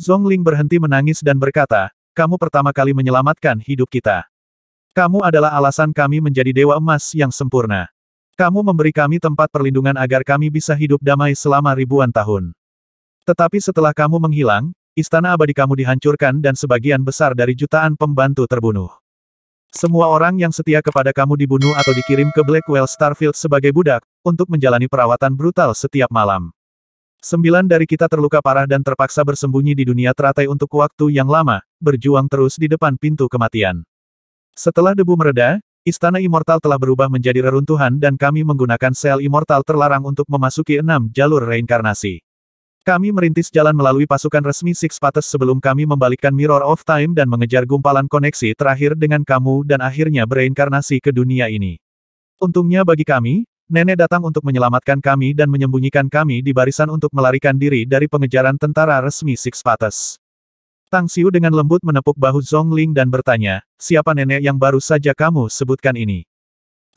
Zhongling berhenti menangis dan berkata, kamu pertama kali menyelamatkan hidup kita. Kamu adalah alasan kami menjadi Dewa Emas yang sempurna. Kamu memberi kami tempat perlindungan agar kami bisa hidup damai selama ribuan tahun. Tetapi setelah kamu menghilang, istana abadi kamu dihancurkan dan sebagian besar dari jutaan pembantu terbunuh. Semua orang yang setia kepada kamu dibunuh atau dikirim ke Blackwell Starfield sebagai budak, untuk menjalani perawatan brutal setiap malam. 9 dari kita terluka parah dan terpaksa bersembunyi di dunia teratai untuk waktu yang lama, berjuang terus di depan pintu kematian. Setelah debu mereda, istana immortal telah berubah menjadi reruntuhan dan kami menggunakan sel immortal terlarang untuk memasuki 6 jalur reinkarnasi. Kami merintis jalan melalui pasukan resmi Six Paths sebelum kami membalikkan Mirror of Time dan mengejar gumpalan koneksi terakhir dengan kamu dan akhirnya bereinkarnasi ke dunia ini. Untungnya bagi kami, nenek datang untuk menyelamatkan kami dan menyembunyikan kami di barisan untuk melarikan diri dari pengejaran tentara resmi Six Paths. Tang Xiu dengan lembut menepuk bahu Zhongling dan bertanya, siapa nenek yang baru saja kamu sebutkan ini?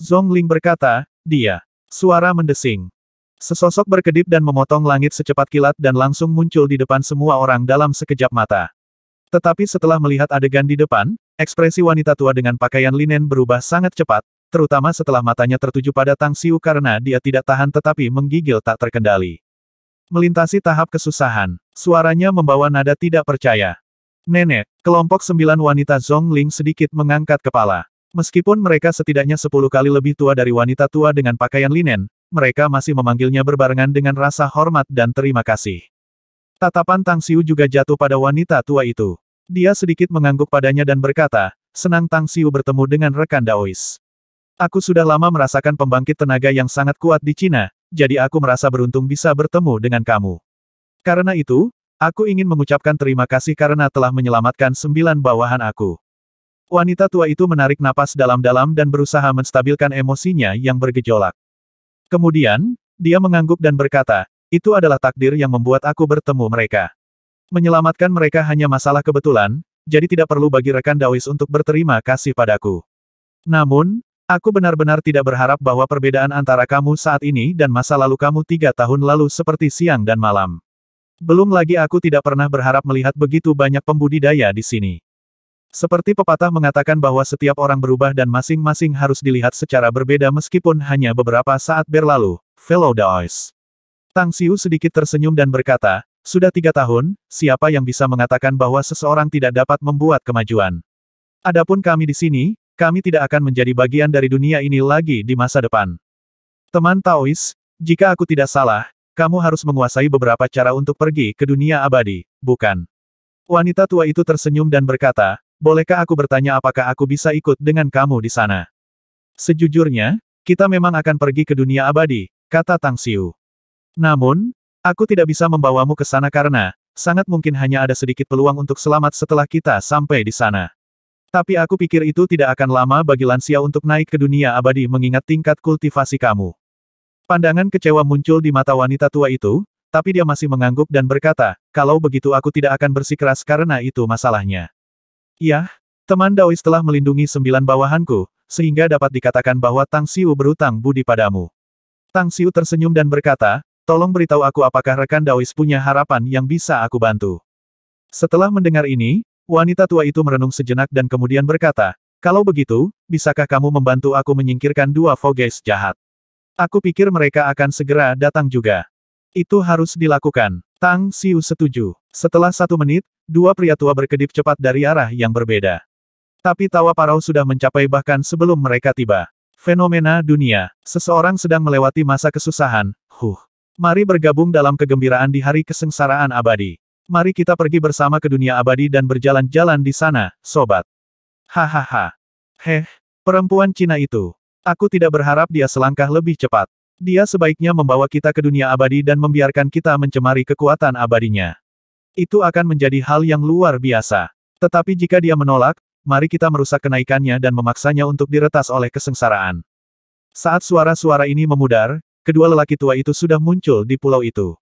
Zhongling berkata, dia. Suara mendesing. Sesosok berkedip dan memotong langit secepat kilat dan langsung muncul di depan semua orang dalam sekejap mata. Tetapi setelah melihat adegan di depan, ekspresi wanita tua dengan pakaian linen berubah sangat cepat, terutama setelah matanya tertuju pada Tang Xiu karena dia tidak tahan tetapi menggigil tak terkendali. Melintasi tahap kesusahan, suaranya membawa nada tidak percaya. Nenek, kelompok 9 wanita Zhongling sedikit mengangkat kepala. Meskipun mereka setidaknya 10 kali lebih tua dari wanita tua dengan pakaian linen, mereka masih memanggilnya berbarengan dengan rasa hormat dan terima kasih. Tatapan Tang Xiu juga jatuh pada wanita tua itu. Dia sedikit mengangguk padanya dan berkata, senang Tang Xiu bertemu dengan rekan Daois. Aku sudah lama merasakan pembangkit tenaga yang sangat kuat di Cina, jadi aku merasa beruntung bisa bertemu dengan kamu. Karena itu, aku ingin mengucapkan terima kasih karena telah menyelamatkan 9 bawahan aku. Wanita tua itu menarik napas dalam-dalam dan berusaha menstabilkan emosinya yang bergejolak. Kemudian, dia mengangguk dan berkata, itu adalah takdir yang membuat aku bertemu mereka. Menyelamatkan mereka hanya masalah kebetulan, jadi tidak perlu bagi rekan Daois untuk berterima kasih padaku. Namun, aku benar-benar tidak berharap bahwa perbedaan antara kamu saat ini dan masa lalu kamu 3 tahun lalu seperti siang dan malam. Belum lagi aku tidak pernah berharap melihat begitu banyak pembudidaya di sini. Seperti pepatah mengatakan bahwa setiap orang berubah dan masing-masing harus dilihat secara berbeda meskipun hanya beberapa saat berlalu, fellow Daois. Tang Xiu sedikit tersenyum dan berkata, sudah 3 tahun, siapa yang bisa mengatakan bahwa seseorang tidak dapat membuat kemajuan? Adapun kami di sini, kami tidak akan menjadi bagian dari dunia ini lagi di masa depan. Teman Taois, jika aku tidak salah, kamu harus menguasai beberapa cara untuk pergi ke dunia abadi, bukan? Wanita tua itu tersenyum dan berkata, bolehkah aku bertanya apakah aku bisa ikut dengan kamu di sana? Sejujurnya, kita memang akan pergi ke dunia abadi, kata Tang Xiu. Namun, aku tidak bisa membawamu ke sana karena, sangat mungkin hanya ada sedikit peluang untuk selamat setelah kita sampai di sana. Tapi aku pikir itu tidak akan lama bagi lansia untuk naik ke dunia abadi mengingat tingkat kultivasi kamu. Pandangan kecewa muncul di mata wanita tua itu, tapi dia masih mengangguk dan berkata, kalau begitu aku tidak akan bersikeras karena itu masalahnya. Ya, teman Daois telah melindungi 9 bawahanku, sehingga dapat dikatakan bahwa Tang Xiu berutang budi padamu. Tang Xiu tersenyum dan berkata, tolong beritahu aku apakah rekan Daois punya harapan yang bisa aku bantu. Setelah mendengar ini, wanita tua itu merenung sejenak dan kemudian berkata, kalau begitu, bisakah kamu membantu aku menyingkirkan 2 Vogeis jahat? Aku pikir mereka akan segera datang juga. Itu harus dilakukan. Tang Xiu setuju. Setelah 1 menit, 2 pria tua berkedip cepat dari arah yang berbeda. Tapi tawa parau sudah mencapai bahkan sebelum mereka tiba. Fenomena dunia. Seseorang sedang melewati masa kesusahan. Mari bergabung dalam kegembiraan di hari kesengsaraan abadi. Mari kita pergi bersama ke dunia abadi dan berjalan-jalan di sana, sobat. Hahaha. Perempuan Cina itu. Aku tidak berharap dia selangkah lebih cepat. Dia sebaiknya membawa kita ke dunia abadi dan membiarkan kita mencemari kekuatan abadinya. Itu akan menjadi hal yang luar biasa. Tetapi jika dia menolak, mari kita merusak kenaikannya dan memaksanya untuk diretas oleh kesengsaraan. Saat suara-suara ini memudar, kedua lelaki tua itu sudah muncul di pulau itu.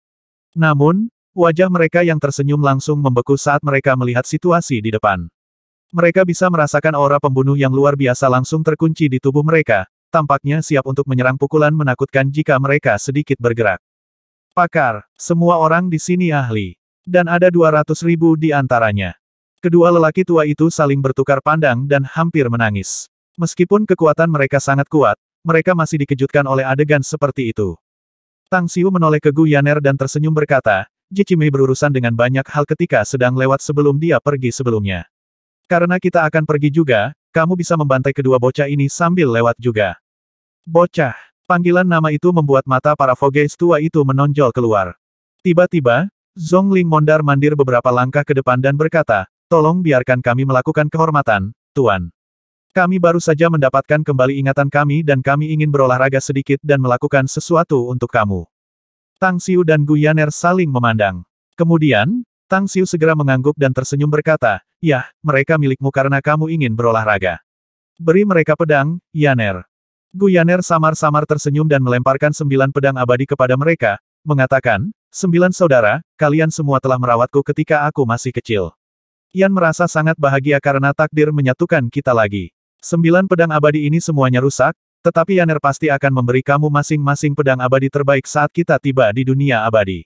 Namun, wajah mereka yang tersenyum langsung membeku saat mereka melihat situasi di depan. Mereka bisa merasakan aura pembunuh yang luar biasa langsung terkunci di tubuh mereka, tampaknya siap untuk menyerang pukulan menakutkan jika mereka sedikit bergerak. Pakar, semua orang di sini ahli. Dan ada 200.000 di antaranya. Kedua lelaki tua itu saling bertukar pandang dan hampir menangis. Meskipun kekuatan mereka sangat kuat, mereka masih dikejutkan oleh adegan seperti itu. Tang Xiu menoleh ke Gu Yaner dan tersenyum berkata, Ji Qimei berurusan dengan banyak hal ketika sedang lewat sebelum dia pergi sebelumnya. Karena kita akan pergi juga, kamu bisa membantai kedua bocah ini sambil lewat juga. Bocah. Panggilan nama itu membuat mata para Vogeis tua itu menonjol keluar. Tiba-tiba, Zhongling mondar-mandir beberapa langkah ke depan dan berkata, tolong biarkan kami melakukan kehormatan, Tuan. Kami baru saja mendapatkan kembali ingatan kami dan kami ingin berolahraga sedikit dan melakukan sesuatu untuk kamu. Tang Xiu dan Gu Yaner saling memandang. Kemudian, Tang Xiu segera mengangguk dan tersenyum berkata, yah, mereka milikmu karena kamu ingin berolahraga. Beri mereka pedang, Yaner. Gu Yaner samar-samar tersenyum dan melemparkan 9 pedang abadi kepada mereka, mengatakan, 9 saudara, kalian semua telah merawatku ketika aku masih kecil. Yan merasa sangat bahagia karena takdir menyatukan kita lagi. 9 pedang abadi ini semuanya rusak, tetapi Yaner pasti akan memberi kamu masing-masing pedang abadi terbaik saat kita tiba di dunia abadi.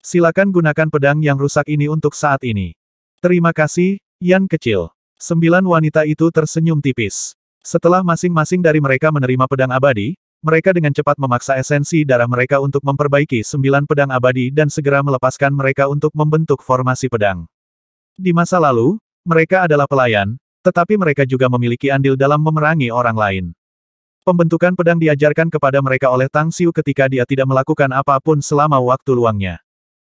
Silakan gunakan pedang yang rusak ini untuk saat ini. Terima kasih, Yan kecil. 9 wanita itu tersenyum tipis. Setelah masing-masing dari mereka menerima pedang abadi, mereka dengan cepat memaksa esensi darah mereka untuk memperbaiki 9 pedang abadi dan segera melepaskan mereka untuk membentuk formasi pedang. Di masa lalu, mereka adalah pelayan, tetapi mereka juga memiliki andil dalam memerangi orang lain. Pembentukan pedang diajarkan kepada mereka oleh Tang Xiu ketika dia tidak melakukan apapun selama waktu luangnya.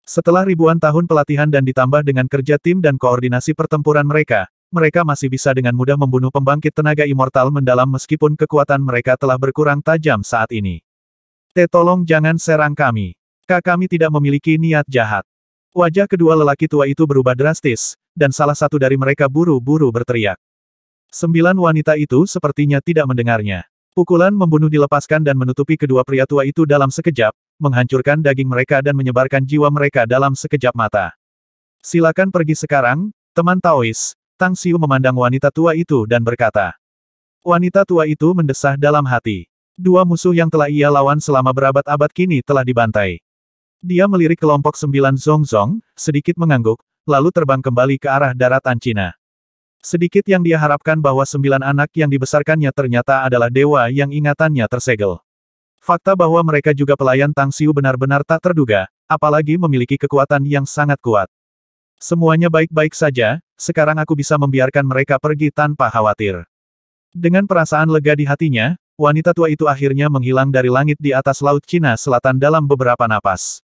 Setelah ribuan tahun pelatihan dan ditambah dengan kerja tim dan koordinasi pertempuran mereka masih bisa dengan mudah membunuh pembangkit tenaga immortal mendalam meskipun kekuatan mereka telah berkurang tajam saat ini. Tolong jangan serang kami. Kami tidak memiliki niat jahat. Wajah kedua lelaki tua itu berubah drastis, dan salah satu dari mereka buru-buru berteriak. 9 wanita itu sepertinya tidak mendengarnya. Pukulan membunuh dilepaskan dan menutupi kedua pria tua itu dalam sekejap, menghancurkan daging mereka dan menyebarkan jiwa mereka dalam sekejap mata. Silakan pergi sekarang, teman Taois. Tang Xiu memandang wanita tua itu dan berkata. Wanita tua itu mendesah dalam hati. 2 musuh yang telah ia lawan selama berabad-abad kini telah dibantai. Dia melirik kelompok 9 Zongzong, sedikit mengangguk, lalu terbang kembali ke arah daratan Cina. Sedikit yang dia harapkan bahwa 9 anak yang dibesarkannya ternyata adalah dewa yang ingatannya tersegel. Fakta bahwa mereka juga pelayan Tang Xiu benar-benar tak terduga, apalagi memiliki kekuatan yang sangat kuat. Semuanya baik-baik saja, sekarang aku bisa membiarkan mereka pergi tanpa khawatir. Dengan perasaan lega di hatinya, wanita tua itu akhirnya menghilang dari langit di atas laut Cina Selatan dalam beberapa napas.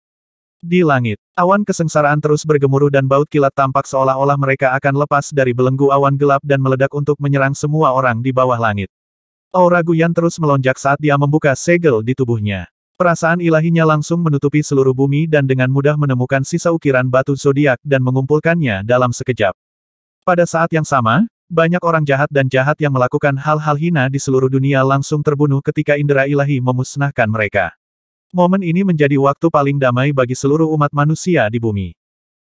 Di langit, awan kesengsaraan terus bergemuruh dan baut kilat tampak seolah-olah mereka akan lepas dari belenggu awan gelap dan meledak untuk menyerang semua orang di bawah langit. Aura Guyan terus melonjak saat dia membuka segel di tubuhnya. Perasaan ilahinya langsung menutupi seluruh bumi dan dengan mudah menemukan sisa ukiran batu zodiak dan mengumpulkannya dalam sekejap. Pada saat yang sama, banyak orang jahat dan jahat yang melakukan hal-hal hina di seluruh dunia langsung terbunuh ketika indera ilahi memusnahkan mereka. Momen ini menjadi waktu paling damai bagi seluruh umat manusia di bumi.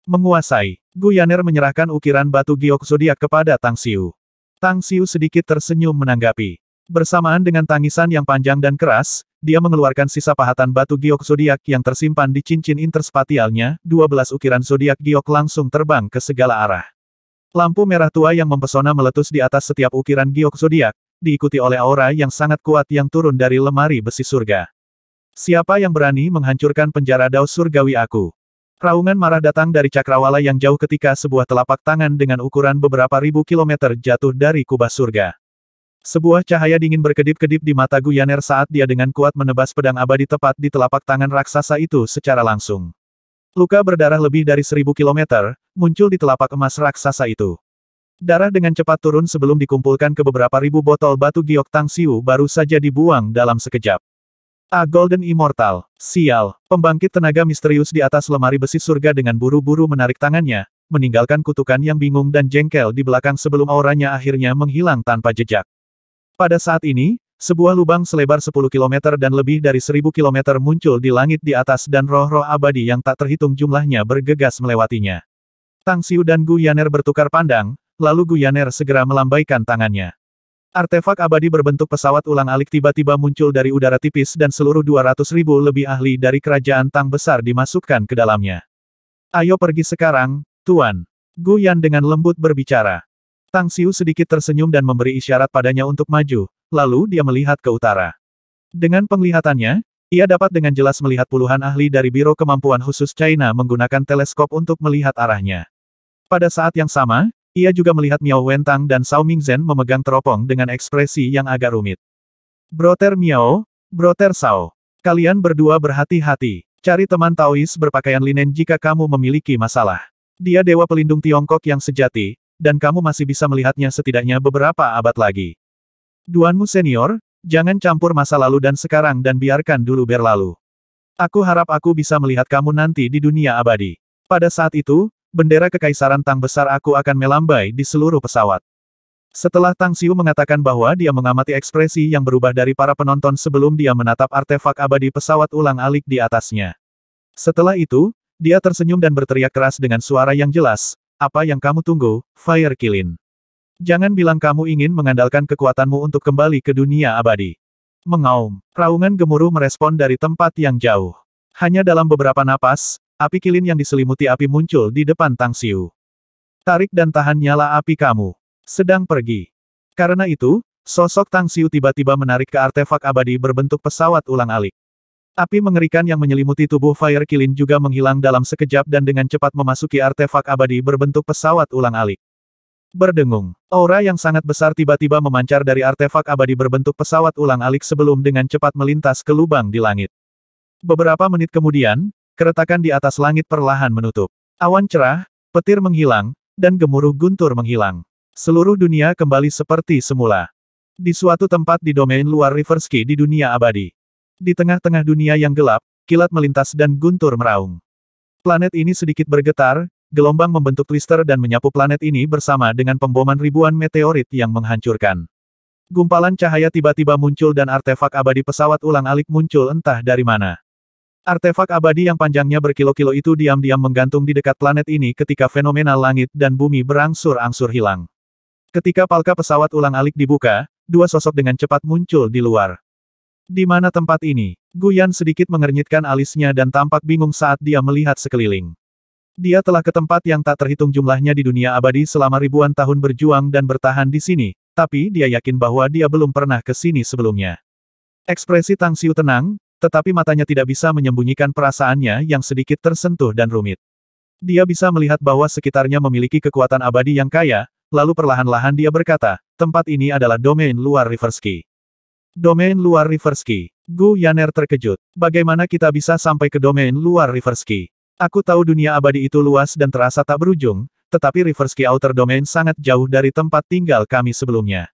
Menguasai, Gu Yaner menyerahkan ukiran batu giok zodiak kepada Tang Xiu. Tang Xiu sedikit tersenyum menanggapi. Bersamaan dengan tangisan yang panjang dan keras, dia mengeluarkan sisa pahatan batu giok zodiak yang tersimpan di cincin interspatialnya, 12 ukiran zodiak giok langsung terbang ke segala arah. Lampu merah tua yang mempesona meletus di atas setiap ukiran giok zodiak, diikuti oleh aura yang sangat kuat yang turun dari lemari besi surga. Siapa yang berani menghancurkan penjara Dao surgawi aku? Raungan marah datang dari cakrawala yang jauh ketika sebuah telapak tangan dengan ukuran beberapa ribu kilometer jatuh dari kubah surga. Sebuah cahaya dingin berkedip-kedip di mata Gu Yaner saat dia dengan kuat menebas pedang abadi tepat di telapak tangan raksasa itu secara langsung. Luka berdarah lebih dari 1000 kilometer, muncul di telapak emas raksasa itu. Darah dengan cepat turun sebelum dikumpulkan ke beberapa ribu botol batu giok Tang Xiu baru saja dibuang dalam sekejap. Golden Immortal. Sial. Pembangkit tenaga misterius di atas lemari besi surga dengan buru-buru menarik tangannya, meninggalkan kutukan yang bingung dan jengkel di belakang sebelum auranya akhirnya menghilang tanpa jejak. Pada saat ini, sebuah lubang selebar 10 km dan lebih dari 1000 km muncul di langit di atas dan roh-roh abadi yang tak terhitung jumlahnya bergegas melewatinya. Tang Xiu dan Gu Yaner bertukar pandang, lalu Gu Yaner segera melambaikan tangannya. Artefak abadi berbentuk pesawat ulang-alik tiba-tiba muncul dari udara tipis dan seluruh 200.000 lebih ahli dari kerajaan Tang besar dimasukkan ke dalamnya. Ayo pergi sekarang, Tuan. Gu Yan dengan lembut berbicara. Tang Xiu sedikit tersenyum dan memberi isyarat padanya untuk maju, lalu dia melihat ke utara. Dengan penglihatannya, ia dapat dengan jelas melihat puluhan ahli dari Biro Kemampuan Khusus China menggunakan teleskop untuk melihat arahnya. Pada saat yang sama, ia juga melihat Miao Wentang dan Cao Mingzhen memegang teropong dengan ekspresi yang agak rumit. Broter Miao, Broter Cao. Kalian berdua berhati-hati. Cari teman Taois berpakaian linen jika kamu memiliki masalah. Dia dewa pelindung Tiongkok yang sejati, dan kamu masih bisa melihatnya setidaknya beberapa abad lagi. Duanmu senior, jangan campur masa lalu dan sekarang dan biarkan dulu berlalu. Aku harap aku bisa melihat kamu nanti di dunia abadi. Pada saat itu, bendera kekaisaran Tang besar aku akan melambai di seluruh pesawat. Setelah Tang Xiu mengatakan bahwa dia mengamati ekspresi yang berubah dari para penonton sebelum dia menatap artefak abadi pesawat ulang-alik di atasnya. Setelah itu, dia tersenyum dan berteriak keras dengan suara yang jelas, "Apa yang kamu tunggu, Fire Qilin? Jangan bilang kamu ingin mengandalkan kekuatanmu untuk kembali ke dunia abadi." Mengaum. Raungan gemuruh merespon dari tempat yang jauh. Hanya dalam beberapa napas, api Qilin yang diselimuti api muncul di depan Tang Xiu. Tarik dan tahan nyala api kamu. Sedang pergi. Karena itu, sosok Tang Xiu tiba-tiba menarik ke artefak abadi berbentuk pesawat ulang-alik. Api mengerikan yang menyelimuti tubuh Fire Qilin juga menghilang dalam sekejap dan dengan cepat memasuki artefak abadi berbentuk pesawat ulang-alik. Berdengung. Aura yang sangat besar tiba-tiba memancar dari artefak abadi berbentuk pesawat ulang-alik sebelum dengan cepat melintas ke lubang di langit. Beberapa menit kemudian, keretakan di atas langit perlahan menutup. Awan cerah, petir menghilang, dan gemuruh guntur menghilang. Seluruh dunia kembali seperti semula. Di suatu tempat di domain luar Riversky di dunia abadi. Di tengah-tengah dunia yang gelap, kilat melintas dan guntur meraung. Planet ini sedikit bergetar, gelombang membentuk twister dan menyapu planet ini bersama dengan pemboman ribuan meteorit yang menghancurkan. Gumpalan cahaya tiba-tiba muncul dan artefak abadi pesawat ulang-alik muncul entah dari mana. Artefak abadi yang panjangnya berkilo-kilo itu diam-diam menggantung di dekat planet ini ketika fenomena langit dan bumi berangsur-angsur hilang. Ketika palka pesawat ulang-alik dibuka, dua sosok dengan cepat muncul di luar. Di mana tempat ini? Gu Yan sedikit mengernyitkan alisnya dan tampak bingung saat dia melihat sekeliling. Dia telah ke tempat yang tak terhitung jumlahnya di dunia abadi selama ribuan tahun berjuang dan bertahan di sini, tapi dia yakin bahwa dia belum pernah ke sini sebelumnya. Ekspresi Tang Xiu tenang, tetapi matanya tidak bisa menyembunyikan perasaannya yang sedikit tersentuh dan rumit. Dia bisa melihat bahwa sekitarnya memiliki kekuatan abadi yang kaya, lalu perlahan-lahan dia berkata, tempat ini adalah domain luar Riversky. Domain luar Riversky. Gu Yaner terkejut. Bagaimana kita bisa sampai ke domain luar Riversky? Aku tahu dunia abadi itu luas dan terasa tak berujung, tetapi Riversky Outer Domain sangat jauh dari tempat tinggal kami sebelumnya.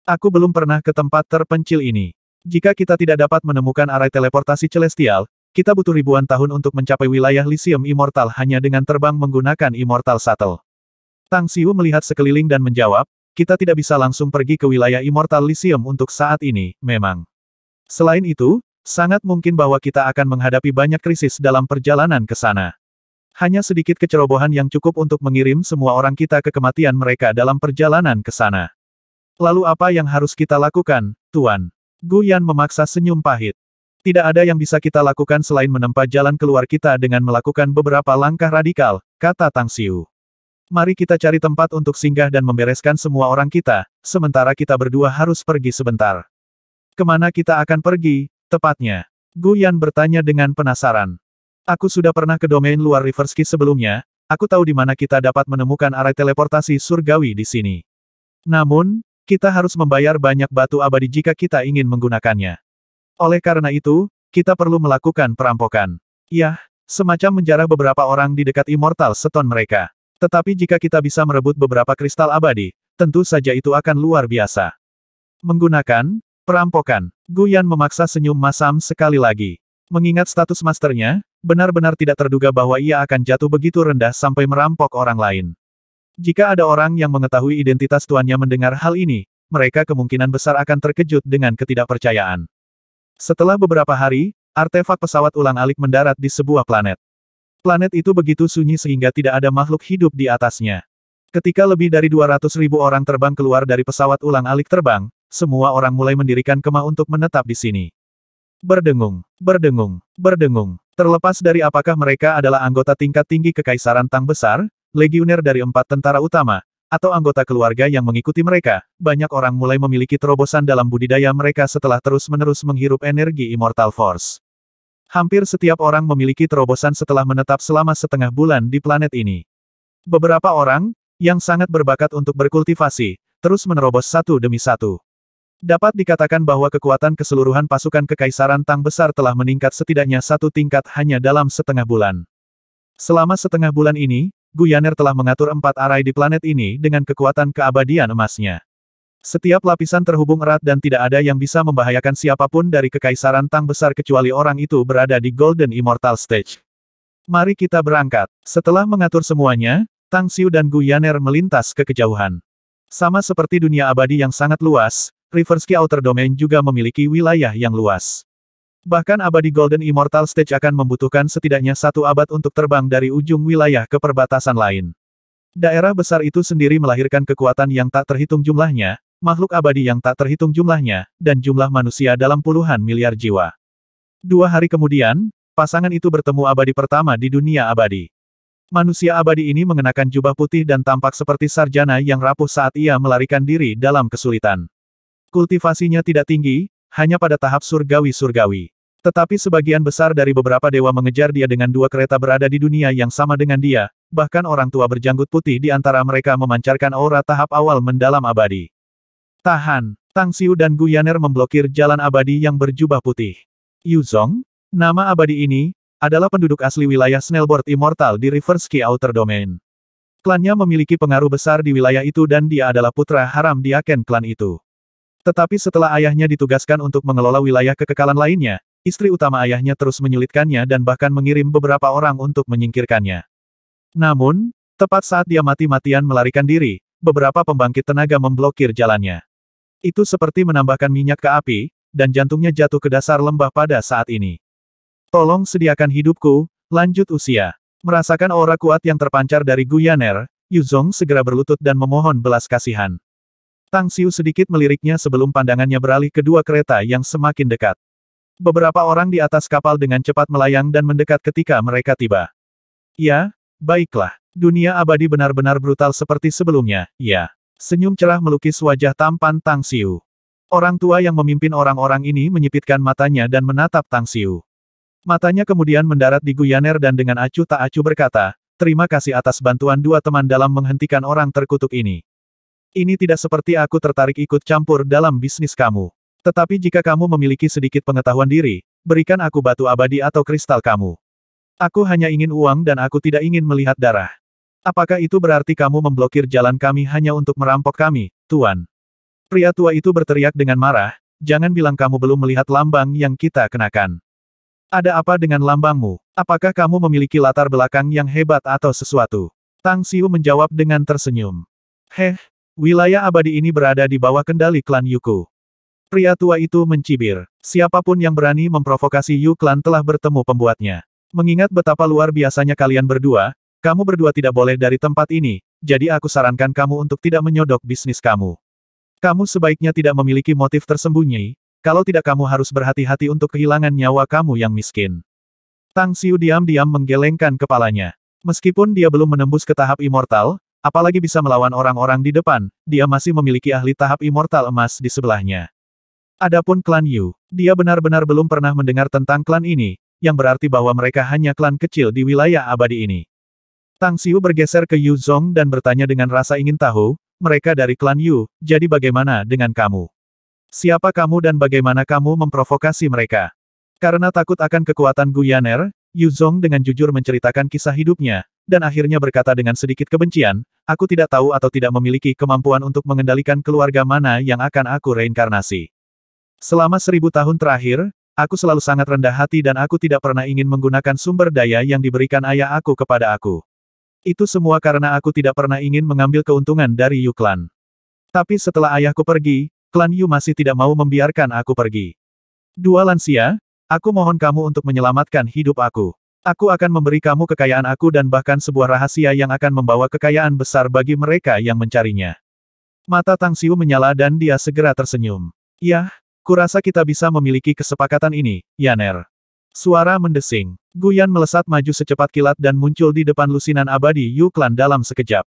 Aku belum pernah ke tempat terpencil ini. Jika kita tidak dapat menemukan arai teleportasi celestial, kita butuh ribuan tahun untuk mencapai wilayah Lysium Immortal hanya dengan terbang menggunakan Immortal Shuttle. Tang Xiu melihat sekeliling dan menjawab, kita tidak bisa langsung pergi ke wilayah Immortal Lysium untuk saat ini, memang. Selain itu, sangat mungkin bahwa kita akan menghadapi banyak krisis dalam perjalanan ke sana. Hanya sedikit kecerobohan yang cukup untuk mengirim semua orang kita ke kematian mereka dalam perjalanan ke sana. Lalu apa yang harus kita lakukan, Tuan? Gu Yan memaksa senyum pahit. Tidak ada yang bisa kita lakukan selain menempa jalan keluar kita dengan melakukan beberapa langkah radikal, kata Tang Xiu. Mari kita cari tempat untuk singgah dan membereskan semua orang kita, sementara kita berdua harus pergi sebentar. Kemana kita akan pergi, tepatnya? Gu Yan bertanya dengan penasaran. Aku sudah pernah ke domain luar Riversky sebelumnya, aku tahu di mana kita dapat menemukan arai teleportasi surgawi di sini. Namun, kita harus membayar banyak batu abadi jika kita ingin menggunakannya. Oleh karena itu, kita perlu melakukan perampokan. Yah, semacam menjarah beberapa orang di dekat Immortal Stone mereka. Tetapi jika kita bisa merebut beberapa kristal abadi, tentu saja itu akan luar biasa. Menggunakan perampokan. Gu Yan memaksa senyum masam sekali lagi. Mengingat status masternya, benar-benar tidak terduga bahwa ia akan jatuh begitu rendah sampai merampok orang lain. Jika ada orang yang mengetahui identitas tuannya mendengar hal ini, mereka kemungkinan besar akan terkejut dengan ketidakpercayaan. Setelah beberapa hari, artefak pesawat ulang-alik mendarat di sebuah planet. Planet itu begitu sunyi sehingga tidak ada makhluk hidup di atasnya. Ketika lebih dari 200.000 orang terbang keluar dari pesawat ulang-alik terbang, semua orang mulai mendirikan kemah untuk menetap di sini. Berdengung, berdengung, berdengung. Terlepas dari apakah mereka adalah anggota tingkat tinggi Kekaisaran Tang Besar, legioner dari 4 tentara utama, atau anggota keluarga yang mengikuti mereka, banyak orang mulai memiliki terobosan dalam budidaya mereka setelah terus-menerus menghirup energi Immortal Force. Hampir setiap orang memiliki terobosan setelah menetap selama setengah bulan di planet ini. Beberapa orang, yang sangat berbakat untuk berkultivasi, terus menerobos satu demi satu. Dapat dikatakan bahwa kekuatan keseluruhan pasukan Kekaisaran Tang Besar telah meningkat setidaknya 1 tingkat hanya dalam setengah bulan. Selama setengah bulan ini, Gu Yaner telah mengatur 4 arai di planet ini dengan kekuatan keabadian emasnya. Setiap lapisan terhubung erat dan tidak ada yang bisa membahayakan siapapun dari Kekaisaran Tang Besar kecuali orang itu berada di Golden Immortal Stage. Mari kita berangkat. Setelah mengatur semuanya, Tang Xiu dan Gu Yaner melintas ke kejauhan. Sama seperti dunia abadi yang sangat luas, Riversky Outer Domain juga memiliki wilayah yang luas. Bahkan abadi Golden Immortal Stage akan membutuhkan setidaknya 1 abad untuk terbang dari ujung wilayah ke perbatasan lain. Daerah besar itu sendiri melahirkan kekuatan yang tak terhitung jumlahnya, makhluk abadi yang tak terhitung jumlahnya, dan jumlah manusia dalam puluhan miliar jiwa. 2 hari kemudian, pasangan itu bertemu abadi pertama di dunia abadi. Manusia abadi ini mengenakan jubah putih dan tampak seperti sarjana yang rapuh saat ia melarikan diri dalam kesulitan. Kultivasinya tidak tinggi, hanya pada tahap surgawi-surgawi. Tetapi sebagian besar dari beberapa dewa mengejar dia dengan 2 kereta berada di dunia yang sama dengan dia, bahkan orang tua berjanggut putih di antara mereka memancarkan aura tahap awal mendalam abadi. Tahan, Tang Xiu dan Gu Yaner memblokir jalan abadi yang berjubah putih. Yu Zong, nama abadi ini, adalah penduduk asli wilayah Snellboard Immortal di Riversky Outer Domain. Klannya memiliki pengaruh besar di wilayah itu dan dia adalah putra haram di Aken klan itu. Tetapi setelah ayahnya ditugaskan untuk mengelola wilayah kekekalan lainnya, istri utama ayahnya terus menyulitkannya dan bahkan mengirim beberapa orang untuk menyingkirkannya. Namun, tepat saat dia mati-matian melarikan diri, beberapa pembangkit tenaga memblokir jalannya. Itu seperti menambahkan minyak ke api, dan jantungnya jatuh ke dasar lembah pada saat ini. Tolong sediakan hidupku, lanjut usia. Merasakan aura kuat yang terpancar dari Gu Yaner, Yu Zong segera berlutut dan memohon belas kasihan. Tang Xiu sedikit meliriknya sebelum pandangannya beralih ke 2 kereta yang semakin dekat. Beberapa orang di atas kapal dengan cepat melayang dan mendekat ketika mereka tiba. Ya, baiklah. Dunia abadi benar-benar brutal seperti sebelumnya, ya. Senyum cerah melukis wajah tampan Tang Xiu. Orang tua yang memimpin orang-orang ini menyipitkan matanya dan menatap Tang Xiu. Matanya kemudian mendarat di Gu Yaner dan dengan acuh tak acuh berkata, terima kasih atas bantuan 2 teman dalam menghentikan orang terkutuk ini. Ini tidak seperti aku tertarik ikut campur dalam bisnis kamu. Tetapi jika kamu memiliki sedikit pengetahuan diri, berikan aku batu abadi atau kristal kamu. Aku hanya ingin uang dan aku tidak ingin melihat darah. Apakah itu berarti kamu memblokir jalan kami hanya untuk merampok kami, Tuan? Pria tua itu berteriak dengan marah, jangan bilang kamu belum melihat lambang yang kita kenakan. Ada apa dengan lambangmu? Apakah kamu memiliki latar belakang yang hebat atau sesuatu? Tang Xiu menjawab dengan tersenyum. Wilayah abadi ini berada di bawah kendali klan Yuku. Pria tua itu mencibir. Siapapun yang berani memprovokasi Yu klan telah bertemu pembuatnya. Mengingat betapa luar biasanya kalian berdua, kamu berdua tidak boleh dari tempat ini, jadi aku sarankan kamu untuk tidak menyodok bisnis kamu. Kamu sebaiknya tidak memiliki motif tersembunyi, kalau tidak kamu harus berhati-hati untuk kehilangan nyawa kamu yang miskin. Tang Xiu diam-diam menggelengkan kepalanya. Meskipun dia belum menembus ke tahap immortal, apalagi bisa melawan orang-orang di depan, dia masih memiliki ahli tahap immortal emas di sebelahnya. Adapun klan Yu, dia benar-benar belum pernah mendengar tentang klan ini, yang berarti bahwa mereka hanya klan kecil di wilayah abadi ini. Tang Xiu bergeser ke Yu Zong dan bertanya dengan rasa ingin tahu, mereka dari klan Yu, jadi bagaimana dengan kamu? Siapa kamu dan bagaimana kamu memprovokasi mereka? Karena takut akan kekuatan Gu Yaner, Yu Zong dengan jujur menceritakan kisah hidupnya, dan akhirnya berkata dengan sedikit kebencian, aku tidak tahu atau tidak memiliki kemampuan untuk mengendalikan keluarga mana yang akan aku reinkarnasi. Selama 1000 tahun terakhir, aku selalu sangat rendah hati dan aku tidak pernah ingin menggunakan sumber daya yang diberikan ayah aku kepada aku. Itu semua karena aku tidak pernah ingin mengambil keuntungan dari Yu Clan. Tapi setelah ayahku pergi, klan Yu masih tidak mau membiarkan aku pergi. Dua lansia, aku mohon kamu untuk menyelamatkan hidup aku. Aku akan memberi kamu kekayaan aku dan bahkan sebuah rahasia yang akan membawa kekayaan besar bagi mereka yang mencarinya. Mata Tang Xiu menyala dan dia segera tersenyum. Yah, Kurasa kita bisa memiliki kesepakatan ini, Yaner. Suara mendesing. Guyan melesat maju secepat kilat dan muncul di depan lusinan abadi Yuklan dalam sekejap.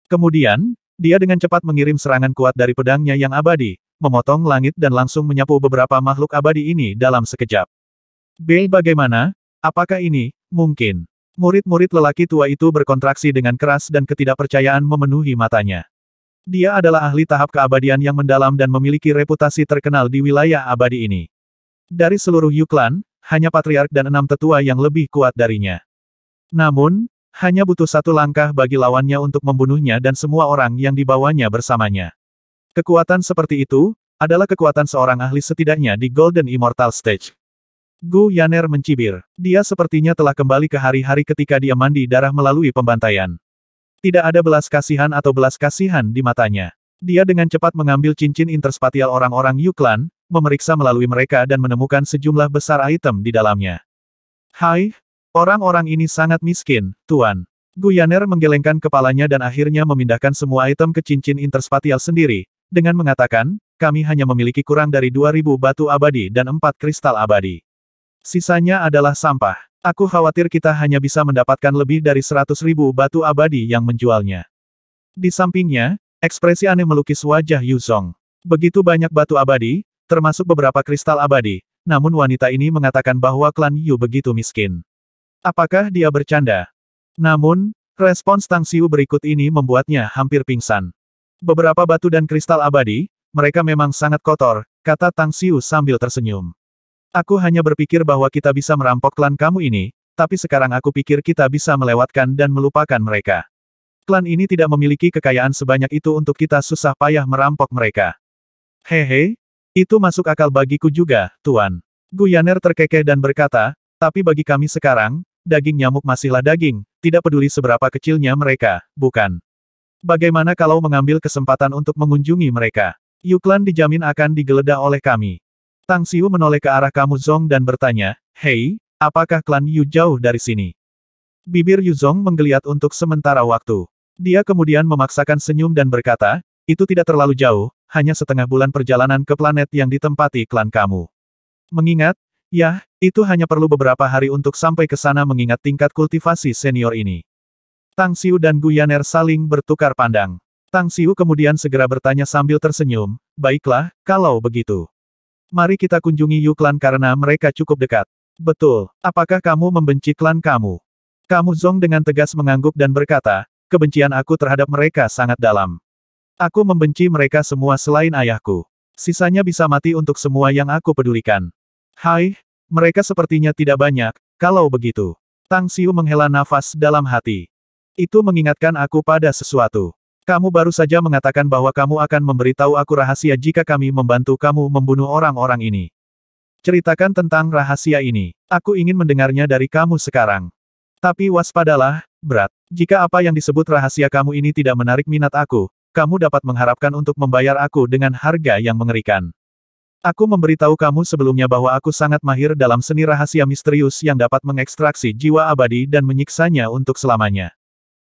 Kemudian, dia dengan cepat mengirim serangan kuat dari pedangnya yang abadi, memotong langit dan langsung menyapu beberapa makhluk abadi ini dalam sekejap. Bagaimana? Apakah ini mungkin? Murid-murid lelaki tua itu berkontraksi dengan keras dan ketidakpercayaan memenuhi matanya. Dia adalah ahli tahap keabadian yang mendalam dan memiliki reputasi terkenal di wilayah abadi ini. Dari seluruh Yuklan, hanya Patriark dan 6 tetua yang lebih kuat darinya. Namun, hanya butuh satu langkah bagi lawannya untuk membunuhnya dan semua orang yang dibawanya bersamanya. Kekuatan seperti itu, adalah kekuatan seorang ahli setidaknya di Golden Immortal Stage. Gu Yaner mencibir. Dia sepertinya telah kembali ke hari-hari ketika dia mandi darah melalui pembantaian. Tidak ada belas kasihan atau belas kasihan di matanya. Dia dengan cepat mengambil cincin interspatial orang-orang Yuklan, memeriksa melalui mereka dan menemukan sejumlah besar item di dalamnya. Hai, orang-orang ini sangat miskin, Tuan. Gu Yaner menggelengkan kepalanya dan akhirnya memindahkan semua item ke cincin interspatial sendiri, dengan mengatakan, kami hanya memiliki kurang dari 2000 batu abadi dan 4 kristal abadi. Sisanya adalah sampah. Aku khawatir kita hanya bisa mendapatkan lebih dari 100.000 batu abadi yang menjualnya. Di sampingnya, ekspresi aneh melukis wajah Yuzong. Begitu banyak batu abadi, termasuk beberapa kristal abadi, namun wanita ini mengatakan bahwa klan Yu begitu miskin. Apakah dia bercanda? Namun, respons Tang Xiu berikut ini membuatnya hampir pingsan. Beberapa batu dan kristal abadi, mereka memang sangat kotor, kata Tang Xiu sambil tersenyum. Aku hanya berpikir bahwa kita bisa merampok klan kamu ini, tapi sekarang aku pikir kita bisa melewatkan dan melupakan mereka. Klan ini tidak memiliki kekayaan sebanyak itu untuk kita susah payah merampok mereka. Hehe, itu masuk akal bagiku juga, Tuan. Gu Yaner terkekeh dan berkata, tapi bagi kami sekarang, daging nyamuk masihlah daging, tidak peduli seberapa kecilnya mereka, bukan? Bagaimana kalau mengambil kesempatan untuk mengunjungi mereka? Yuklan dijamin akan digeledah oleh kami. Tang Xiu menoleh ke arah kamu Zong dan bertanya, hei, apakah klan Yu jauh dari sini? Bibir Yu Zong menggeliat untuk sementara waktu. Dia kemudian memaksakan senyum dan berkata, itu tidak terlalu jauh, hanya setengah bulan perjalanan ke planet yang ditempati klan kamu. Mengingat, ya, itu hanya perlu beberapa hari untuk sampai ke sana mengingat tingkat kultivasi senior ini. Tang Xiu dan Gu Yaner saling bertukar pandang. Tang Xiu kemudian segera bertanya sambil tersenyum, baiklah, kalau begitu. Mari kita kunjungi Yu klan karena mereka cukup dekat. Betul, apakah kamu membenci klan kamu? Kamu Zong dengan tegas mengangguk dan berkata, kebencian aku terhadap mereka sangat dalam. Aku membenci mereka semua selain ayahku. Sisanya bisa mati untuk semua yang aku pedulikan. Hai, mereka sepertinya tidak banyak, kalau begitu. Tang Xiu menghela nafas dalam hati. Itu mengingatkan aku pada sesuatu. Kamu baru saja mengatakan bahwa kamu akan memberitahu aku rahasia jika kami membantu kamu membunuh orang-orang ini. Ceritakan tentang rahasia ini. Aku ingin mendengarnya dari kamu sekarang. Tapi waspadalah, Brat. Jika apa yang disebut rahasia kamu ini tidak menarik minat aku, kamu dapat mengharapkan untuk membayar aku dengan harga yang mengerikan. Aku memberitahu kamu sebelumnya bahwa aku sangat mahir dalam seni rahasia misterius yang dapat mengekstraksi jiwa abadi dan menyiksanya untuk selamanya.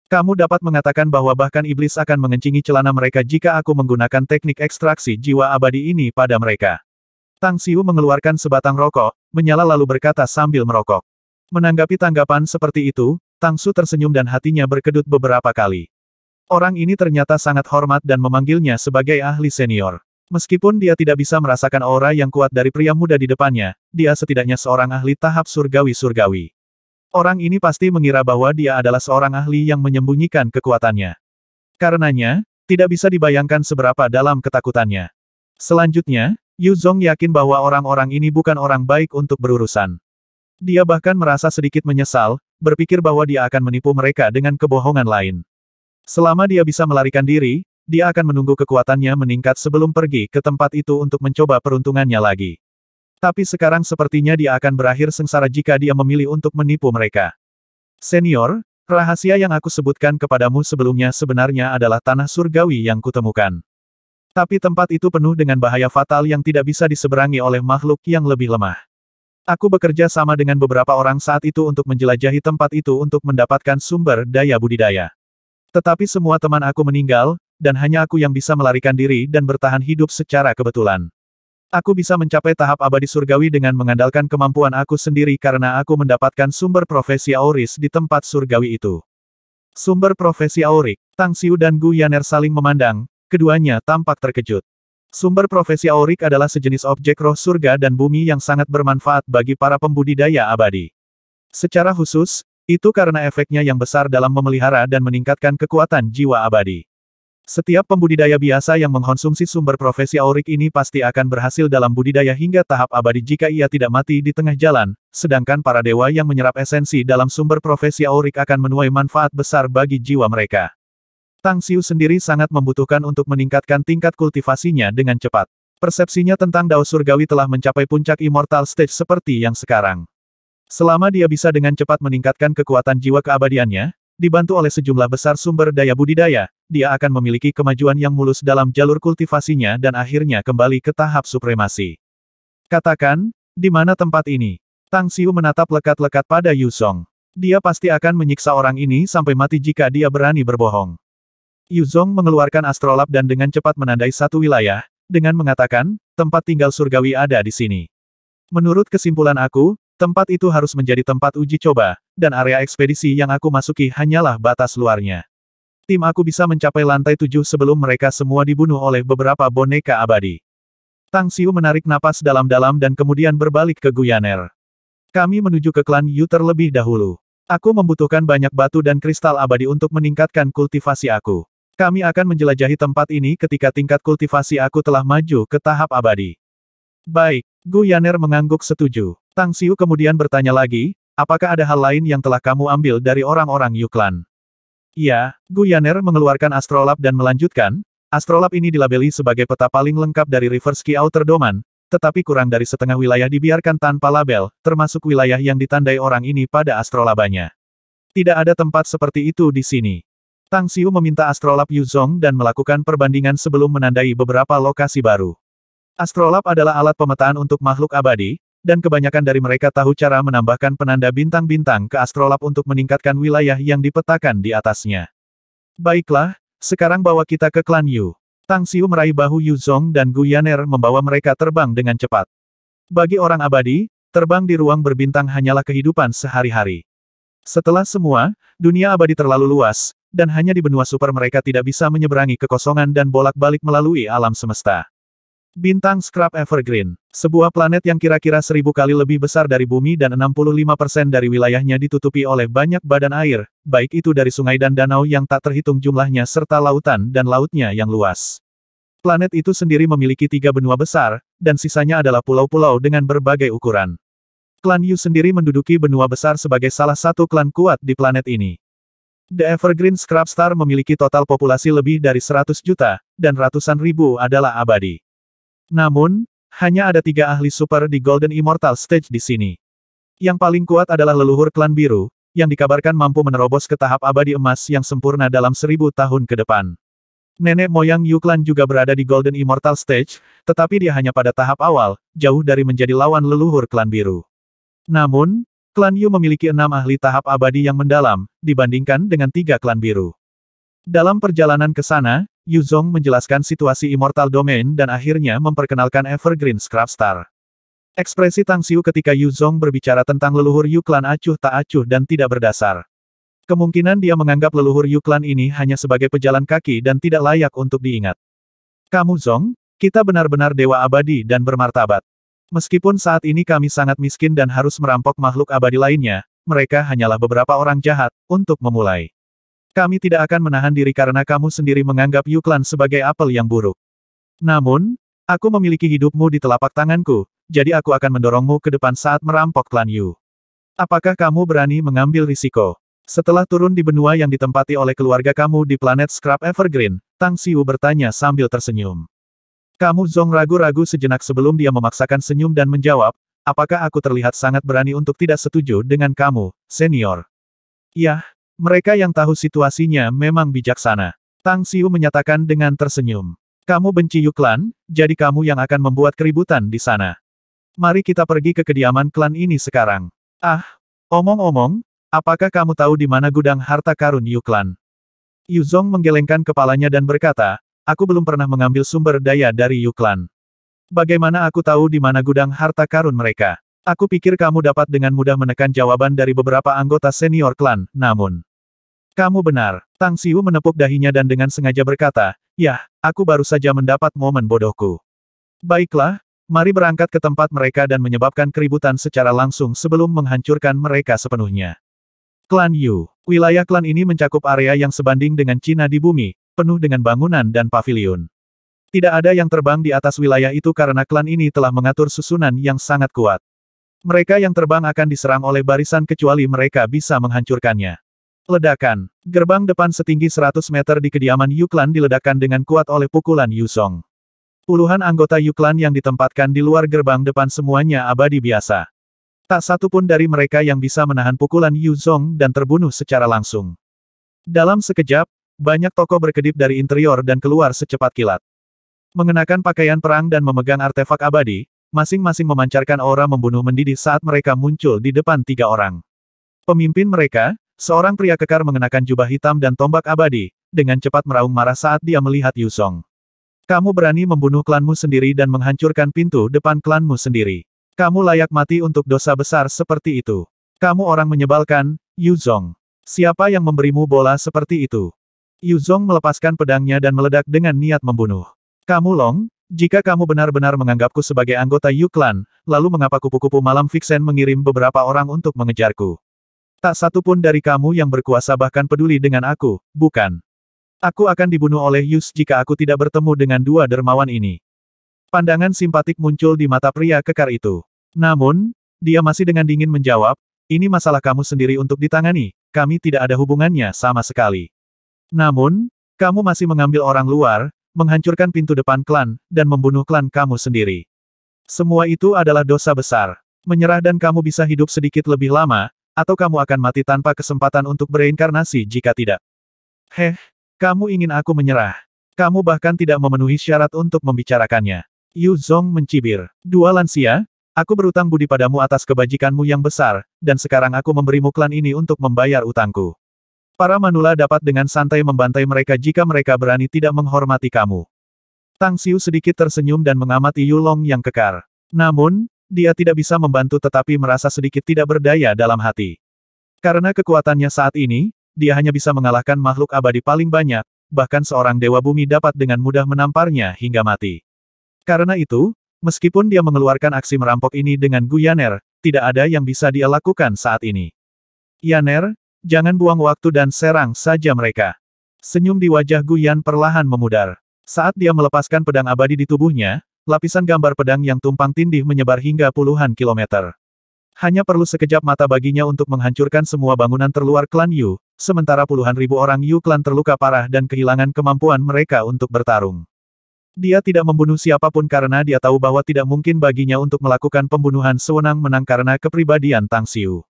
Kamu dapat mengatakan bahwa bahkan iblis akan mengencingi celana mereka jika aku menggunakan teknik ekstraksi jiwa abadi ini pada mereka. Tang Xiu mengeluarkan sebatang rokok, menyala lalu berkata sambil merokok. Menanggapi tanggapan seperti itu, Tang Su tersenyum dan hatinya berkedut beberapa kali. Orang ini ternyata sangat hormat dan memanggilnya sebagai ahli senior. Meskipun dia tidak bisa merasakan aura yang kuat dari pria muda di depannya, dia setidaknya seorang ahli tahap surgawi-surgawi. Orang ini pasti mengira bahwa dia adalah seorang ahli yang menyembunyikan kekuatannya. Karenanya, tidak bisa dibayangkan seberapa dalam ketakutannya. Selanjutnya, Yu Zong yakin bahwa orang-orang ini bukan orang baik untuk berurusan. Dia bahkan merasa sedikit menyesal, berpikir bahwa dia akan menipu mereka dengan kebohongan lain. Selama dia bisa melarikan diri, dia akan menunggu kekuatannya meningkat sebelum pergi ke tempat itu untuk mencoba peruntungannya lagi. Tapi sekarang sepertinya dia akan berakhir sengsara jika dia memilih untuk menipu mereka. Senior, rahasia yang aku sebutkan kepadamu sebelumnya sebenarnya adalah tanah surgawi yang kutemukan. Tapi tempat itu penuh dengan bahaya fatal yang tidak bisa diseberangi oleh makhluk yang lebih lemah. Aku bekerja sama dengan beberapa orang saat itu untuk menjelajahi tempat itu untuk mendapatkan sumber daya budidaya. Tetapi semua teman aku meninggal, dan hanya aku yang bisa melarikan diri dan bertahan hidup secara kebetulan. Aku bisa mencapai tahap abadi surgawi dengan mengandalkan kemampuan aku sendiri karena aku mendapatkan sumber profesi Auris di tempat surgawi itu. Sumber profesi Aurik. Tang Xiu dan Gu Yaner saling memandang, keduanya tampak terkejut. Sumber profesi Aurik adalah sejenis objek roh surga dan bumi yang sangat bermanfaat bagi para pembudidaya abadi. Secara khusus, itu karena efeknya yang besar dalam memelihara dan meningkatkan kekuatan jiwa abadi. Setiap pembudidaya biasa yang mengkonsumsi sumber profesi Aurik ini pasti akan berhasil dalam budidaya hingga tahap abadi jika ia tidak mati di tengah jalan, sedangkan para dewa yang menyerap esensi dalam sumber profesi Aurik akan menuai manfaat besar bagi jiwa mereka. Tang Xiu sendiri sangat membutuhkan untuk meningkatkan tingkat kultivasinya dengan cepat. Persepsinya tentang Dao Surgawi telah mencapai puncak Immortal Stage seperti yang sekarang. Selama dia bisa dengan cepat meningkatkan kekuatan jiwa keabadiannya, dibantu oleh sejumlah besar sumber daya budidaya, dia akan memiliki kemajuan yang mulus dalam jalur kultivasinya dan akhirnya kembali ke tahap supremasi. Katakan, di mana tempat ini? Tang Xiu menatap lekat-lekat pada Yu Zong. Dia pasti akan menyiksa orang ini sampai mati jika dia berani berbohong. Yu Zong mengeluarkan astrolab dan dengan cepat menandai satu wilayah, dengan mengatakan, tempat tinggal surgawi ada di sini. Menurut kesimpulan aku, tempat itu harus menjadi tempat uji coba, dan area ekspedisi yang aku masuki hanyalah batas luarnya. Tim aku bisa mencapai lantai 7 sebelum mereka semua dibunuh oleh beberapa boneka abadi. Tang Xiu menarik napas dalam-dalam dan kemudian berbalik ke Gu Yaner. Kami menuju ke klan Yu terlebih dahulu. Aku membutuhkan banyak batu dan kristal abadi untuk meningkatkan kultivasi aku. Kami akan menjelajahi tempat ini ketika tingkat kultivasi aku telah maju ke tahap abadi. Baik, Gu Yaner mengangguk setuju. Tang Xiu kemudian bertanya lagi, apakah ada hal lain yang telah kamu ambil dari orang-orang Yu Clan? Iya, Gu Yaner mengeluarkan astrolab dan melanjutkan, astrolab ini dilabeli sebagai peta paling lengkap dari Reverse Ki Outer Domain, tetapi kurang dari setengah wilayah dibiarkan tanpa label, termasuk wilayah yang ditandai orang ini pada astrolabanya. Tidak ada tempat seperti itu di sini. Tang Xiu meminta astrolab Yu Zong dan melakukan perbandingan sebelum menandai beberapa lokasi baru. Astrolab adalah alat pemetaan untuk makhluk abadi, dan kebanyakan dari mereka tahu cara menambahkan penanda bintang-bintang ke astrolab untuk meningkatkan wilayah yang dipetakan di atasnya. Baiklah, sekarang bawa kita ke klan Yu. Tang Xiu meraih bahu Yu Zong dan Gu Yaner membawa mereka terbang dengan cepat. Bagi orang abadi, terbang di ruang berbintang hanyalah kehidupan sehari-hari. Setelah semua, dunia abadi terlalu luas, dan hanya di benua super mereka tidak bisa menyeberangi kekosongan dan bolak-balik melalui alam semesta. Bintang Scrap Evergreen, sebuah planet yang kira-kira 1000 kali lebih besar dari bumi dan 65% dari wilayahnya ditutupi oleh banyak badan air, baik itu dari sungai dan danau yang tak terhitung jumlahnya serta lautan dan lautnya yang luas. Planet itu sendiri memiliki 3 benua besar, dan sisanya adalah pulau-pulau dengan berbagai ukuran. Klan Yu sendiri menduduki benua besar sebagai salah satu klan kuat di planet ini. The Evergreen Scrap Star memiliki total populasi lebih dari 100 juta, dan ratusan ribu adalah abadi. Namun, hanya ada 3 ahli super di Golden Immortal Stage di sini. Yang paling kuat adalah leluhur klan biru, yang dikabarkan mampu menerobos ke tahap abadi emas yang sempurna dalam 1000 tahun ke depan. Nenek moyang Yu Clan juga berada di Golden Immortal Stage, tetapi dia hanya pada tahap awal, jauh dari menjadi lawan leluhur klan biru. Namun, klan Yu memiliki 6 ahli tahap abadi yang mendalam, dibandingkan dengan 3 klan biru. Dalam perjalanan ke sana, Yu Zong menjelaskan situasi Immortal Domain dan akhirnya memperkenalkan Evergreen Scrap Star. Ekspresi Tang Xiu ketika Yu Zong berbicara tentang leluhur Yu Clan acuh tak acuh dan tidak berdasar. Kemungkinan dia menganggap leluhur Yu Clan ini hanya sebagai pejalan kaki dan tidak layak untuk diingat. Kamu Zong, kita benar-benar dewa abadi dan bermartabat. Meskipun saat ini kami sangat miskin dan harus merampok makhluk abadi lainnya, mereka hanyalah beberapa orang jahat, untuk memulai. Kami tidak akan menahan diri karena kamu sendiri menganggap Yu Clan sebagai apel yang buruk. Namun, aku memiliki hidupmu di telapak tanganku, jadi aku akan mendorongmu ke depan saat merampok klan Yu. Apakah kamu berani mengambil risiko? Setelah turun di benua yang ditempati oleh keluarga kamu di planet Scrap Evergreen, Tang Xiu bertanya sambil tersenyum. Kamu Zong ragu-ragu sejenak sebelum dia memaksakan senyum dan menjawab, apakah aku terlihat sangat berani untuk tidak setuju dengan kamu, senior? Yah. Mereka yang tahu situasinya memang bijaksana. Tang Xiu menyatakan dengan tersenyum. Kamu benci Yu Clan, jadi kamu yang akan membuat keributan di sana. Mari kita pergi ke kediaman klan ini sekarang. Ah, omong-omong, apakah kamu tahu di mana gudang harta karun Yu Clan? Yu Zong menggelengkan kepalanya dan berkata, aku belum pernah mengambil sumber daya dari Yu Clan. Bagaimana aku tahu di mana gudang harta karun mereka? Aku pikir kamu dapat dengan mudah menekan jawaban dari beberapa anggota senior klan, namun... Kamu benar. Tang Xiu menepuk dahinya dan dengan sengaja berkata, "Yah, aku baru saja mendapat momen bodohku." Baiklah, mari berangkat ke tempat mereka dan menyebabkan keributan secara langsung sebelum menghancurkan mereka sepenuhnya. Klan Yu. Wilayah klan ini mencakup area yang sebanding dengan Cina di bumi, penuh dengan bangunan dan paviliun. Tidak ada yang terbang di atas wilayah itu karena klan ini telah mengatur susunan yang sangat kuat. Mereka yang terbang akan diserang oleh barisan kecuali mereka bisa menghancurkannya. Ledakan. Gerbang depan setinggi 100 meter di kediaman Yu Clan diledakkan dengan kuat oleh pukulan Yu Song. Puluhan anggota Yu Clan yang ditempatkan di luar gerbang depan semuanya abadi biasa. Tak satu pun dari mereka yang bisa menahan pukulan Yu Song dan terbunuh secara langsung. Dalam sekejap, banyak tokoh berkedip dari interior dan keluar secepat kilat. Mengenakan pakaian perang dan memegang artefak abadi, masing-masing memancarkan aura membunuh mendidih saat mereka muncul di depan 3 orang. Pemimpin mereka, seorang pria kekar mengenakan jubah hitam dan tombak abadi, dengan cepat meraung marah saat dia melihat Yu Song. Kamu berani membunuh klanmu sendiri dan menghancurkan pintu depan klanmu sendiri. Kamu layak mati untuk dosa besar seperti itu. Kamu orang menyebalkan, Yu Zong. Siapa yang memberimu bola seperti itu? Yu Zong melepaskan pedangnya dan meledak dengan niat membunuh. Kamu Long, jika kamu benar-benar menganggapku sebagai anggota Yu Clan, lalu mengapa kupu-kupu malam Vixen mengirim beberapa orang untuk mengejarku? Tak satu pun dari kamu yang berkuasa bahkan peduli dengan aku, bukan? Aku akan dibunuh oleh Yus jika aku tidak bertemu dengan dua dermawan ini. Pandangan simpatik muncul di mata pria kekar itu. Namun, dia masih dengan dingin menjawab, ini masalah kamu sendiri untuk ditangani, kami tidak ada hubungannya sama sekali. Namun, kamu masih mengambil orang luar, menghancurkan pintu depan klan, dan membunuh klan kamu sendiri. Semua itu adalah dosa besar. Menyerah dan kamu bisa hidup sedikit lebih lama, atau kamu akan mati tanpa kesempatan untuk bereinkarnasi jika tidak. Kamu ingin aku menyerah. Kamu bahkan tidak memenuhi syarat untuk membicarakannya. Yu Zong mencibir. Dua lansia, aku berutang budi padamu atas kebajikanmu yang besar, dan sekarang aku memberimu klan ini untuk membayar utangku. Para manula dapat dengan santai membantai mereka jika mereka berani tidak menghormati kamu. Tang Xiu sedikit tersenyum dan mengamati Yu Long yang kekar. Namun, dia tidak bisa membantu tetapi merasa sedikit tidak berdaya dalam hati. Karena kekuatannya saat ini, dia hanya bisa mengalahkan makhluk abadi paling banyak, bahkan seorang dewa bumi dapat dengan mudah menamparnya hingga mati. Karena itu, meskipun dia mengeluarkan aksi merampok ini dengan Gu Yaner, tidak ada yang bisa dia lakukan saat ini. Yaner, jangan buang waktu dan serang saja mereka. Senyum di wajah Gu Yan perlahan memudar. Saat dia melepaskan pedang abadi di tubuhnya, lapisan gambar pedang yang tumpang tindih menyebar hingga puluhan kilometer. Hanya perlu sekejap mata baginya untuk menghancurkan semua bangunan terluar klan Yu, sementara puluhan ribu orang Yu klan terluka parah dan kehilangan kemampuan mereka untuk bertarung. Dia tidak membunuh siapapun karena dia tahu bahwa tidak mungkin baginya untuk melakukan pembunuhan sewenang-wenang karena kepribadian Tang Xiu.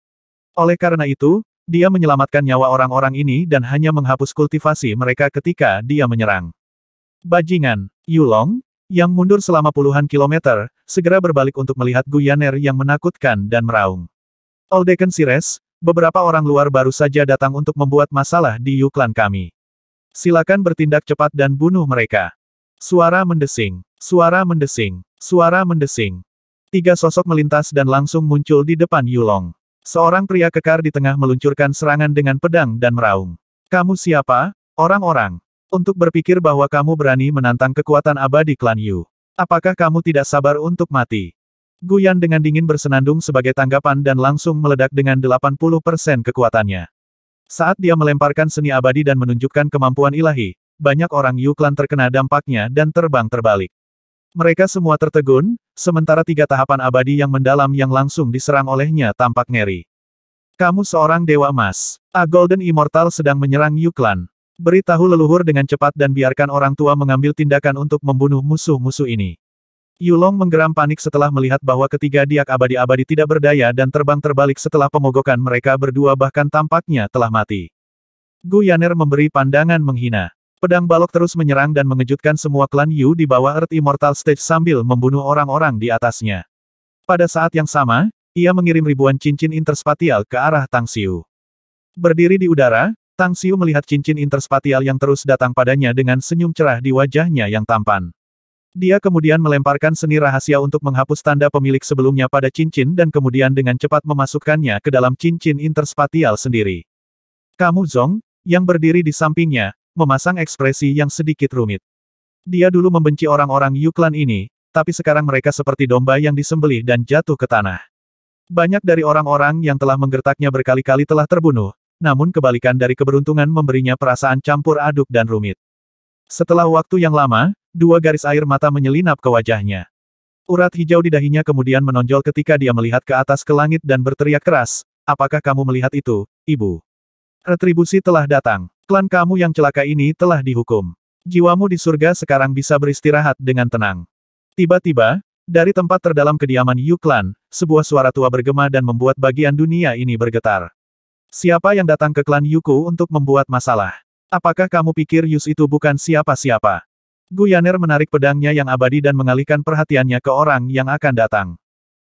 Oleh karena itu, dia menyelamatkan nyawa orang-orang ini dan hanya menghapus kultivasi mereka ketika dia menyerang. Bajingan, Yu Long, yang mundur selama puluhan kilometer, segera berbalik untuk melihat Gu Yaner yang menakutkan dan meraung. Oldeken Sires, beberapa orang luar baru saja datang untuk membuat masalah di Yu Clan kami. Silakan bertindak cepat dan bunuh mereka. Suara mendesing, suara mendesing, suara mendesing. 3 sosok melintas dan langsung muncul di depan Yu Long. Seorang pria kekar di tengah meluncurkan serangan dengan pedang dan meraung. Kamu siapa, orang-orang? Untuk berpikir bahwa kamu berani menantang kekuatan abadi klan Yu. Apakah kamu tidak sabar untuk mati? Gu Yan dengan dingin bersenandung sebagai tanggapan dan langsung meledak dengan 80% kekuatannya. Saat dia melemparkan seni abadi dan menunjukkan kemampuan ilahi, banyak orang Yu Clan terkena dampaknya dan terbang terbalik. Mereka semua tertegun, sementara 3 tahapan abadi yang mendalam yang langsung diserang olehnya tampak ngeri. Kamu seorang dewa emas. A Golden Immortal sedang menyerang Yu Clan. Beritahu leluhur dengan cepat dan biarkan orang tua mengambil tindakan untuk membunuh musuh-musuh ini. Yu Long menggeram panik setelah melihat bahwa ketiga diak abadi-abadi tidak berdaya dan terbang terbalik setelah pemogokan mereka berdua bahkan tampaknya telah mati. Gu Yaner memberi pandangan menghina. Pedang balok terus menyerang dan mengejutkan semua klan Yu di bawah Earth Immortal Stage sambil membunuh orang-orang di atasnya. Pada saat yang sama, ia mengirim ribuan cincin interspatial ke arah Tang Xiu. Berdiri di udara, Tang Xiu melihat cincin interspatial yang terus datang padanya dengan senyum cerah di wajahnya yang tampan. Dia kemudian melemparkan seni rahasia untuk menghapus tanda pemilik sebelumnya pada cincin dan kemudian dengan cepat memasukkannya ke dalam cincin interspatial sendiri. Kamu Zong, yang berdiri di sampingnya, memasang ekspresi yang sedikit rumit. Dia dulu membenci orang-orang Yuklan ini, tapi sekarang mereka seperti domba yang disembelih dan jatuh ke tanah. Banyak dari orang-orang yang telah menggertaknya berkali-kali telah terbunuh, namun kebalikan dari keberuntungan memberinya perasaan campur aduk dan rumit. Setelah waktu yang lama, dua garis air mata menyelinap ke wajahnya. Urat hijau di dahinya kemudian menonjol ketika dia melihat ke atas ke langit dan berteriak keras, "Apakah kamu melihat itu, Ibu? Retribusi telah datang. Klan kamu yang celaka ini telah dihukum. Jiwamu di surga sekarang bisa beristirahat dengan tenang." Tiba-tiba, dari tempat terdalam kediaman Yu Klan, sebuah suara tua bergema dan membuat bagian dunia ini bergetar. "Siapa yang datang ke klan Yuku untuk membuat masalah? Apakah kamu pikir Yus itu bukan siapa-siapa?" Gu Yaner menarik pedangnya yang abadi dan mengalihkan perhatiannya ke orang yang akan datang.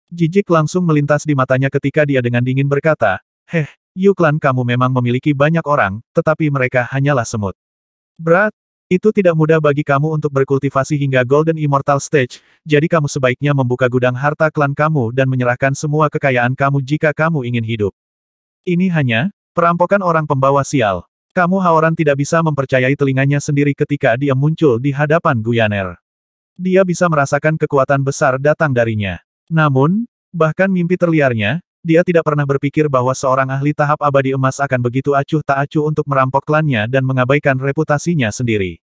Jijik langsung melintas di matanya ketika dia dengan dingin berkata, "Heh, Yu Klan kamu memang memiliki banyak orang, tetapi mereka hanyalah semut. Berat, itu tidak mudah bagi kamu untuk berkultivasi hingga Golden Immortal Stage, jadi kamu sebaiknya membuka gudang harta klan kamu dan menyerahkan semua kekayaan kamu jika kamu ingin hidup. Ini hanya perampokan orang pembawa sial." Kamu Haoran tidak bisa mempercayai telinganya sendiri ketika dia muncul di hadapan Gu Yaner. Dia bisa merasakan kekuatan besar datang darinya. Namun, bahkan mimpi terliarnya, dia tidak pernah berpikir bahwa seorang ahli tahap abadi emas akan begitu acuh tak acuh untuk merampok klannya dan mengabaikan reputasinya sendiri.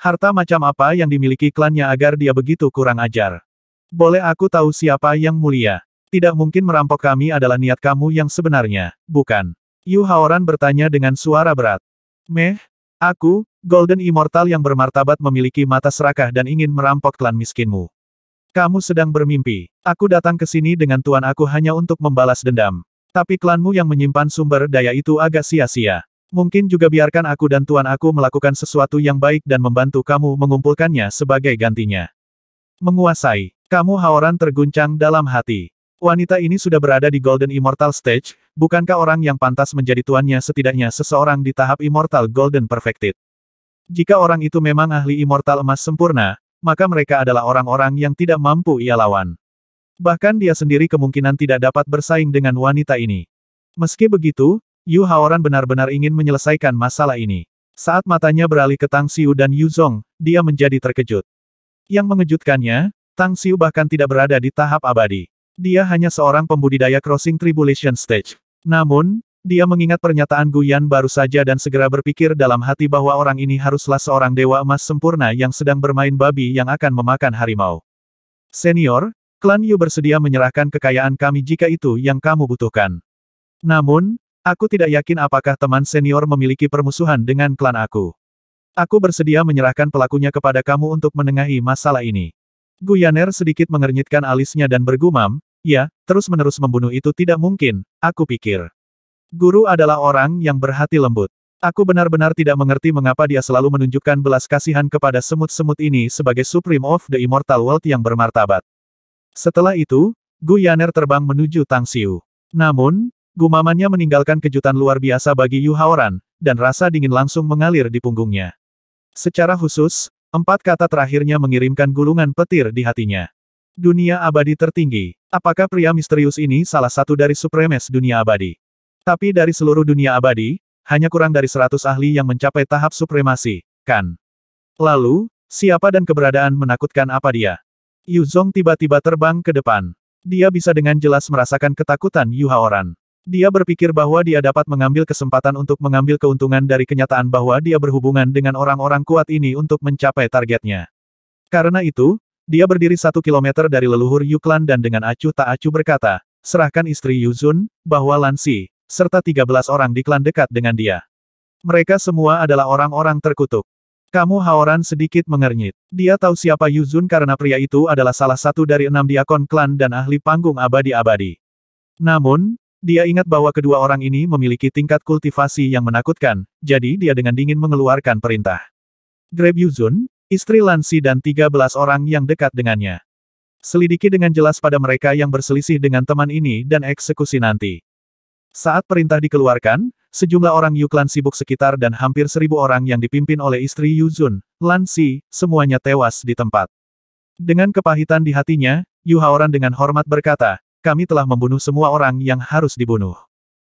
Harta macam apa yang dimiliki klannya agar dia begitu kurang ajar? Boleh aku tahu siapa yang mulia? Tidak mungkin merampok kami adalah niat kamu yang sebenarnya, bukan? Yu Haoran bertanya dengan suara berat. Aku, Golden Immortal yang bermartabat memiliki mata serakah dan ingin merampok klan miskinmu. Kamu sedang bermimpi. Aku datang ke sini dengan tuan aku hanya untuk membalas dendam. Tapi klanmu yang menyimpan sumber daya itu agak sia-sia. Mungkin juga biarkan aku dan tuan aku melakukan sesuatu yang baik dan membantu kamu mengumpulkannya sebagai gantinya. Menguasai. Kamu Haoran terguncang dalam hati. Wanita ini sudah berada di Golden Immortal Stage, bukankah orang yang pantas menjadi tuannya setidaknya seseorang di tahap Immortal Golden Perfected? Jika orang itu memang ahli Immortal emas sempurna, maka mereka adalah orang-orang yang tidak mampu ia lawan. Bahkan dia sendiri kemungkinan tidak dapat bersaing dengan wanita ini. Meski begitu, Yu Haoran benar-benar ingin menyelesaikan masalah ini. Saat matanya beralih ke Tang Xiu dan Yu Zong, dia menjadi terkejut. Yang mengejutkannya, Tang Xiu bahkan tidak berada di tahap abadi. Dia hanya seorang pembudidaya Crossing Tribulation Stage. Namun, dia mengingat pernyataan Gu Yan baru saja dan segera berpikir dalam hati bahwa orang ini haruslah seorang dewa emas sempurna yang sedang bermain babi yang akan memakan harimau. "Senior, klan Yu bersedia menyerahkan kekayaan kami jika itu yang kamu butuhkan. Namun, aku tidak yakin apakah teman senior memiliki permusuhan dengan klan aku. Aku bersedia menyerahkan pelakunya kepada kamu untuk menengahi masalah ini." Gu Yaner sedikit mengernyitkan alisnya dan bergumam, "Ya, terus-menerus membunuh itu tidak mungkin, aku pikir. Guru adalah orang yang berhati lembut. Aku benar-benar tidak mengerti mengapa dia selalu menunjukkan belas kasihan kepada semut-semut ini sebagai Supreme of the Immortal World yang bermartabat." Setelah itu, Gu Yaner terbang menuju Tang Xiu. Namun, gumamannya meninggalkan kejutan luar biasa bagi Yu Haoran, dan rasa dingin langsung mengalir di punggungnya. Secara khusus, 4 kata terakhirnya mengirimkan gulungan petir di hatinya. Dunia abadi tertinggi. Apakah pria misterius ini salah satu dari Supremes dunia abadi? Tapi dari seluruh dunia abadi, hanya kurang dari 100 ahli yang mencapai tahap supremasi, kan? Lalu, siapa dan keberadaan menakutkan apa dia? Yu Zong tiba-tiba terbang ke depan. Dia bisa dengan jelas merasakan ketakutan Yu Haoran. Dia berpikir bahwa dia dapat mengambil kesempatan untuk mengambil keuntungan dari kenyataan bahwa dia berhubungan dengan orang-orang kuat ini untuk mencapai targetnya. Karena itu, dia berdiri 1 kilometer dari leluhur Yu Klan dan dengan acuh tak acuh berkata, "Serahkan istri Yu Zun, bahwa Lan Si, serta 13 orang di klan dekat dengan dia. Mereka semua adalah orang-orang terkutuk." Kamu Haoran sedikit mengernyit. Dia tahu siapa Yu Zun karena pria itu adalah salah satu dari 6 diakon klan dan ahli panggung abadi-abadi. Namun, dia ingat bahwa kedua orang ini memiliki tingkat kultivasi yang menakutkan, jadi dia dengan dingin mengeluarkan perintah. "Grab Yu Zun, istri Lan Si dan 13 orang yang dekat dengannya. Selidiki dengan jelas pada mereka yang berselisih dengan teman ini dan eksekusi nanti." Saat perintah dikeluarkan, sejumlah orang Yu Klan sibuk sekitar dan hampir 1000 orang yang dipimpin oleh istri Yu Zun, Lan Si, semuanya tewas di tempat. Dengan kepahitan di hatinya, Yu Haoran dengan hormat berkata, kami telah membunuh semua orang yang harus dibunuh.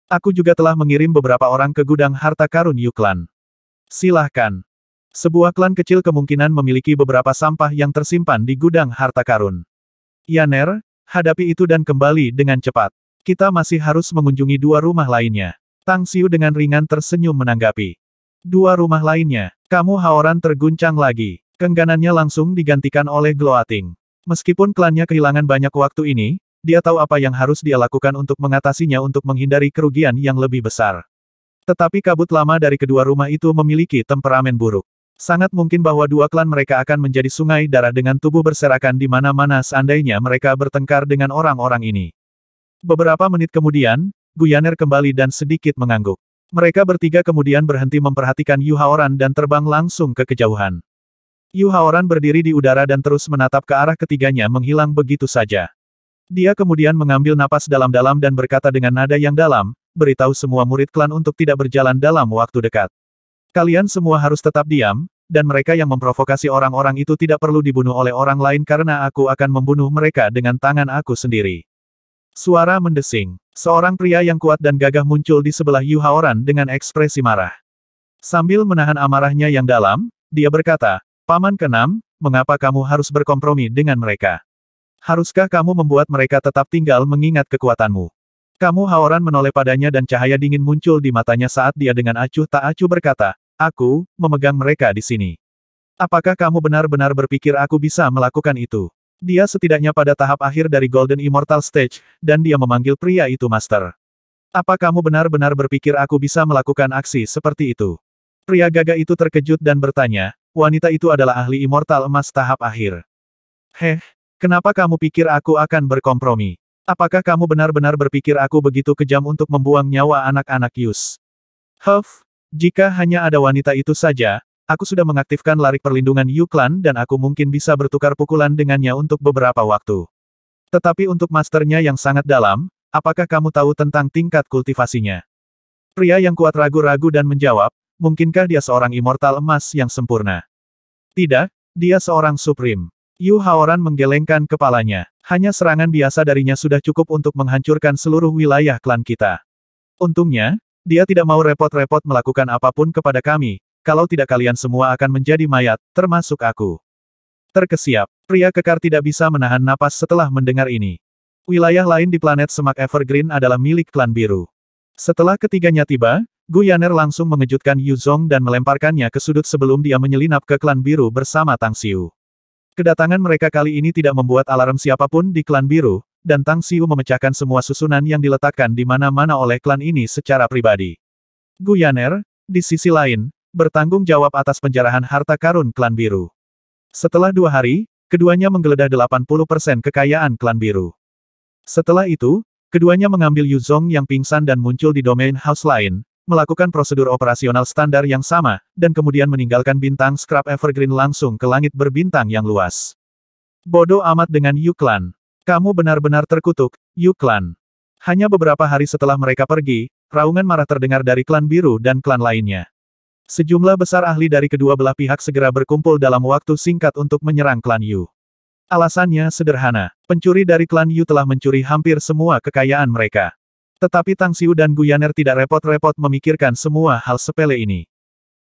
Aku juga telah mengirim beberapa orang ke gudang harta karun Yu Clan. Silahkan. Sebuah klan kecil kemungkinan memiliki beberapa sampah yang tersimpan di gudang harta karun. Yaner, hadapi itu dan kembali dengan cepat. Kita masih harus mengunjungi dua rumah lainnya. Tang Xiu dengan ringan tersenyum menanggapi. Dua rumah lainnya, kamu Haoran terguncang lagi. Kengganannya langsung digantikan oleh Gloating. Meskipun klannya kehilangan banyak waktu ini, dia tahu apa yang harus dia lakukan untuk mengatasinya untuk menghindari kerugian yang lebih besar. Tetapi kabut lama dari kedua rumah itu memiliki temperamen buruk. Sangat mungkin bahwa dua klan mereka akan menjadi sungai darah dengan tubuh berserakan di mana-mana seandainya mereka bertengkar dengan orang-orang ini. Beberapa menit kemudian, Gu Yaner kembali dan sedikit mengangguk. Mereka bertiga kemudian berhenti memperhatikan Yu Haoran dan terbang langsung ke kejauhan. Yu Haoran berdiri di udara dan terus menatap ke arah ketiganya menghilang begitu saja. Dia kemudian mengambil napas dalam-dalam dan berkata dengan nada yang dalam, beritahu semua murid klan untuk tidak berjalan dalam waktu dekat. Kalian semua harus tetap diam, dan mereka yang memprovokasi orang-orang itu tidak perlu dibunuh oleh orang lain karena aku akan membunuh mereka dengan tangan aku sendiri. Suara mendesing. Seorang pria yang kuat dan gagah muncul di sebelah Yu Haoran dengan ekspresi marah. Sambil menahan amarahnya yang dalam, dia berkata, Paman keenam, mengapa kamu harus berkompromi dengan mereka? Haruskah kamu membuat mereka tetap tinggal mengingat kekuatanmu? Kamu Haoran menoleh padanya dan cahaya dingin muncul di matanya saat dia dengan acuh tak acuh berkata, aku, memegang mereka di sini. Apakah kamu benar-benar berpikir aku bisa melakukan itu? Dia setidaknya pada tahap akhir dari Golden Immortal Stage, dan dia memanggil pria itu Master. Apa kamu benar-benar berpikir aku bisa melakukan aksi seperti itu? Pria gagah itu terkejut dan bertanya, wanita itu adalah ahli immortal emas tahap akhir. Heh, kenapa kamu pikir aku akan berkompromi? Apakah kamu benar-benar berpikir aku begitu kejam untuk membuang nyawa anak-anak Yus? Huff, jika hanya ada wanita itu saja, aku sudah mengaktifkan larik perlindungan Yu Clan dan aku mungkin bisa bertukar pukulan dengannya untuk beberapa waktu. Tetapi untuk masternya yang sangat dalam, apakah kamu tahu tentang tingkat kultivasinya? Pria yang kuat ragu-ragu dan menjawab, mungkinkah dia seorang immortal emas yang sempurna? Tidak, dia seorang supreme. Yu Haoran menggelengkan kepalanya. Hanya serangan biasa darinya sudah cukup untuk menghancurkan seluruh wilayah klan kita. Untungnya, dia tidak mau repot-repot melakukan apapun kepada kami, kalau tidak kalian semua akan menjadi mayat, termasuk aku. Terkesiap, pria kekar tidak bisa menahan napas setelah mendengar ini. Wilayah lain di planet Semak Evergreen adalah milik klan biru. Setelah ketiganya tiba, Gu Yaner langsung mengejutkan Yu Zong dan melemparkannya ke sudut sebelum dia menyelinap ke klan biru bersama Tang Xiu. Kedatangan mereka kali ini tidak membuat alarm siapapun di klan biru, dan Tang Xiu memecahkan semua susunan yang diletakkan di mana-mana oleh klan ini secara pribadi. Gu Yaner, di sisi lain, bertanggung jawab atas penjarahan harta karun klan biru. Setelah 2 hari, keduanya menggeledah 80% kekayaan klan biru. Setelah itu, keduanya mengambil Yu Zong yang pingsan dan muncul di domain house lain, melakukan prosedur operasional standar yang sama, dan kemudian meninggalkan bintang Scrap Evergreen langsung ke langit berbintang yang luas. Bodoh amat dengan Yu Clan. Kamu benar-benar terkutuk, Yu Clan. Hanya beberapa hari setelah mereka pergi, raungan marah terdengar dari klan biru dan klan lainnya. Sejumlah besar ahli dari kedua belah pihak segera berkumpul dalam waktu singkat untuk menyerang klan Yu. Alasannya sederhana, pencuri dari klan Yu telah mencuri hampir semua kekayaan mereka. Tetapi Tang Xiu dan Gu Yaner tidak repot-repot memikirkan semua hal sepele ini.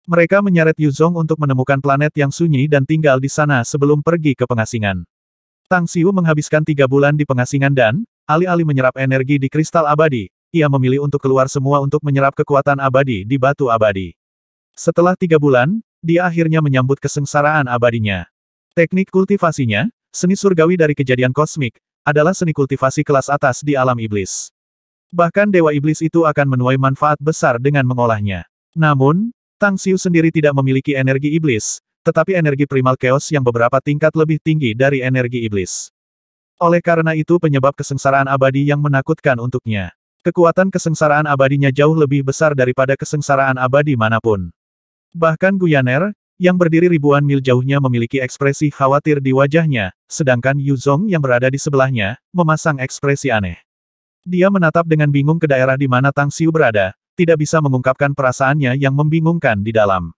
Mereka menyeret Yu Zong untuk menemukan planet yang sunyi dan tinggal di sana sebelum pergi ke pengasingan. Tang Xiu menghabiskan 3 bulan di pengasingan dan, alih-alih menyerap energi di kristal abadi, ia memilih untuk keluar semua untuk menyerap kekuatan abadi di batu abadi. Setelah 3 bulan, dia akhirnya menyambut kesengsaraan abadinya. Teknik kultivasinya, seni surgawi dari kejadian kosmik, adalah seni kultivasi kelas atas di alam iblis. Bahkan Dewa Iblis itu akan menuai manfaat besar dengan mengolahnya. Namun, Tang Xiu sendiri tidak memiliki energi iblis, tetapi energi primal chaos yang beberapa tingkat lebih tinggi dari energi iblis. Oleh karena itu penyebab kesengsaraan abadi yang menakutkan untuknya. Kekuatan kesengsaraan abadinya jauh lebih besar daripada kesengsaraan abadi manapun. Bahkan Gu Yaner, yang berdiri ribuan mil jauhnya memiliki ekspresi khawatir di wajahnya, sedangkan Yu Zong yang berada di sebelahnya, memasang ekspresi aneh. Dia menatap dengan bingung ke daerah di mana Tang Xiu berada, tidak bisa mengungkapkan perasaannya yang membingungkan di dalam.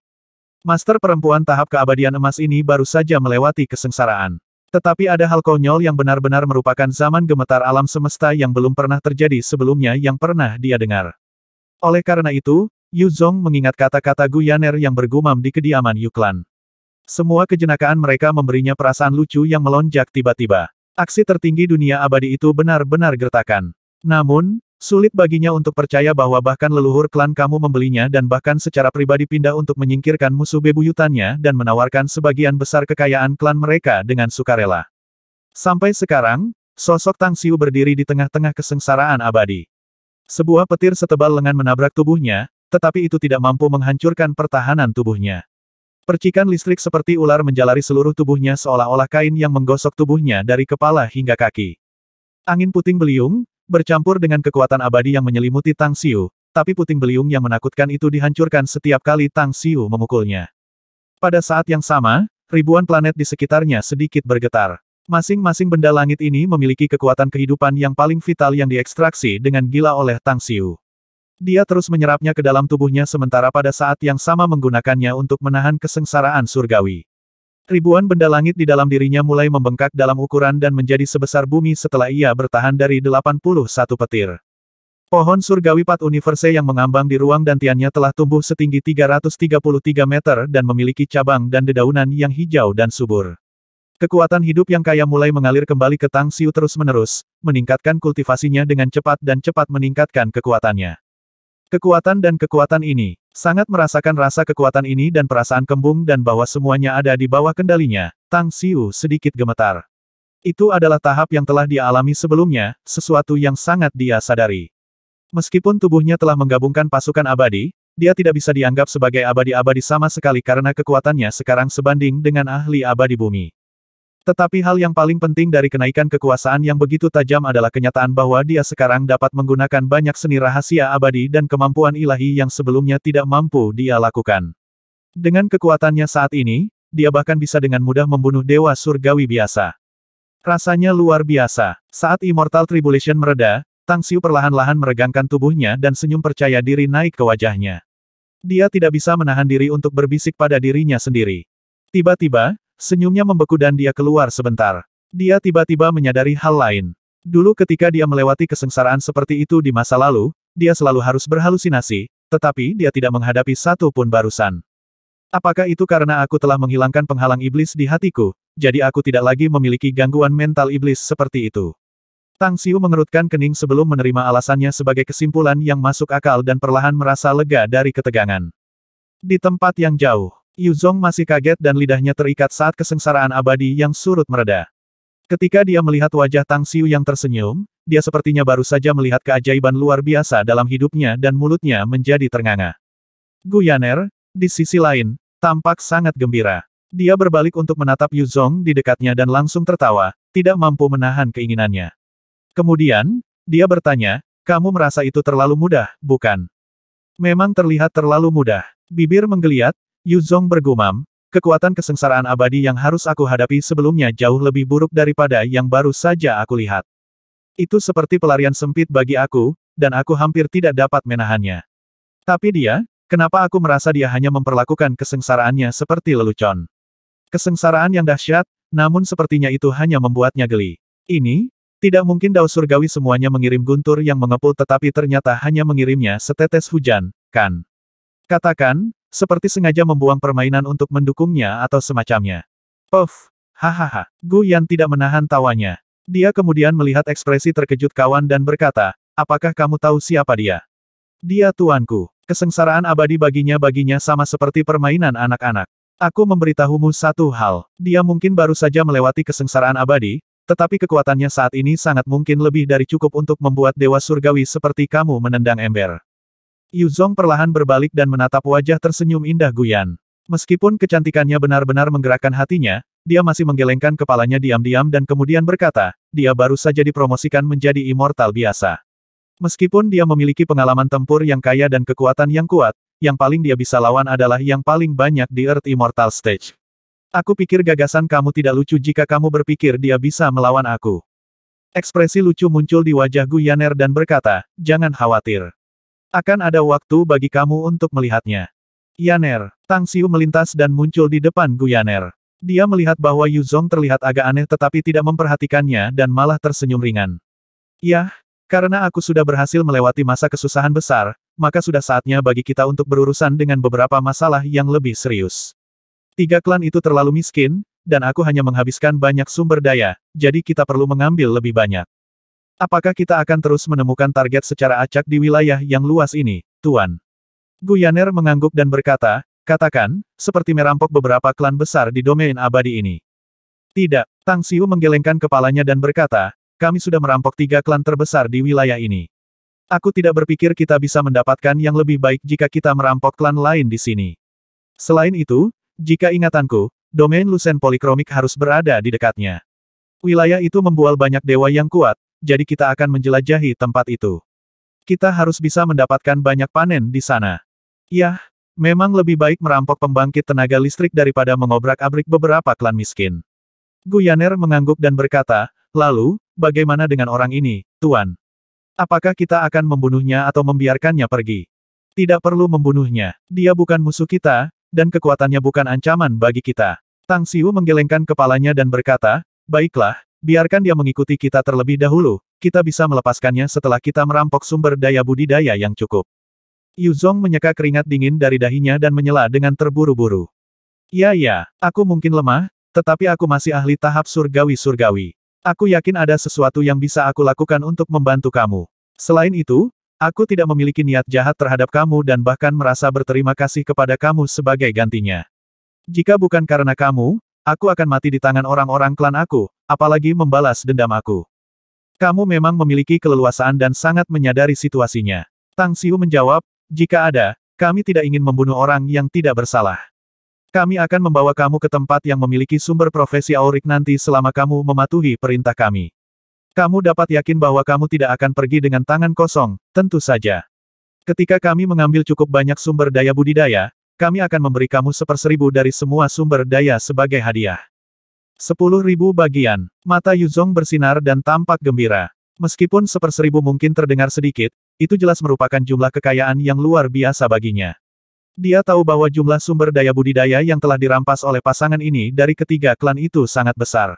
Master perempuan tahap keabadian emas ini baru saja melewati kesengsaraan. Tetapi ada hal konyol yang benar-benar merupakan zaman gemetar alam semesta yang belum pernah terjadi sebelumnya yang pernah dia dengar. Oleh karena itu, Yu Zong mengingat kata-kata Gu Yaner yang bergumam di kediaman Yu Clan. Semua kejenakaan mereka memberinya perasaan lucu yang melonjak tiba-tiba. Aksi tertinggi dunia abadi itu benar-benar gertakan. Namun, sulit baginya untuk percaya bahwa bahkan leluhur klan kamu membelinya dan bahkan secara pribadi pindah untuk menyingkirkan musuh bebuyutannya dan menawarkan sebagian besar kekayaan klan mereka dengan sukarela. Sampai sekarang, sosok Tang Xiu berdiri di tengah-tengah kesengsaraan abadi. Sebuah petir setebal lengan menabrak tubuhnya, tetapi itu tidak mampu menghancurkan pertahanan tubuhnya. Percikan listrik seperti ular menjalari seluruh tubuhnya seolah-olah kain yang menggosok tubuhnya dari kepala hingga kaki. Angin puting beliung, bercampur dengan kekuatan abadi yang menyelimuti Tang Xiu, tapi puting beliung yang menakutkan itu dihancurkan setiap kali Tang Xiu memukulnya. Pada saat yang sama, ribuan planet di sekitarnya sedikit bergetar. Masing-masing benda langit ini memiliki kekuatan kehidupan yang paling vital yang diekstraksi dengan gila oleh Tang Xiu. Dia terus menyerapnya ke dalam tubuhnya sementara pada saat yang sama menggunakannya untuk menahan kesengsaraan surgawi. Ribuan benda langit di dalam dirinya mulai membengkak dalam ukuran dan menjadi sebesar bumi setelah ia bertahan dari 81 petir. Pohon surgawi Pat Universe yang mengambang di ruang dantiannya telah tumbuh setinggi 333 meter dan memiliki cabang dan dedaunan yang hijau dan subur. Kekuatan hidup yang kaya mulai mengalir kembali ke Tang Xiu terus-menerus, meningkatkan kultivasinya dengan cepat dan cepat meningkatkan kekuatannya. Kekuatan ini, sangat merasakan rasa kekuatan ini dan perasaan kembung dan bahwa semuanya ada di bawah kendalinya, Tang Xiu sedikit gemetar. Itu adalah tahap yang telah dia alami sebelumnya, sesuatu yang sangat dia sadari. Meskipun tubuhnya telah menggabungkan pasukan abadi, dia tidak bisa dianggap sebagai abadi-abadi sama sekali karena kekuatannya sekarang sebanding dengan ahli abadi bumi. Tetapi hal yang paling penting dari kenaikan kekuasaan yang begitu tajam adalah kenyataan bahwa dia sekarang dapat menggunakan banyak seni rahasia abadi dan kemampuan ilahi yang sebelumnya tidak mampu dia lakukan. Dengan kekuatannya saat ini, dia bahkan bisa dengan mudah membunuh dewa surgawi biasa. Rasanya luar biasa. Saat Immortal Tribulation mereda, Tang Xiu perlahan-lahan meregangkan tubuhnya dan senyum percaya diri naik ke wajahnya. Dia tidak bisa menahan diri untuk berbisik pada dirinya sendiri. Tiba-tiba, senyumnya membeku dan dia keluar sebentar. Dia tiba-tiba menyadari hal lain. Dulu ketika dia melewati kesengsaraan seperti itu di masa lalu, dia selalu harus berhalusinasi, tetapi dia tidak menghadapi satu pun barusan. Apakah itu karena aku telah menghilangkan penghalang iblis di hatiku, jadi aku tidak lagi memiliki gangguan mental iblis seperti itu? Tang Xiu mengerutkan kening sebelum menerima alasannya sebagai kesimpulan yang masuk akal dan perlahan merasa lega dari ketegangan. Di tempat yang jauh, Yu Zong masih kaget dan lidahnya terikat saat kesengsaraan abadi yang surut mereda. Ketika dia melihat wajah Tang Xiu yang tersenyum, dia sepertinya baru saja melihat keajaiban luar biasa dalam hidupnya dan mulutnya menjadi ternganga. Gu Yaner, di sisi lain, tampak sangat gembira. Dia berbalik untuk menatap Yu Zong di dekatnya dan langsung tertawa, tidak mampu menahan keinginannya. Kemudian, dia bertanya, kamu merasa itu terlalu mudah, bukan? Memang terlihat terlalu mudah. Bibir menggeliat, Yu Zong bergumam, kekuatan kesengsaraan abadi yang harus aku hadapi sebelumnya jauh lebih buruk daripada yang baru saja aku lihat. Itu seperti pelarian sempit bagi aku, dan aku hampir tidak dapat menahannya. Tapi dia, kenapa aku merasa dia hanya memperlakukan kesengsaraannya seperti lelucon? Kesengsaraan yang dahsyat, namun sepertinya itu hanya membuatnya geli. Ini, tidak mungkin Dao Surgawi semuanya mengirim guntur yang mengepul tetapi ternyata hanya mengirimnya setetes hujan, kan? Katakan, seperti sengaja membuang permainan untuk mendukungnya atau semacamnya. Puff, hahaha. Gu Yan tidak menahan tawanya. Dia kemudian melihat ekspresi terkejut kawan dan berkata, apakah kamu tahu siapa dia? Dia tuanku. Kesengsaraan abadi baginya sama seperti permainan anak-anak. Aku memberitahumu satu hal. Dia mungkin baru saja melewati kesengsaraan abadi, tetapi kekuatannya saat ini sangat mungkin lebih dari cukup untuk membuat dewa surgawi seperti kamu menendang ember. Yu Zong perlahan berbalik dan menatap wajah tersenyum indah Gu Yan. Meskipun kecantikannya benar-benar menggerakkan hatinya, dia masih menggelengkan kepalanya diam-diam dan kemudian berkata, dia baru saja dipromosikan menjadi immortal biasa. Meskipun dia memiliki pengalaman tempur yang kaya dan kekuatan yang kuat, yang paling dia bisa lawan adalah yang paling banyak di Earth Immortal Stage. Aku pikir gagasan kamu tidak lucu jika kamu berpikir dia bisa melawan aku. Ekspresi lucu muncul di wajah Gu Yaner dan berkata, jangan khawatir. Akan ada waktu bagi kamu untuk melihatnya. Yaner, Tang Xiu melintas dan muncul di depan Gu Yaner. Dia melihat bahwa Yu Zong terlihat agak aneh tetapi tidak memperhatikannya dan malah tersenyum ringan. Yah, karena aku sudah berhasil melewati masa kesusahan besar, maka sudah saatnya bagi kita untuk berurusan dengan beberapa masalah yang lebih serius. 3 klan itu terlalu miskin, dan aku hanya menghabiskan banyak sumber daya, jadi kita perlu mengambil lebih banyak. Apakah kita akan terus menemukan target secara acak di wilayah yang luas ini, Tuan? Gu Yaner mengangguk dan berkata, katakan, seperti merampok beberapa klan besar di domain abadi ini. Tidak, Tang Xiu menggelengkan kepalanya dan berkata, kami sudah merampok 3 klan terbesar di wilayah ini. Aku tidak berpikir kita bisa mendapatkan yang lebih baik jika kita merampok klan lain di sini. Selain itu, jika ingatanku, domain Lusen Polikromik harus berada di dekatnya. Wilayah itu membual banyak dewa yang kuat, jadi kita akan menjelajahi tempat itu. Kita harus bisa mendapatkan banyak panen di sana. Yah, memang lebih baik merampok pembangkit tenaga listrik daripada mengobrak-abrik beberapa klan miskin. Gu Yaner mengangguk dan berkata, lalu, bagaimana dengan orang ini, Tuan? Apakah kita akan membunuhnya atau membiarkannya pergi? Tidak perlu membunuhnya. Dia bukan musuh kita, dan kekuatannya bukan ancaman bagi kita. Tang Xiu menggelengkan kepalanya dan berkata, baiklah, biarkan dia mengikuti kita terlebih dahulu, kita bisa melepaskannya setelah kita merampok sumber daya budidaya yang cukup. Yu Zong menyeka keringat dingin dari dahinya dan menyela dengan terburu-buru. Ya, aku mungkin lemah, tetapi aku masih ahli tahap surgawi-surgawi. Aku yakin ada sesuatu yang bisa aku lakukan untuk membantu kamu. Selain itu, aku tidak memiliki niat jahat terhadap kamu dan bahkan merasa berterima kasih kepada kamu sebagai gantinya. Jika bukan karena kamu, aku akan mati di tangan orang-orang klan aku, apalagi membalas dendam aku. Kamu memang memiliki keleluasaan dan sangat menyadari situasinya. Tang Xiu menjawab, jika ada, kami tidak ingin membunuh orang yang tidak bersalah. Kami akan membawa kamu ke tempat yang memiliki sumber profesi aurik nanti selama kamu mematuhi perintah kami. Kamu dapat yakin bahwa kamu tidak akan pergi dengan tangan kosong, tentu saja. Ketika kami mengambil cukup banyak sumber daya budidaya, kami akan memberi kamu 1/1000 dari semua sumber daya sebagai hadiah. 10.000 bagian. Mata Yu Zong bersinar dan tampak gembira. Meskipun 1/1000 mungkin terdengar sedikit, itu jelas merupakan jumlah kekayaan yang luar biasa baginya. Dia tahu bahwa jumlah sumber daya budidaya yang telah dirampas oleh pasangan ini dari ketiga klan itu sangat besar.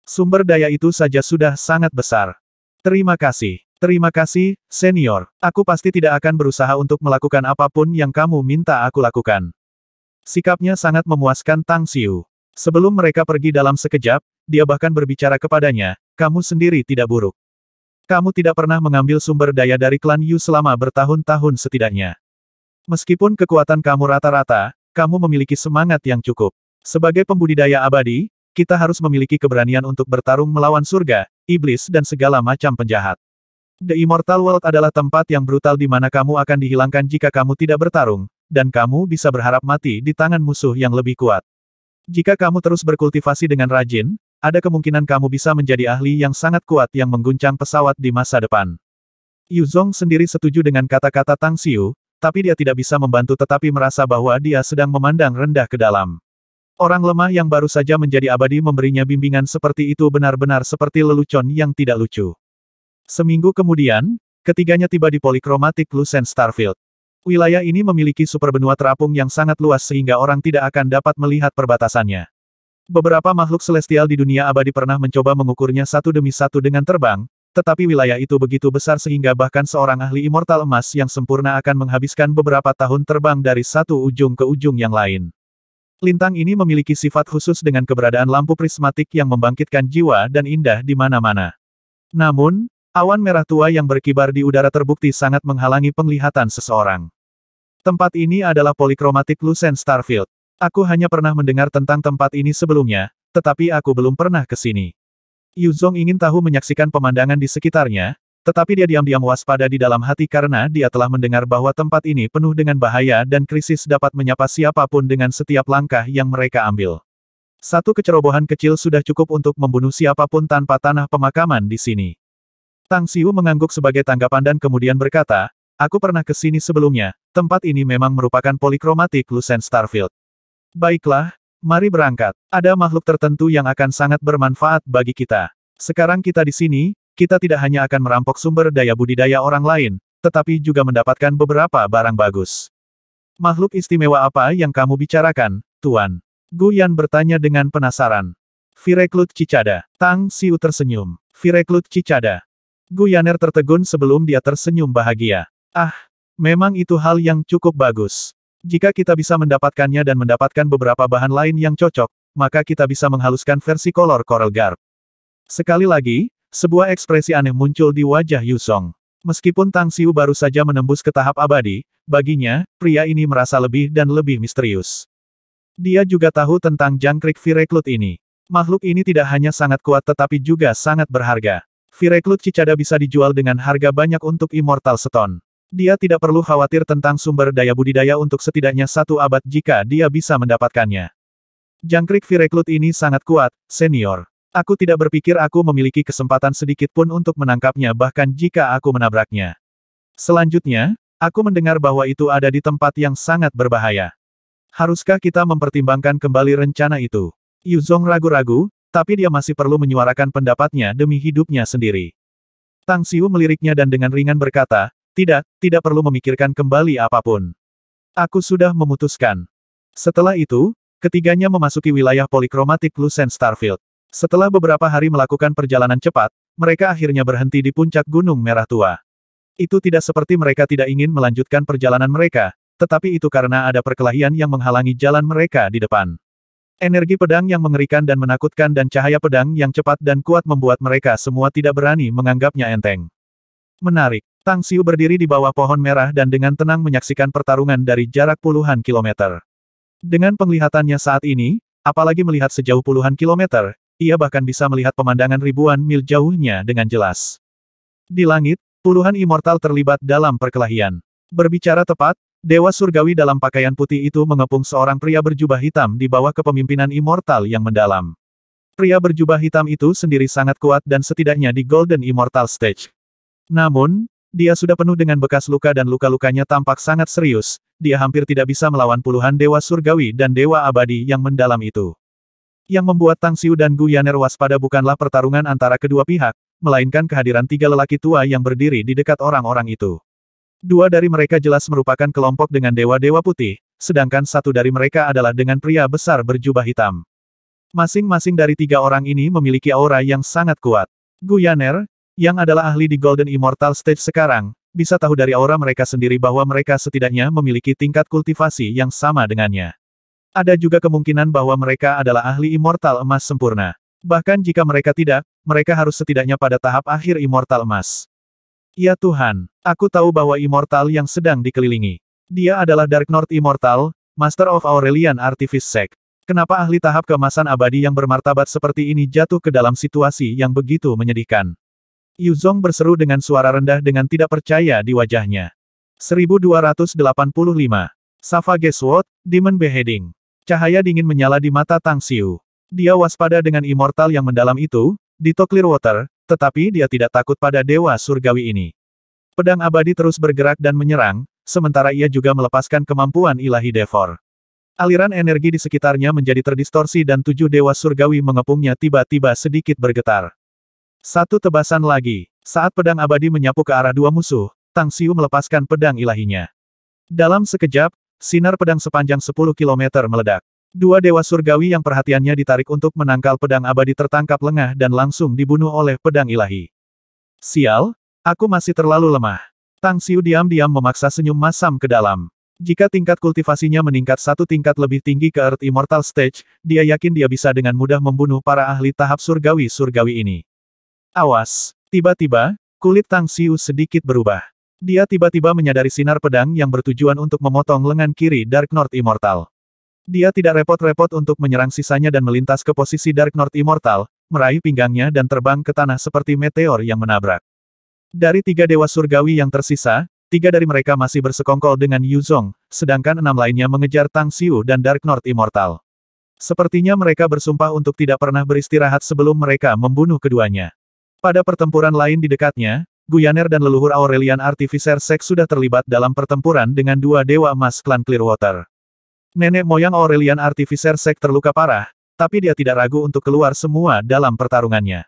Sumber daya itu saja sudah sangat besar. Terima kasih, senior. Aku pasti tidak akan berusaha untuk melakukan apapun yang kamu minta aku lakukan. Sikapnya sangat memuaskan Tang Xiu. Sebelum mereka pergi dalam sekejap, dia bahkan berbicara kepadanya, kamu sendiri tidak buruk. Kamu tidak pernah mengambil sumber daya dari klan Yu selama bertahun-tahun setidaknya. Meskipun kekuatan kamu rata-rata, kamu memiliki semangat yang cukup. Sebagai pembudidaya abadi, kita harus memiliki keberanian untuk bertarung melawan surga, iblis dan segala macam penjahat. The Immortal World adalah tempat yang brutal di mana kamu akan dihilangkan jika kamu tidak bertarung, dan kamu bisa berharap mati di tangan musuh yang lebih kuat. Jika kamu terus berkultivasi dengan rajin, ada kemungkinan kamu bisa menjadi ahli yang sangat kuat yang mengguncang pesawat di masa depan. Yu Zong sendiri setuju dengan kata-kata Tang Xiu, tapi dia tidak bisa membantu tetapi merasa bahwa dia sedang memandang rendah ke dalam. Orang lemah yang baru saja menjadi abadi memberinya bimbingan seperti itu benar-benar seperti lelucon yang tidak lucu. Seminggu kemudian, ketiganya tiba di Polychromatic Lucent Starfield. Wilayah ini memiliki superbenua terapung yang sangat luas sehingga orang tidak akan dapat melihat perbatasannya. Beberapa makhluk celestial di dunia abadi pernah mencoba mengukurnya satu demi satu dengan terbang, tetapi wilayah itu begitu besar sehingga bahkan seorang ahli immortal emas yang sempurna akan menghabiskan beberapa tahun terbang dari satu ujung ke ujung yang lain. Lintang ini memiliki sifat khusus dengan keberadaan lampu prismatik yang membangkitkan jiwa dan indah di mana-mana. Namun, awan merah tua yang berkibar di udara terbukti sangat menghalangi penglihatan seseorang. Tempat ini adalah Polychromatic Lucent Starfield. Aku hanya pernah mendengar tentang tempat ini sebelumnya, tetapi aku belum pernah ke sini. Yu Zong ingin tahu menyaksikan pemandangan di sekitarnya, tetapi dia diam-diam waspada di dalam hati karena dia telah mendengar bahwa tempat ini penuh dengan bahaya dan krisis dapat menyapa siapapun dengan setiap langkah yang mereka ambil. Satu kecerobohan kecil sudah cukup untuk membunuh siapapun tanpa tanah pemakaman di sini. Tang Xiu mengangguk sebagai tanggapan dan kemudian berkata, aku pernah ke sini sebelumnya, tempat ini memang merupakan Polychromatic Lucent Starfield. Baiklah, mari berangkat. Ada makhluk tertentu yang akan sangat bermanfaat bagi kita. Sekarang kita di sini, kita tidak hanya akan merampok sumber daya budidaya orang lain, tetapi juga mendapatkan beberapa barang bagus. Makhluk istimewa apa yang kamu bicarakan, Tuan? Gu Yan bertanya dengan penasaran. Vireklut Cicada. Tang Xiu tersenyum. Vireklut Cicada. Gu Yaner tertegun sebelum dia tersenyum bahagia. Ah, memang itu hal yang cukup bagus. Jika kita bisa mendapatkannya dan mendapatkan beberapa bahan lain yang cocok, maka kita bisa menghaluskan versi kolor Coral Garb. Sekali lagi, sebuah ekspresi aneh muncul di wajah Yuzong. Meskipun Tang Xiu baru saja menembus ke tahap abadi, baginya, pria ini merasa lebih dan lebih misterius. Dia juga tahu tentang jangkrik Vireklut ini. Makhluk ini tidak hanya sangat kuat tetapi juga sangat berharga. Vireklut Cicada bisa dijual dengan harga banyak untuk Immortal Stone. Dia tidak perlu khawatir tentang sumber daya budidaya untuk setidaknya 1 abad jika dia bisa mendapatkannya. Jangkrik Vireklut ini sangat kuat, senior. Aku tidak berpikir aku memiliki kesempatan sedikit pun untuk menangkapnya bahkan jika aku menabraknya. Selanjutnya, aku mendengar bahwa itu ada di tempat yang sangat berbahaya. Haruskah kita mempertimbangkan kembali rencana itu? Yuzong ragu-ragu, tapi dia masih perlu menyuarakan pendapatnya demi hidupnya sendiri. Tang Xiu meliriknya dan dengan ringan berkata, tidak perlu memikirkan kembali apapun. Aku sudah memutuskan. Setelah itu, ketiganya memasuki wilayah polikromatik Lucent Starfield. Setelah beberapa hari melakukan perjalanan cepat, mereka akhirnya berhenti di puncak Gunung Merah Tua. Itu tidak seperti mereka tidak ingin melanjutkan perjalanan mereka, tetapi itu karena ada perkelahian yang menghalangi jalan mereka di depan. Energi pedang yang mengerikan dan menakutkan dan cahaya pedang yang cepat dan kuat membuat mereka semua tidak berani menganggapnya enteng. Menarik. Tang Xiu berdiri di bawah pohon merah dan dengan tenang menyaksikan pertarungan dari jarak puluhan kilometer. Dengan penglihatannya saat ini, apalagi melihat sejauh puluhan kilometer, ia bahkan bisa melihat pemandangan ribuan mil jauhnya dengan jelas. Di langit, puluhan immortal terlibat dalam perkelahian. Berbicara tepat, Dewa Surgawi dalam pakaian putih itu mengepung seorang pria berjubah hitam di bawah kepemimpinan immortal yang mendalam. Pria berjubah hitam itu sendiri sangat kuat dan setidaknya di Golden Immortal Stage. Namun, dia sudah penuh dengan bekas luka dan luka-lukanya tampak sangat serius, dia hampir tidak bisa melawan puluhan Dewa Surgawi dan Dewa Abadi yang mendalam itu. Yang membuat Tang Xiu dan Gu Yaner waspada bukanlah pertarungan antara kedua pihak, melainkan kehadiran 3 lelaki tua yang berdiri di dekat orang-orang itu. 2 dari mereka jelas merupakan kelompok dengan dewa-dewa putih, sedangkan 1 dari mereka adalah dengan pria besar berjubah hitam. Masing-masing dari 3 orang ini memiliki aura yang sangat kuat. Gu Yaner, yang adalah ahli di Golden Immortal Stage sekarang, bisa tahu dari aura mereka sendiri bahwa mereka setidaknya memiliki tingkat kultivasi yang sama dengannya. Ada juga kemungkinan bahwa mereka adalah ahli immortal emas sempurna. Bahkan jika mereka tidak, mereka harus setidaknya pada tahap akhir immortal emas. Ya Tuhan, aku tahu bahwa immortal yang sedang dikelilingi. Dia adalah Dark North Immortal, Master of Aurelian Artifice Sect. Kenapa ahli tahap keemasan abadi yang bermartabat seperti ini jatuh ke dalam situasi yang begitu menyedihkan? Yuzong berseru dengan suara rendah dengan tidak percaya di wajahnya. 1285. Savage Sword, Demon Beheading. Cahaya dingin menyala di mata Tang Xiu. Dia waspada dengan immortal yang mendalam itu, Ditto Clearwater, tetapi dia tidak takut pada Dewa Surgawi ini. Pedang abadi terus bergerak dan menyerang, sementara ia juga melepaskan kemampuan ilahi Devor. Aliran energi di sekitarnya menjadi terdistorsi dan 7 Dewa Surgawi mengepungnya tiba-tiba sedikit bergetar. Satu tebasan lagi. Saat pedang abadi menyapu ke arah 2 musuh, Tang Xiu melepaskan pedang ilahinya. Dalam sekejap, sinar pedang sepanjang 10 km meledak. 2 Dewa Surgawi yang perhatiannya ditarik untuk menangkal pedang abadi tertangkap lengah dan langsung dibunuh oleh pedang ilahi. Sial, aku masih terlalu lemah. Tang Xiu diam-diam memaksa senyum masam ke dalam. Jika tingkat kultivasinya meningkat 1 tingkat lebih tinggi ke Earth Immortal Stage, dia yakin dia bisa dengan mudah membunuh para ahli tahap surgawi-surgawi ini. Awas! Tiba-tiba, kulit Tang Xiu sedikit berubah. Dia tiba-tiba menyadari sinar pedang yang bertujuan untuk memotong lengan kiri Dark North Immortal. Dia tidak repot-repot untuk menyerang sisanya dan melintas ke posisi Dark North Immortal, meraih pinggangnya dan terbang ke tanah seperti meteor yang menabrak. Dari 3 Dewa Surgawi yang tersisa, 3 dari mereka masih bersekongkol dengan Yuzong, sedangkan 6 lainnya mengejar Tang Xiu dan Dark North Immortal. Sepertinya mereka bersumpah untuk tidak pernah beristirahat sebelum mereka membunuh keduanya. Pada pertempuran lain di dekatnya, Gu Yaner dan leluhur Aurelian Artificer Sect sudah terlibat dalam pertempuran dengan 2 Dewa Emas klan Clearwater. Nenek moyang Aurelian Artificer Sect terluka parah, tapi dia tidak ragu untuk keluar semua dalam pertarungannya.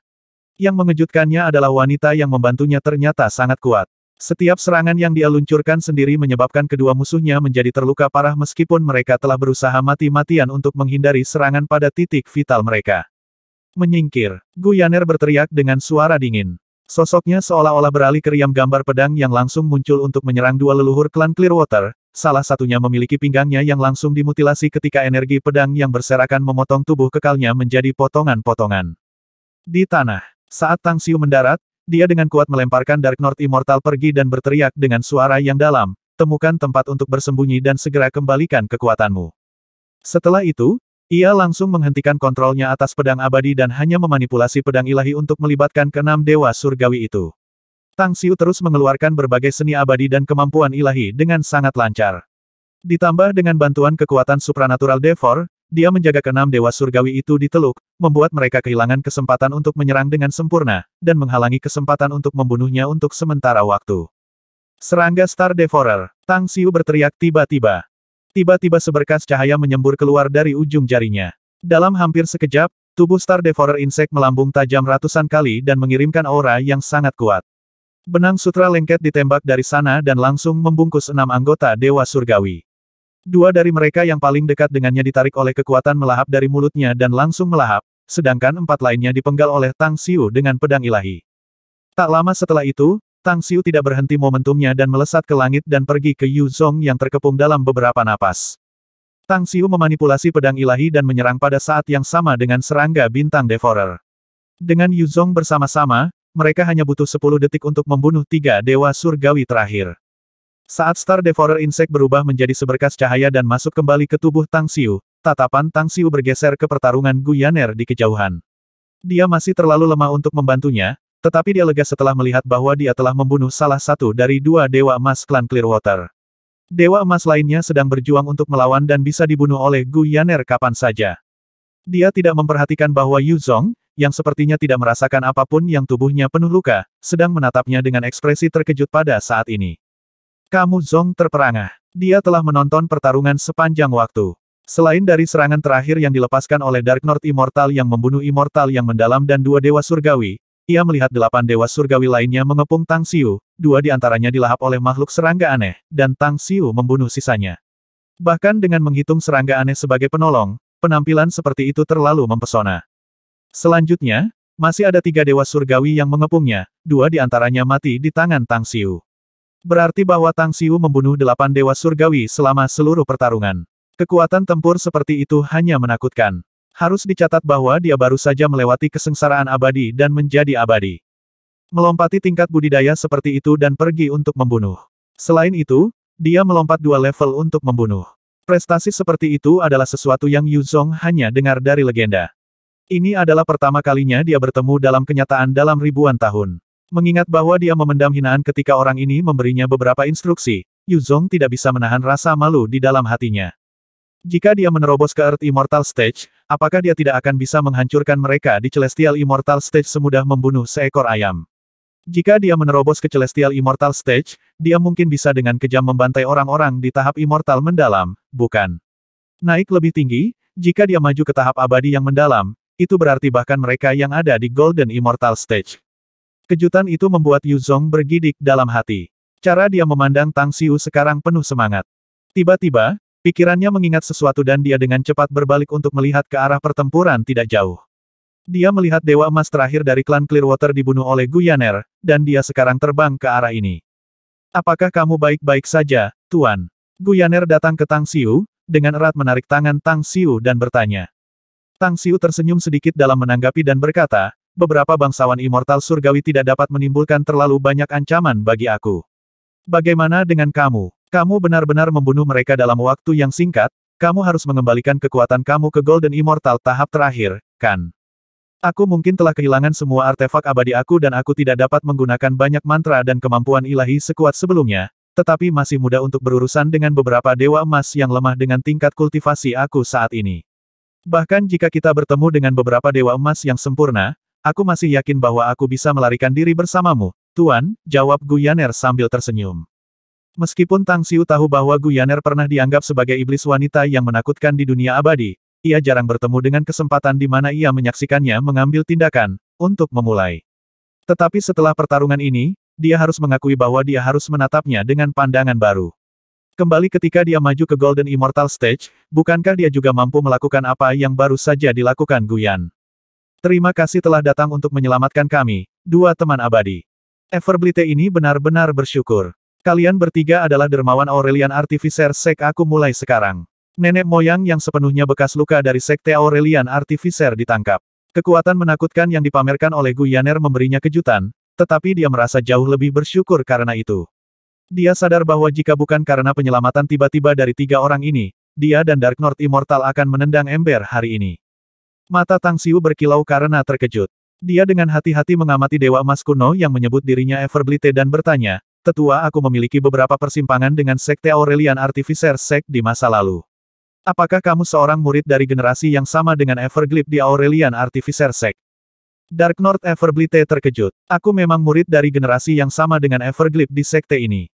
Yang mengejutkannya adalah wanita yang membantunya ternyata sangat kuat. Setiap serangan yang dia luncurkan sendiri menyebabkan kedua musuhnya menjadi terluka parah meskipun mereka telah berusaha mati-matian untuk menghindari serangan pada titik vital mereka. Menyingkir, Gu Yaner berteriak dengan suara dingin. Sosoknya seolah-olah beralih ke riam gambar pedang yang langsung muncul untuk menyerang dua leluhur klan Clearwater, salah satunya memiliki pinggangnya yang langsung dimutilasi ketika energi pedang yang berserakan memotong tubuh kekalnya menjadi potongan-potongan. Di tanah, saat Tang Xiu mendarat, dia dengan kuat melemparkan Dark North Immortal pergi dan berteriak dengan suara yang dalam, temukan tempat untuk bersembunyi dan segera kembalikan kekuatanmu. Setelah itu, ia langsung menghentikan kontrolnya atas pedang abadi dan hanya memanipulasi pedang ilahi untuk melibatkan keenam dewa surgawi itu. Tang Xiu terus mengeluarkan berbagai seni abadi dan kemampuan ilahi dengan sangat lancar. Ditambah dengan bantuan kekuatan supranatural Devor, dia menjaga keenam dewa surgawi itu di teluk, membuat mereka kehilangan kesempatan untuk menyerang dengan sempurna, dan menghalangi kesempatan untuk membunuhnya untuk sementara waktu. Serangga Star Devourer, Tang Xiu berteriak tiba-tiba. Tiba-tiba seberkas cahaya menyembur keluar dari ujung jarinya. Dalam hampir sekejap, tubuh Star Devourer insek melambung tajam ratusan kali dan mengirimkan aura yang sangat kuat. Benang sutra lengket ditembak dari sana dan langsung membungkus 6 anggota dewa surgawi. Dua dari mereka yang paling dekat dengannya ditarik oleh kekuatan melahap dari mulutnya dan langsung melahap, sedangkan 4 lainnya dipenggal oleh Tang Xiu dengan pedang ilahi. Tak lama setelah itu, Tang Xiu tidak berhenti momentumnya dan melesat ke langit dan pergi ke Yu Zong yang terkepung dalam beberapa napas. Tang Xiu memanipulasi pedang ilahi dan menyerang pada saat yang sama dengan serangga bintang Devourer. Dengan Yu Zong bersama-sama, mereka hanya butuh 10 detik untuk membunuh 3 dewa surgawi terakhir. Saat Star Devourer insek berubah menjadi seberkas cahaya dan masuk kembali ke tubuh Tang Xiu, tatapan Tang Xiu bergeser ke pertarungan Gu Yaner di kejauhan. Dia masih terlalu lemah untuk membantunya, tetapi dia lega setelah melihat bahwa dia telah membunuh salah satu dari 2 dewa emas klan Clearwater. Dewa emas lainnya sedang berjuang untuk melawan dan bisa dibunuh oleh Gu Yaner kapan saja. Dia tidak memperhatikan bahwa Yu Zong, yang sepertinya tidak merasakan apapun yang tubuhnya penuh luka, sedang menatapnya dengan ekspresi terkejut pada saat ini. Kamu Zong terperangah. Dia telah menonton pertarungan sepanjang waktu. Selain dari serangan terakhir yang dilepaskan oleh Dark North Immortal yang membunuh Immortal yang mendalam dan 2 dewa surgawi, ia melihat 8 dewa surgawi lainnya mengepung Tang Xiu, 2 di antaranya dilahap oleh makhluk serangga aneh, dan Tang Xiu membunuh sisanya. Bahkan dengan menghitung serangga aneh sebagai penolong, penampilan seperti itu terlalu mempesona. Selanjutnya, masih ada 3 dewa surgawi yang mengepungnya, 2 di antaranya mati di tangan Tang Xiu. Berarti bahwa Tang Xiu membunuh 8 dewa surgawi selama seluruh pertarungan. Kekuatan tempur seperti itu hanya menakutkan. Harus dicatat bahwa dia baru saja melewati kesengsaraan abadi dan menjadi abadi. Melompati tingkat budidaya seperti itu dan pergi untuk membunuh. Selain itu, dia melompat 2 level untuk membunuh. Prestasi seperti itu adalah sesuatu yang Yu Zong hanya dengar dari legenda. Ini adalah pertama kalinya dia bertemu dalam kenyataan dalam ribuan tahun. Mengingat bahwa dia memendam hinaan ketika orang ini memberinya beberapa instruksi, Yu Zong tidak bisa menahan rasa malu di dalam hatinya. Jika dia menerobos ke Earth Immortal Stage, apakah dia tidak akan bisa menghancurkan mereka di Celestial Immortal Stage semudah membunuh seekor ayam? Jika dia menerobos ke Celestial Immortal Stage, dia mungkin bisa dengan kejam membantai orang-orang di tahap Immortal mendalam, bukan? Naik lebih tinggi, jika dia maju ke tahap abadi yang mendalam, itu berarti bahkan mereka yang ada di Golden Immortal Stage. Kejutan itu membuat Yu Zong bergidik dalam hati. Cara dia memandang Tang Xiu sekarang penuh semangat. Tiba-tiba, pikirannya mengingat sesuatu dan dia dengan cepat berbalik untuk melihat ke arah pertempuran tidak jauh. Dia melihat Dewa Emas terakhir dari klan Clearwater dibunuh oleh Gu Yaner, dan dia sekarang terbang ke arah ini. Apakah kamu baik-baik saja, Tuan? Gu Yaner datang ke Tang Xiu, dengan erat menarik tangan Tang Xiu dan bertanya. Tang Xiu tersenyum sedikit dalam menanggapi dan berkata, beberapa bangsawan immortal surgawi tidak dapat menimbulkan terlalu banyak ancaman bagi aku. Bagaimana dengan kamu? Kamu benar-benar membunuh mereka dalam waktu yang singkat, kamu harus mengembalikan kekuatan kamu ke Golden Immortal tahap terakhir, kan? Aku mungkin telah kehilangan semua artefak abadi aku dan aku tidak dapat menggunakan banyak mantra dan kemampuan ilahi sekuat sebelumnya, tetapi masih mudah untuk berurusan dengan beberapa dewa emas yang lemah dengan tingkat kultivasi aku saat ini. Bahkan jika kita bertemu dengan beberapa dewa emas yang sempurna, aku masih yakin bahwa aku bisa melarikan diri bersamamu, Tuan, jawab Gu Yaner sambil tersenyum. Meskipun Tang Xiu tahu bahwa Gu Yaner pernah dianggap sebagai iblis wanita yang menakutkan di dunia abadi, ia jarang bertemu dengan kesempatan di mana ia menyaksikannya mengambil tindakan untuk memulai. Tetapi setelah pertarungan ini, dia harus mengakui bahwa dia harus menatapnya dengan pandangan baru. Kembali ketika dia maju ke Golden Immortal Stage, bukankah dia juga mampu melakukan apa yang baru saja dilakukan Guyan? Terima kasih telah datang untuk menyelamatkan kami, dua teman abadi. Everblite ini benar-benar bersyukur. Kalian bertiga adalah dermawan Aurelian Artificer Sek. Aku mulai sekarang. Nenek moyang yang sepenuhnya bekas luka dari Sekte Aurelian Artificer ditangkap. Kekuatan menakutkan yang dipamerkan oleh Guyaner memberinya kejutan, tetapi dia merasa jauh lebih bersyukur karena itu. Dia sadar bahwa jika bukan karena penyelamatan tiba-tiba dari tiga orang ini, dia dan Dark North Immortal akan menendang ember hari ini. Mata Tang Xiu berkilau karena terkejut. Dia dengan hati-hati mengamati Dewa Emas kuno yang menyebut dirinya Everblite dan bertanya, "Tetua, aku memiliki beberapa persimpangan dengan Sekte Aurelian Artificer Sek di masa lalu. Apakah kamu seorang murid dari generasi yang sama dengan Everglyph di Aurelian Artificer Sek?" Dark North Everblite terkejut. "Aku memang murid dari generasi yang sama dengan Everglyph di sekte ini.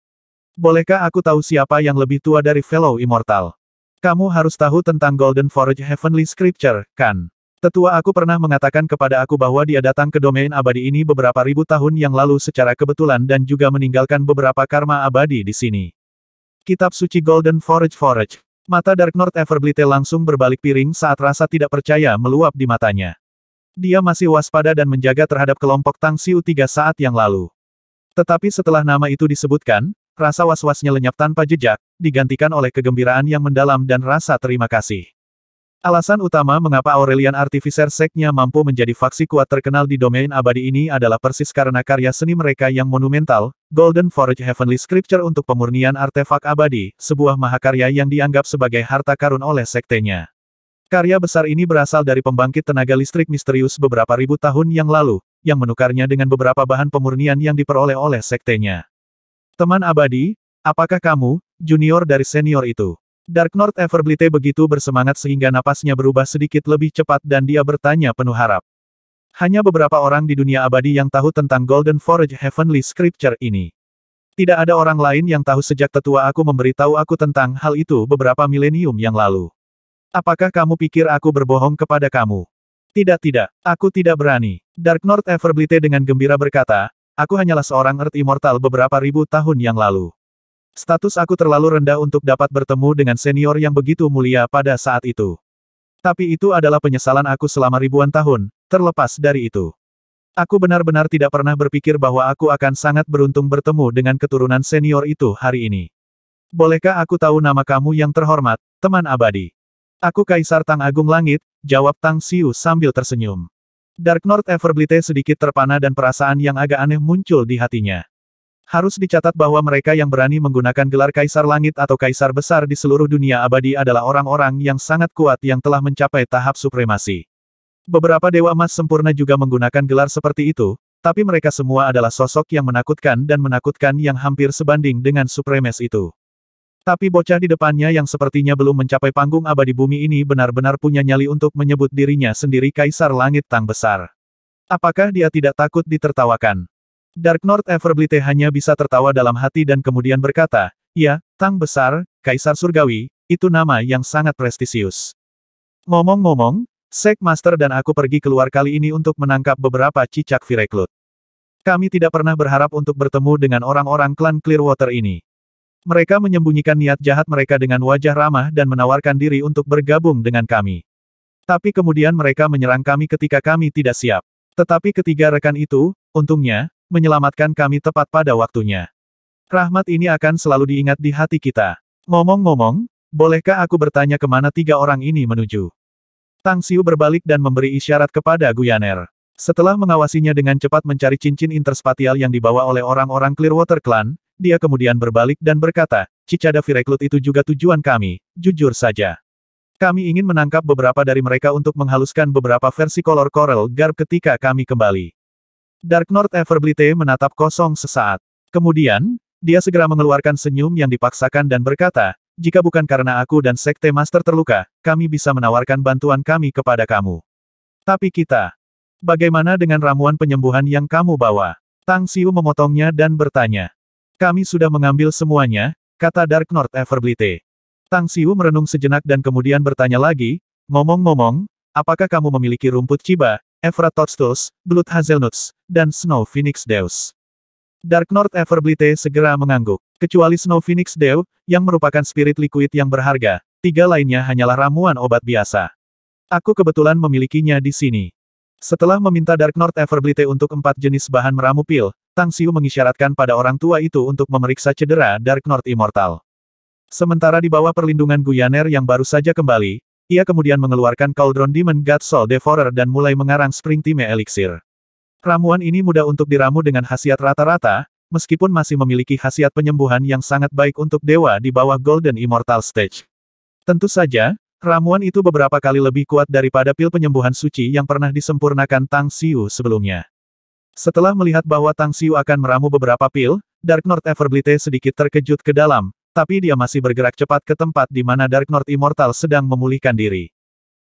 Bolehkah aku tahu siapa yang lebih tua dari Fellow Immortal? Kamu harus tahu tentang Golden Forge Heavenly Scripture, kan? Tetua aku pernah mengatakan kepada aku bahwa dia datang ke domain abadi ini beberapa ribu tahun yang lalu secara kebetulan dan juga meninggalkan beberapa karma abadi di sini." Kitab suci Golden Forge. Mata Dark North Everblite langsung berbalik piring saat rasa tidak percaya meluap di matanya. Dia masih waspada dan menjaga terhadap kelompok Tang Xiu 3 saat yang lalu. Tetapi setelah nama itu disebutkan, rasa was-wasnya lenyap tanpa jejak, digantikan oleh kegembiraan yang mendalam dan rasa terima kasih. Alasan utama mengapa Aurelian Artificer Sek-nya mampu menjadi faksi kuat terkenal di domain abadi ini adalah persis karena karya seni mereka yang monumental, Golden Forge Heavenly Scripture untuk pemurnian artefak abadi, sebuah mahakarya yang dianggap sebagai harta karun oleh sektenya. Karya besar ini berasal dari pembangkit tenaga listrik misterius beberapa ribu tahun yang lalu, yang menukarnya dengan beberapa bahan pemurnian yang diperoleh oleh sektenya. Teman abadi, apakah kamu, junior dari senior itu? Dark North Everblite begitu bersemangat sehingga napasnya berubah sedikit lebih cepat dan dia bertanya penuh harap. Hanya beberapa orang di dunia abadi yang tahu tentang Golden Forge Heavenly Scripture ini. Tidak ada orang lain yang tahu sejak tetua aku memberitahu aku tentang hal itu beberapa milenium yang lalu. Apakah kamu pikir aku berbohong kepada kamu? Tidak, aku tidak berani. Dark North Everblite dengan gembira berkata, aku hanyalah seorang Earth Immortal beberapa ribu tahun yang lalu. Status aku terlalu rendah untuk dapat bertemu dengan senior yang begitu mulia pada saat itu. Tapi itu adalah penyesalan aku selama ribuan tahun, terlepas dari itu. Aku benar-benar tidak pernah berpikir bahwa aku akan sangat beruntung bertemu dengan keturunan senior itu hari ini. Bolehkah aku tahu nama kamu yang terhormat, teman abadi? Aku Kaisar Tang Agung Langit, jawab Tang Xiu sambil tersenyum. Dark North Everblite sedikit terpana dan perasaan yang agak aneh muncul di hatinya. Harus dicatat bahwa mereka yang berani menggunakan gelar Kaisar Langit atau Kaisar Besar di seluruh dunia abadi adalah orang-orang yang sangat kuat yang telah mencapai tahap supremasi. Beberapa Dewa Emas sempurna juga menggunakan gelar seperti itu, tapi mereka semua adalah sosok yang menakutkan yang hampir sebanding dengan supremes itu. Tapi bocah di depannya yang sepertinya belum mencapai panggung abadi bumi ini benar-benar punya nyali untuk menyebut dirinya sendiri Kaisar Langit Tang Besar. Apakah dia tidak takut ditertawakan? Dark North Everblite hanya bisa tertawa dalam hati dan kemudian berkata, ya, Tang Besar, Kaisar Surgawi, itu nama yang sangat prestisius. Ngomong-ngomong, Sek Master dan aku pergi keluar kali ini untuk menangkap beberapa cicak Vireklut. Kami tidak pernah berharap untuk bertemu dengan orang-orang klan Clearwater ini. Mereka menyembunyikan niat jahat mereka dengan wajah ramah dan menawarkan diri untuk bergabung dengan kami. Tapi kemudian mereka menyerang kami ketika kami tidak siap. Tetapi ketiga rekan itu, untungnya, menyelamatkan kami tepat pada waktunya. Rahmat ini akan selalu diingat di hati kita. Ngomong-ngomong, bolehkah aku bertanya kemana tiga orang ini menuju? Tang Xiu berbalik dan memberi isyarat kepada Guyaner. Setelah mengawasinya dengan cepat mencari cincin interspatial yang dibawa oleh orang-orang Clearwater Clan, dia kemudian berbalik dan berkata, Cicada Vireklut itu juga tujuan kami, jujur saja. Kami ingin menangkap beberapa dari mereka untuk menghaluskan beberapa versi Color Coral Garb ketika kami kembali. Dark North Everblite menatap kosong sesaat. Kemudian, dia segera mengeluarkan senyum yang dipaksakan dan berkata, jika bukan karena aku dan Sekte Master terluka, kami bisa menawarkan bantuan kami kepada kamu. Tapi kita, bagaimana dengan ramuan penyembuhan yang kamu bawa? Tang Xiu memotongnya dan bertanya. Kami sudah mengambil semuanya, kata Dark North Everblite. Tang Xiu merenung sejenak dan kemudian bertanya lagi, ngomong-ngomong, apakah kamu memiliki rumput Chiba, Evra Toadstools, Blood Hazelnuts, dan Snow Phoenix Deus? Dark North Everblite segera mengangguk. Kecuali Snow Phoenix Dew, yang merupakan spirit liquid yang berharga, 3 lainnya hanyalah ramuan obat biasa. Aku kebetulan memilikinya di sini. Setelah meminta Dark North Everblite untuk 4 jenis bahan meramu pil, Tang Xiu mengisyaratkan pada orang tua itu untuk memeriksa cedera Dark North Immortal. Sementara di bawah perlindungan Guyaner yang baru saja kembali, ia kemudian mengeluarkan Cauldron Demon God Soul Devourer dan mulai mengarang Springtime Elixir. Ramuan ini mudah untuk diramu dengan khasiat rata-rata, meskipun masih memiliki khasiat penyembuhan yang sangat baik untuk dewa di bawah Golden Immortal Stage. Tentu saja, ramuan itu beberapa kali lebih kuat daripada pil penyembuhan suci yang pernah disempurnakan Tang Xiu sebelumnya. Setelah melihat bahwa Tang Xiu akan meramu beberapa pil, Dark North Everblite sedikit terkejut ke dalam, tapi dia masih bergerak cepat ke tempat di mana Dark North Immortal sedang memulihkan diri.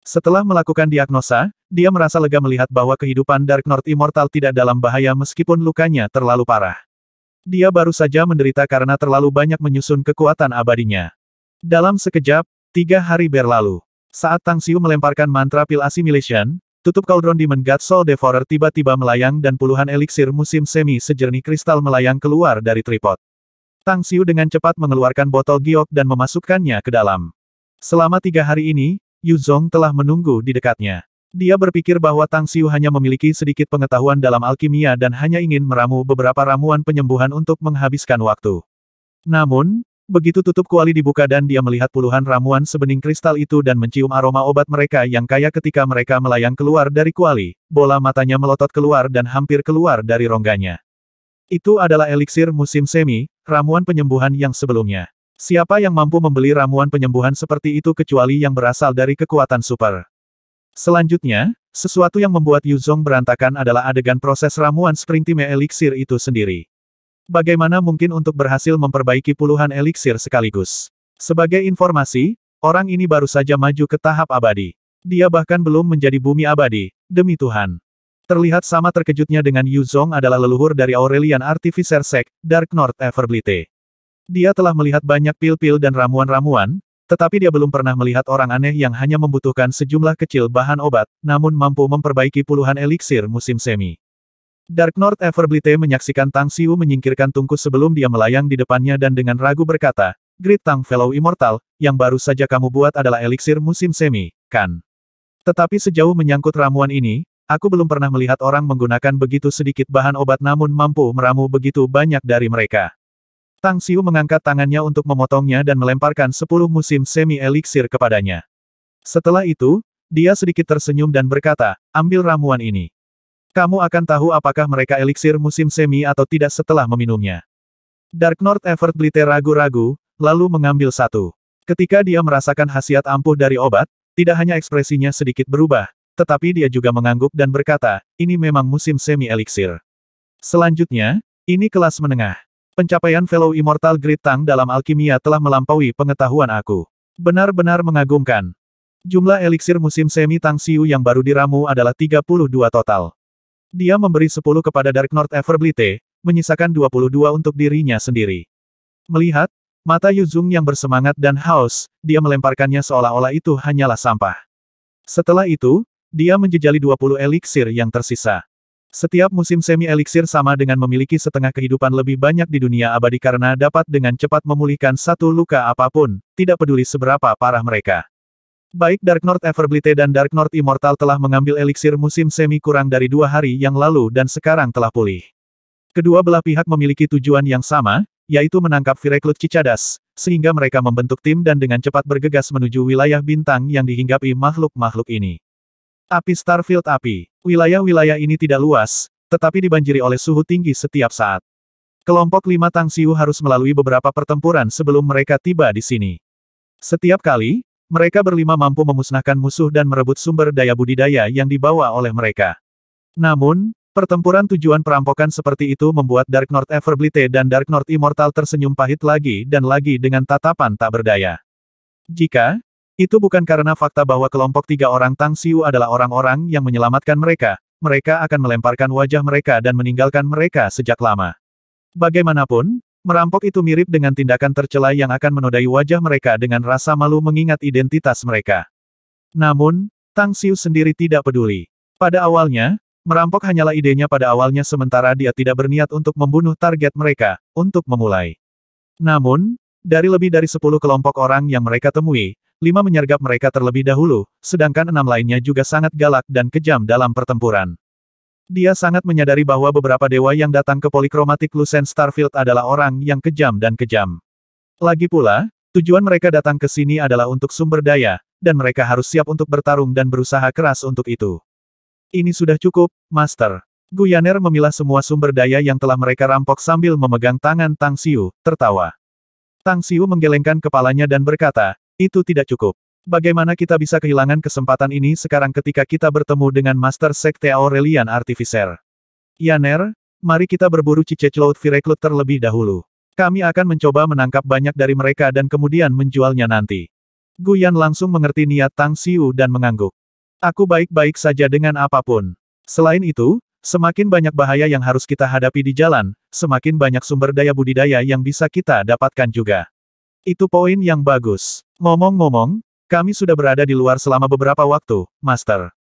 Setelah melakukan diagnosa, dia merasa lega melihat bahwa kehidupan Dark North Immortal tidak dalam bahaya meskipun lukanya terlalu parah. Dia baru saja menderita karena terlalu banyak menyusun kekuatan abadinya. Dalam sekejap, 3 hari berlalu. Saat Tang Xiu melemparkan mantra Pil Assimilation, tutup Cauldron Demon God Soul Devourer tiba-tiba melayang dan puluhan eliksir musim semi sejernih kristal melayang keluar dari tripod. Tang Xiu dengan cepat mengeluarkan botol giok dan memasukkannya ke dalam. Selama 3 hari ini, Yu Zong telah menunggu di dekatnya. Dia berpikir bahwa Tang Xiu hanya memiliki sedikit pengetahuan dalam alkimia dan hanya ingin meramu beberapa ramuan penyembuhan untuk menghabiskan waktu. Namun, begitu tutup kuali dibuka dan dia melihat puluhan ramuan sebening kristal itu dan mencium aroma obat mereka yang kaya ketika mereka melayang keluar dari kuali, bola matanya melotot keluar dan hampir keluar dari rongganya. Itu adalah eliksir musim semi, ramuan penyembuhan yang sebelumnya. Siapa yang mampu membeli ramuan penyembuhan seperti itu kecuali yang berasal dari kekuatan super? Selanjutnya, sesuatu yang membuat Yu Zong berantakan adalah adegan proses ramuan Springtime Elixir itu sendiri. Bagaimana mungkin untuk berhasil memperbaiki puluhan eliksir sekaligus? Sebagai informasi, orang ini baru saja maju ke tahap abadi. Dia bahkan belum menjadi bumi abadi, demi Tuhan. Terlihat sama terkejutnya dengan Yu Zong adalah leluhur dari Aurelian Artificer Sect, Dark North Everblite. Dia telah melihat banyak pil-pil dan ramuan-ramuan, tetapi dia belum pernah melihat orang aneh yang hanya membutuhkan sejumlah kecil bahan obat, namun mampu memperbaiki puluhan eliksir musim semi. Dark North Everblite menyaksikan Tang Xiu menyingkirkan tungkus sebelum dia melayang di depannya dan dengan ragu berkata, "Great Tang Fellow Immortal, yang baru saja kamu buat adalah eliksir musim semi, kan? Tetapi sejauh menyangkut ramuan ini, aku belum pernah melihat orang menggunakan begitu sedikit bahan obat namun mampu meramu begitu banyak dari mereka." Tang Xiu mengangkat tangannya untuk memotongnya dan melemparkan 10 musim semi eliksir kepadanya. Setelah itu, dia sedikit tersenyum dan berkata, "Ambil ramuan ini. Kamu akan tahu apakah mereka eliksir musim semi atau tidak setelah meminumnya." Dark North Everblite ragu-ragu, lalu mengambil satu. Ketika dia merasakan khasiat ampuh dari obat, tidak hanya ekspresinya sedikit berubah, tetapi dia juga mengangguk dan berkata, "Ini memang musim semi eliksir. Selanjutnya, ini kelas menengah. Pencapaian Fellow Immortal Great Tang dalam alkimia telah melampaui pengetahuan aku. Benar-benar mengagumkan." Jumlah eliksir musim semi Tang Xiu yang baru diramu adalah 32 total. Dia memberi 10 kepada Dark North Everblite, menyisakan 22 untuk dirinya sendiri. Melihat mata Yu Zong yang bersemangat dan haus, dia melemparkannya seolah-olah itu hanyalah sampah. Setelah itu, dia menjejali 20 eliksir yang tersisa. Setiap musim semi eliksir sama dengan memiliki setengah kehidupan lebih banyak di dunia abadi karena dapat dengan cepat memulihkan satu luka apapun, tidak peduli seberapa parah mereka. Baik Dark North Everblite dan Dark North Immortal telah mengambil eliksir musim semi kurang dari 2 hari yang lalu dan sekarang telah pulih. Kedua belah pihak memiliki tujuan yang sama, yaitu menangkap Vireklut Cicadas, sehingga mereka membentuk tim dan dengan cepat bergegas menuju wilayah bintang yang dihinggapi makhluk-makhluk ini. Api Starfield Api. Wilayah-wilayah ini tidak luas, tetapi dibanjiri oleh suhu tinggi setiap saat. Kelompok 5 Tang Xiu harus melalui beberapa pertempuran sebelum mereka tiba di sini. Setiap kali, mereka berlima mampu memusnahkan musuh dan merebut sumber daya budidaya yang dibawa oleh mereka. Namun, pertempuran tujuan perampokan seperti itu membuat Dark North Everblite dan Dark North Immortal tersenyum pahit lagi dan lagi dengan tatapan tak berdaya. Jika itu bukan karena fakta bahwa kelompok 3 orang Tang Xiu adalah orang-orang yang menyelamatkan mereka, mereka akan melemparkan wajah mereka dan meninggalkan mereka sejak lama. Bagaimanapun, merampok itu mirip dengan tindakan tercela yang akan menodai wajah mereka dengan rasa malu mengingat identitas mereka. Namun, Tang Xiu sendiri tidak peduli. Pada awalnya, Merampok hanyalah idenya pada awalnya sementara dia tidak berniat untuk membunuh target mereka, untuk memulai. Namun, dari lebih dari 10 kelompok orang yang mereka temui, 5 menyergap mereka terlebih dahulu, sedangkan 6 lainnya juga sangat galak dan kejam dalam pertempuran. Dia sangat menyadari bahwa beberapa dewa yang datang ke Polychromatic Lucent Starfield adalah orang yang kejam dan kejam. Lagi pula, tujuan mereka datang ke sini adalah untuk sumber daya, dan mereka harus siap untuk bertarung dan berusaha keras untuk itu. Ini sudah cukup, Master. Gu Yaner memilah semua sumber daya yang telah mereka rampok sambil memegang tangan Tang Xiu, tertawa. Tang Xiu menggelengkan kepalanya dan berkata, itu tidak cukup. Bagaimana kita bisa kehilangan kesempatan ini sekarang ketika kita bertemu dengan Master Sekte Aurelian Artificer? Yaner, mari kita berburu Cicecloud Virecloud terlebih dahulu. Kami akan mencoba menangkap banyak dari mereka dan kemudian menjualnya nanti. Gu Yan langsung mengerti niat Tang Xiu dan mengangguk. Aku baik-baik saja dengan apapun. Selain itu, semakin banyak bahaya yang harus kita hadapi di jalan, semakin banyak sumber daya budidaya yang bisa kita dapatkan juga. Itu poin yang bagus. Ngomong-ngomong, kami sudah berada di luar selama beberapa waktu, Master.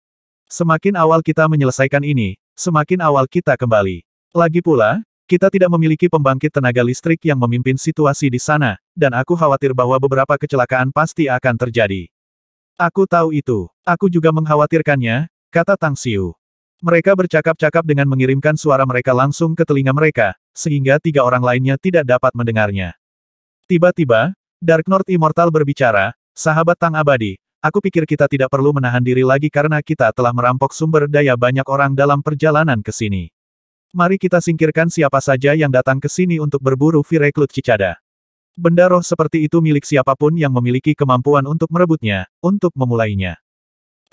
Semakin awal kita menyelesaikan ini, semakin awal kita kembali. Lagi pula, kita tidak memiliki pembangkit tenaga listrik yang memimpin situasi di sana, dan aku khawatir bahwa beberapa kecelakaan pasti akan terjadi. Aku tahu itu. Aku juga mengkhawatirkannya, kata Tang Xiu. Mereka bercakap-cakap dengan mengirimkan suara mereka langsung ke telinga mereka, sehingga 3 orang lainnya tidak dapat mendengarnya. Tiba-tiba, Dark North Immortal berbicara, sahabat Tang Abadi, aku pikir kita tidak perlu menahan diri lagi karena kita telah merampok sumber daya banyak orang dalam perjalanan ke sini. Mari kita singkirkan siapa saja yang datang ke sini untuk berburu Virecloud Cicada. Benda roh seperti itu milik siapapun yang memiliki kemampuan untuk merebutnya, untuk memulainya.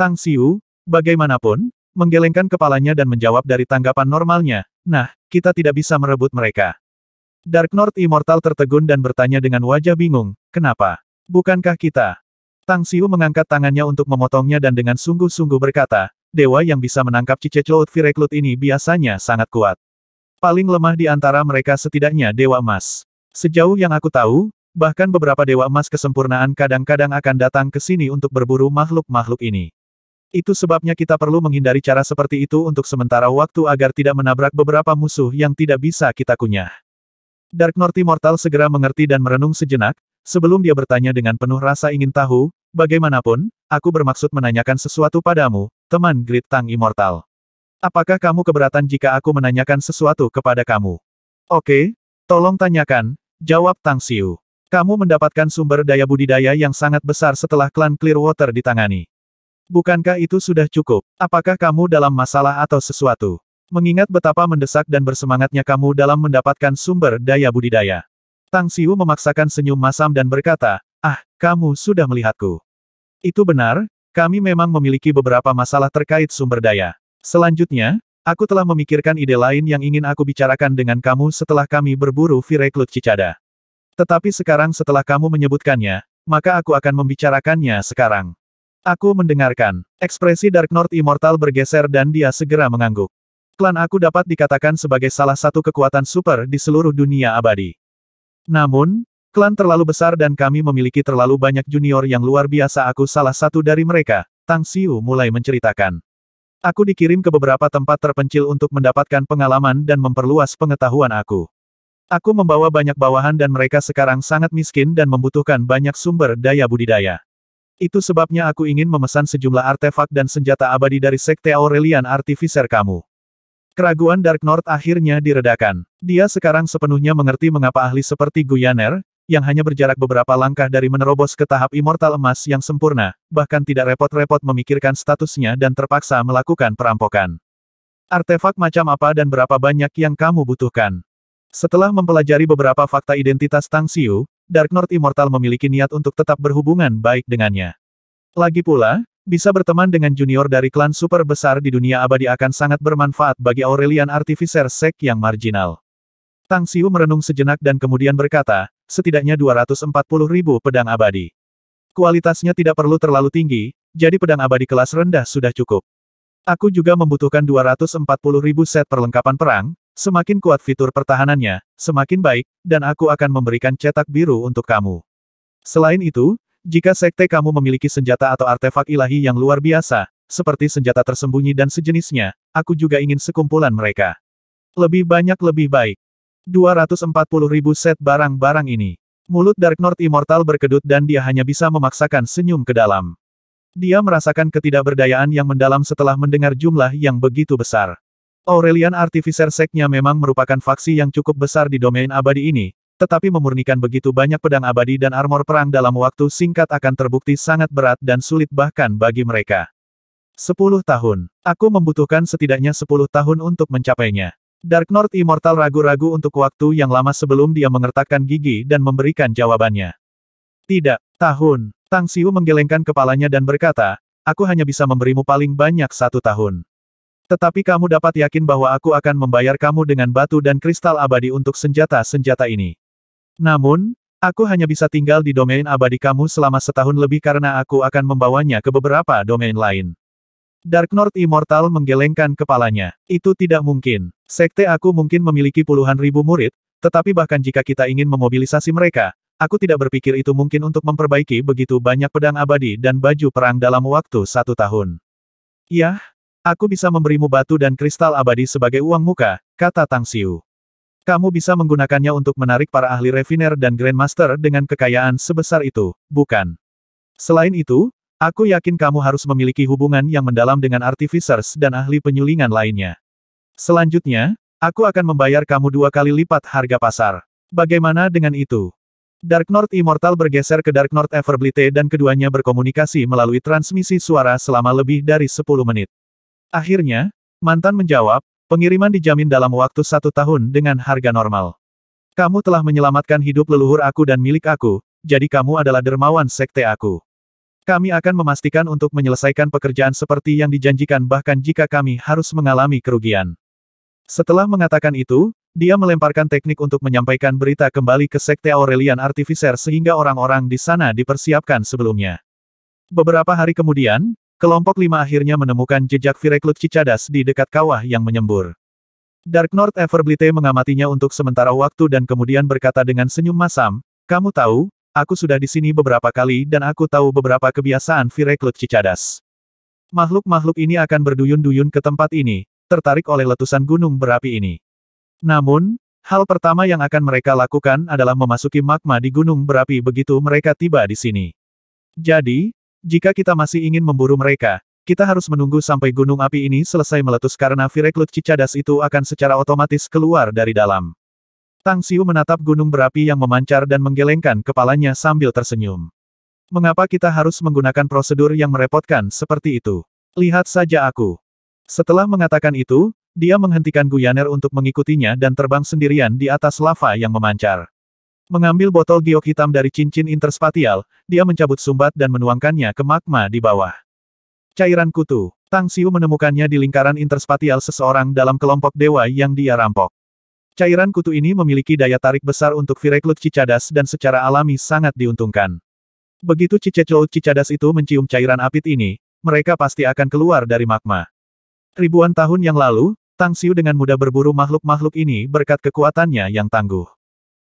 Tang Xiu, bagaimanapun, menggelengkan kepalanya dan menjawab dari tanggapan normalnya, nah, kita tidak bisa merebut mereka. Dark North Immortal tertegun dan bertanya dengan wajah bingung, kenapa? Bukankah kita? Tang Xiu mengangkat tangannya untuk memotongnya dan dengan sungguh-sungguh berkata, dewa yang bisa menangkap Cicecloud Virecloud ini biasanya sangat kuat. Paling lemah di antara mereka setidaknya Dewa Emas. Sejauh yang aku tahu, bahkan beberapa Dewa Emas kesempurnaan kadang-kadang akan datang ke sini untuk berburu makhluk-makhluk ini. Itu sebabnya kita perlu menghindari cara seperti itu untuk sementara waktu agar tidak menabrak beberapa musuh yang tidak bisa kita kunyah. Dark North Immortal segera mengerti dan merenung sejenak, sebelum dia bertanya dengan penuh rasa ingin tahu, bagaimanapun, aku bermaksud menanyakan sesuatu padamu, teman Great Tang Immortal. Apakah kamu keberatan jika aku menanyakan sesuatu kepada kamu? Oke, tolong tanyakan, jawab Tang Xiu. Kamu mendapatkan sumber daya budidaya yang sangat besar setelah klan Clearwater ditangani. Bukankah itu sudah cukup? Apakah kamu dalam masalah atau sesuatu? Mengingat betapa mendesak dan bersemangatnya kamu dalam mendapatkan sumber daya budidaya. Tang Xiu memaksakan senyum masam dan berkata, kamu sudah melihatku. Itu benar, kami memang memiliki beberapa masalah terkait sumber daya. Selanjutnya, aku telah memikirkan ide lain yang ingin aku bicarakan dengan kamu setelah kami berburu Virecloud Cicada. Tetapi sekarang setelah kamu menyebutkannya, maka aku akan membicarakannya sekarang. Aku mendengarkan. Ekspresi Dark North Immortal bergeser dan dia segera mengangguk. Klan aku dapat dikatakan sebagai salah satu kekuatan super di seluruh dunia abadi. Namun, klan terlalu besar dan kami memiliki terlalu banyak junior yang luar biasa. Aku salah satu dari mereka, Tang Xiu mulai menceritakan. Aku dikirim ke beberapa tempat terpencil untuk mendapatkan pengalaman dan memperluas pengetahuan aku. Aku membawa banyak bawahan dan mereka sekarang sangat miskin dan membutuhkan banyak sumber daya budidaya. Itu sebabnya aku ingin memesan sejumlah artefak dan senjata abadi dari Sekte Aurelian Artificer kamu. Keraguan Dark North akhirnya diredakan. Dia sekarang sepenuhnya mengerti mengapa ahli seperti Gu Yaner, yang hanya berjarak beberapa langkah dari menerobos ke tahap immortal emas yang sempurna, bahkan tidak repot-repot memikirkan statusnya dan terpaksa melakukan perampokan. Artefak macam apa dan berapa banyak yang kamu butuhkan? Setelah mempelajari beberapa fakta identitas Tang Xiu, Dark North Immortal memiliki niat untuk tetap berhubungan baik dengannya. Lagi pula, bisa berteman dengan junior dari klan super besar di dunia abadi akan sangat bermanfaat bagi Aurelian Artificer Sek yang marginal. Tang Xiu merenung sejenak dan kemudian berkata, setidaknya 240.000 pedang abadi. Kualitasnya tidak perlu terlalu tinggi, jadi pedang abadi kelas rendah sudah cukup. Aku juga membutuhkan 240.000 set perlengkapan perang, semakin kuat fitur pertahanannya, semakin baik, dan aku akan memberikan cetak biru untuk kamu. Selain itu, jika sekte kamu memiliki senjata atau artefak ilahi yang luar biasa, seperti senjata tersembunyi dan sejenisnya, aku juga ingin sekumpulan mereka. Lebih banyak lebih baik. 240.000 set barang-barang ini. Mulut Dark North Immortal berkedut dan dia hanya bisa memaksakan senyum ke dalam. Dia merasakan ketidakberdayaan yang mendalam setelah mendengar jumlah yang begitu besar. Aurelian Artificer Sect-nya memang merupakan faksi yang cukup besar di domain abadi ini, tetapi memurnikan begitu banyak pedang abadi dan armor perang dalam waktu singkat akan terbukti sangat berat dan sulit bahkan bagi mereka. 10 tahun. Aku membutuhkan setidaknya 10 tahun untuk mencapainya. Dark North Immortal ragu-ragu untuk waktu yang lama sebelum dia mengertakkan gigi dan memberikan jawabannya. Tidak, tahun. Tang Xiu menggelengkan kepalanya dan berkata, aku hanya bisa memberimu paling banyak 1 tahun. Tetapi kamu dapat yakin bahwa aku akan membayar kamu dengan batu dan kristal abadi untuk senjata-senjata ini. Namun, aku hanya bisa tinggal di domain abadi kamu selama setahun lebih karena aku akan membawanya ke beberapa domain lain. Dark North Immortal menggelengkan kepalanya. Itu tidak mungkin. Sekte aku mungkin memiliki puluhan ribu murid, tetapi bahkan jika kita ingin memobilisasi mereka, aku tidak berpikir itu mungkin untuk memperbaiki begitu banyak pedang abadi dan baju perang dalam waktu 1 tahun. Yah, aku bisa memberimu batu dan kristal abadi sebagai uang muka, kata Tang Xiu. Kamu bisa menggunakannya untuk menarik para ahli refiner dan grandmaster dengan kekayaan sebesar itu, bukan? Selain itu, aku yakin kamu harus memiliki hubungan yang mendalam dengan artificers dan ahli penyulingan lainnya. Selanjutnya, aku akan membayar kamu 2 kali lipat harga pasar. Bagaimana dengan itu? Dark North Immortal bergeser ke Dark North Everblite dan keduanya berkomunikasi melalui transmisi suara selama lebih dari 10 menit. Akhirnya, mantan menjawab, pengiriman dijamin dalam waktu 1 tahun dengan harga normal. Kamu telah menyelamatkan hidup leluhur aku dan milik aku, jadi kamu adalah dermawan sekte aku. Kami akan memastikan untuk menyelesaikan pekerjaan seperti yang dijanjikan bahkan jika kami harus mengalami kerugian. Setelah mengatakan itu, dia melemparkan teknik untuk menyampaikan berita kembali ke Sekte Aurelian Artificer sehingga orang-orang di sana dipersiapkan sebelumnya. Beberapa hari kemudian, kelompok 5 akhirnya menemukan jejak Vireklut Cicadas di dekat kawah yang menyembur. Dark North Everblite mengamatinya untuk sementara waktu dan kemudian berkata dengan senyum masam, kamu tahu, aku sudah di sini beberapa kali dan aku tahu beberapa kebiasaan Vireklut Cicadas. Makhluk-makhluk ini akan berduyun-duyun ke tempat ini, tertarik oleh letusan gunung berapi ini. Namun, hal pertama yang akan mereka lakukan adalah memasuki magma di gunung berapi begitu mereka tiba di sini. Jadi, jika kita masih ingin memburu mereka, kita harus menunggu sampai gunung api ini selesai meletus karena Vireklut Cicadas itu akan secara otomatis keluar dari dalam. Tang Xiu menatap gunung berapi yang memancar dan menggelengkan kepalanya sambil tersenyum. Mengapa kita harus menggunakan prosedur yang merepotkan seperti itu? Lihat saja aku. Setelah mengatakan itu, dia menghentikan Guyaner untuk mengikutinya dan terbang sendirian di atas lava yang memancar. Mengambil botol giok hitam dari cincin interspatial, dia mencabut sumbat dan menuangkannya ke magma di bawah. Cairan kutu. Tang Xiu menemukannya di lingkaran interspatial seseorang dalam kelompok dewa yang dia rampok. Cairan kutu ini memiliki daya tarik besar untuk Vireklut Cicadas dan secara alami sangat diuntungkan. Begitu Cicecloud Cicadas itu mencium cairan apit ini, mereka pasti akan keluar dari magma. Ribuan tahun yang lalu, Tang Xiu dengan mudah berburu makhluk-makhluk ini berkat kekuatannya yang tangguh.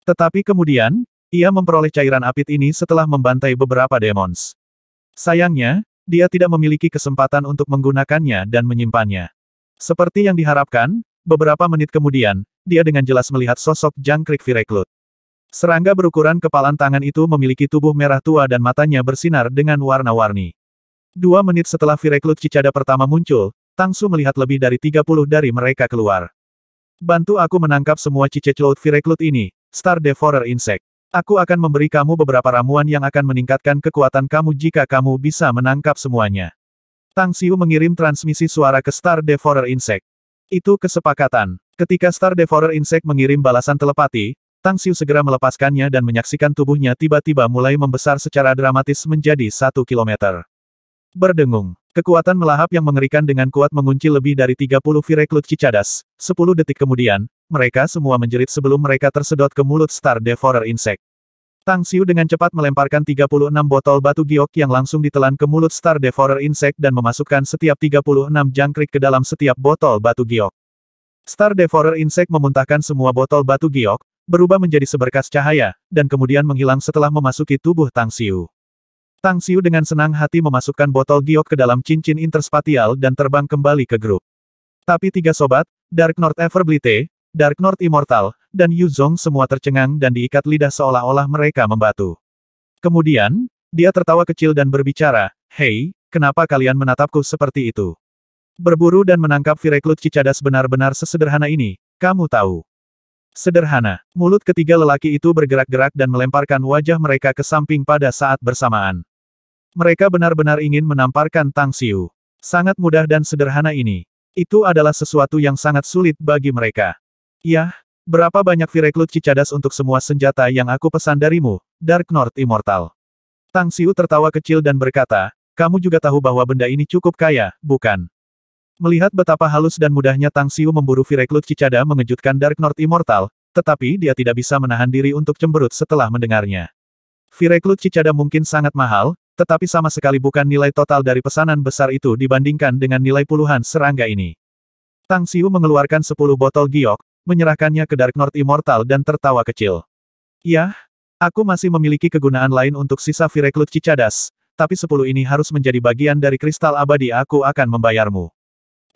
Tetapi kemudian, ia memperoleh cairan apit ini setelah membantai beberapa demons. Sayangnya, dia tidak memiliki kesempatan untuk menggunakannya dan menyimpannya. Seperti yang diharapkan, beberapa menit kemudian, dia dengan jelas melihat sosok jangkrik Vireklut. Serangga berukuran kepalan tangan itu memiliki tubuh merah tua dan matanya bersinar dengan warna-warni. 2 menit setelah Vireklut Cicada pertama muncul, Tang Xiu melihat lebih dari 30 dari mereka keluar. Bantu aku menangkap semua Cicecloud Vireklut ini, Star Devourer Insect. Aku akan memberi kamu beberapa ramuan yang akan meningkatkan kekuatan kamu jika kamu bisa menangkap semuanya. Tang Xiu mengirim transmisi suara ke Star Devourer Insect. Itu kesepakatan. Ketika Star Devourer Insect mengirim balasan telepati, Tang Xiu segera melepaskannya dan menyaksikan tubuhnya tiba-tiba mulai membesar secara dramatis menjadi 1 kilometer. Berdengung. Kekuatan melahap yang mengerikan dengan kuat mengunci lebih dari 30 Vireklut Cicadas. 10 detik kemudian, mereka semua menjerit sebelum mereka tersedot ke mulut Star Devourer Insect. Tang Xiu dengan cepat melemparkan 36 botol batu giok yang langsung ditelan ke mulut Star Devourer Insect dan memasukkan setiap 36 jangkrik ke dalam setiap botol batu giok. Star Devourer Insect memuntahkan semua botol batu giok, berubah menjadi seberkas cahaya, dan kemudian menghilang setelah memasuki tubuh Tang Xiu. Tang Xiu dengan senang hati memasukkan botol giok ke dalam cincin interspatial dan terbang kembali ke grup. Tapi tiga sobat, Dark North Everblite, Dark North Immortal, dan Yu Zong semua tercengang dan diikat lidah seolah-olah mereka membatu. Kemudian, dia tertawa kecil dan berbicara, "Hei, kenapa kalian menatapku seperti itu? Berburu dan menangkap Vireklud Cicadas benar-benar sesederhana ini, kamu tahu." Sederhana. Mulut ketiga lelaki itu bergerak-gerak dan melemparkan wajah mereka ke samping pada saat bersamaan. Mereka benar-benar ingin menamparkan Tang Xiu. Sangat mudah dan sederhana ini. Itu adalah sesuatu yang sangat sulit bagi mereka. Yah, berapa banyak Vireklud Cicadas untuk semua senjata yang aku pesan darimu, Dark North Immortal? Tang Xiu tertawa kecil dan berkata, kamu juga tahu bahwa benda ini cukup kaya, bukan? Melihat betapa halus dan mudahnya Tang Xiu memburu Vireklud Cicada mengejutkan Dark North Immortal, tetapi dia tidak bisa menahan diri untuk cemberut setelah mendengarnya. Vireklud Cicada mungkin sangat mahal, tetapi sama sekali bukan nilai total dari pesanan besar itu dibandingkan dengan nilai puluhan serangga ini. Tang Xiu mengeluarkan 10 botol giok, menyerahkannya ke Dark North Immortal dan tertawa kecil. Yah, aku masih memiliki kegunaan lain untuk sisa Vireklud Cicadas, tapi 10 ini harus menjadi bagian dari kristal abadi aku akan membayarmu.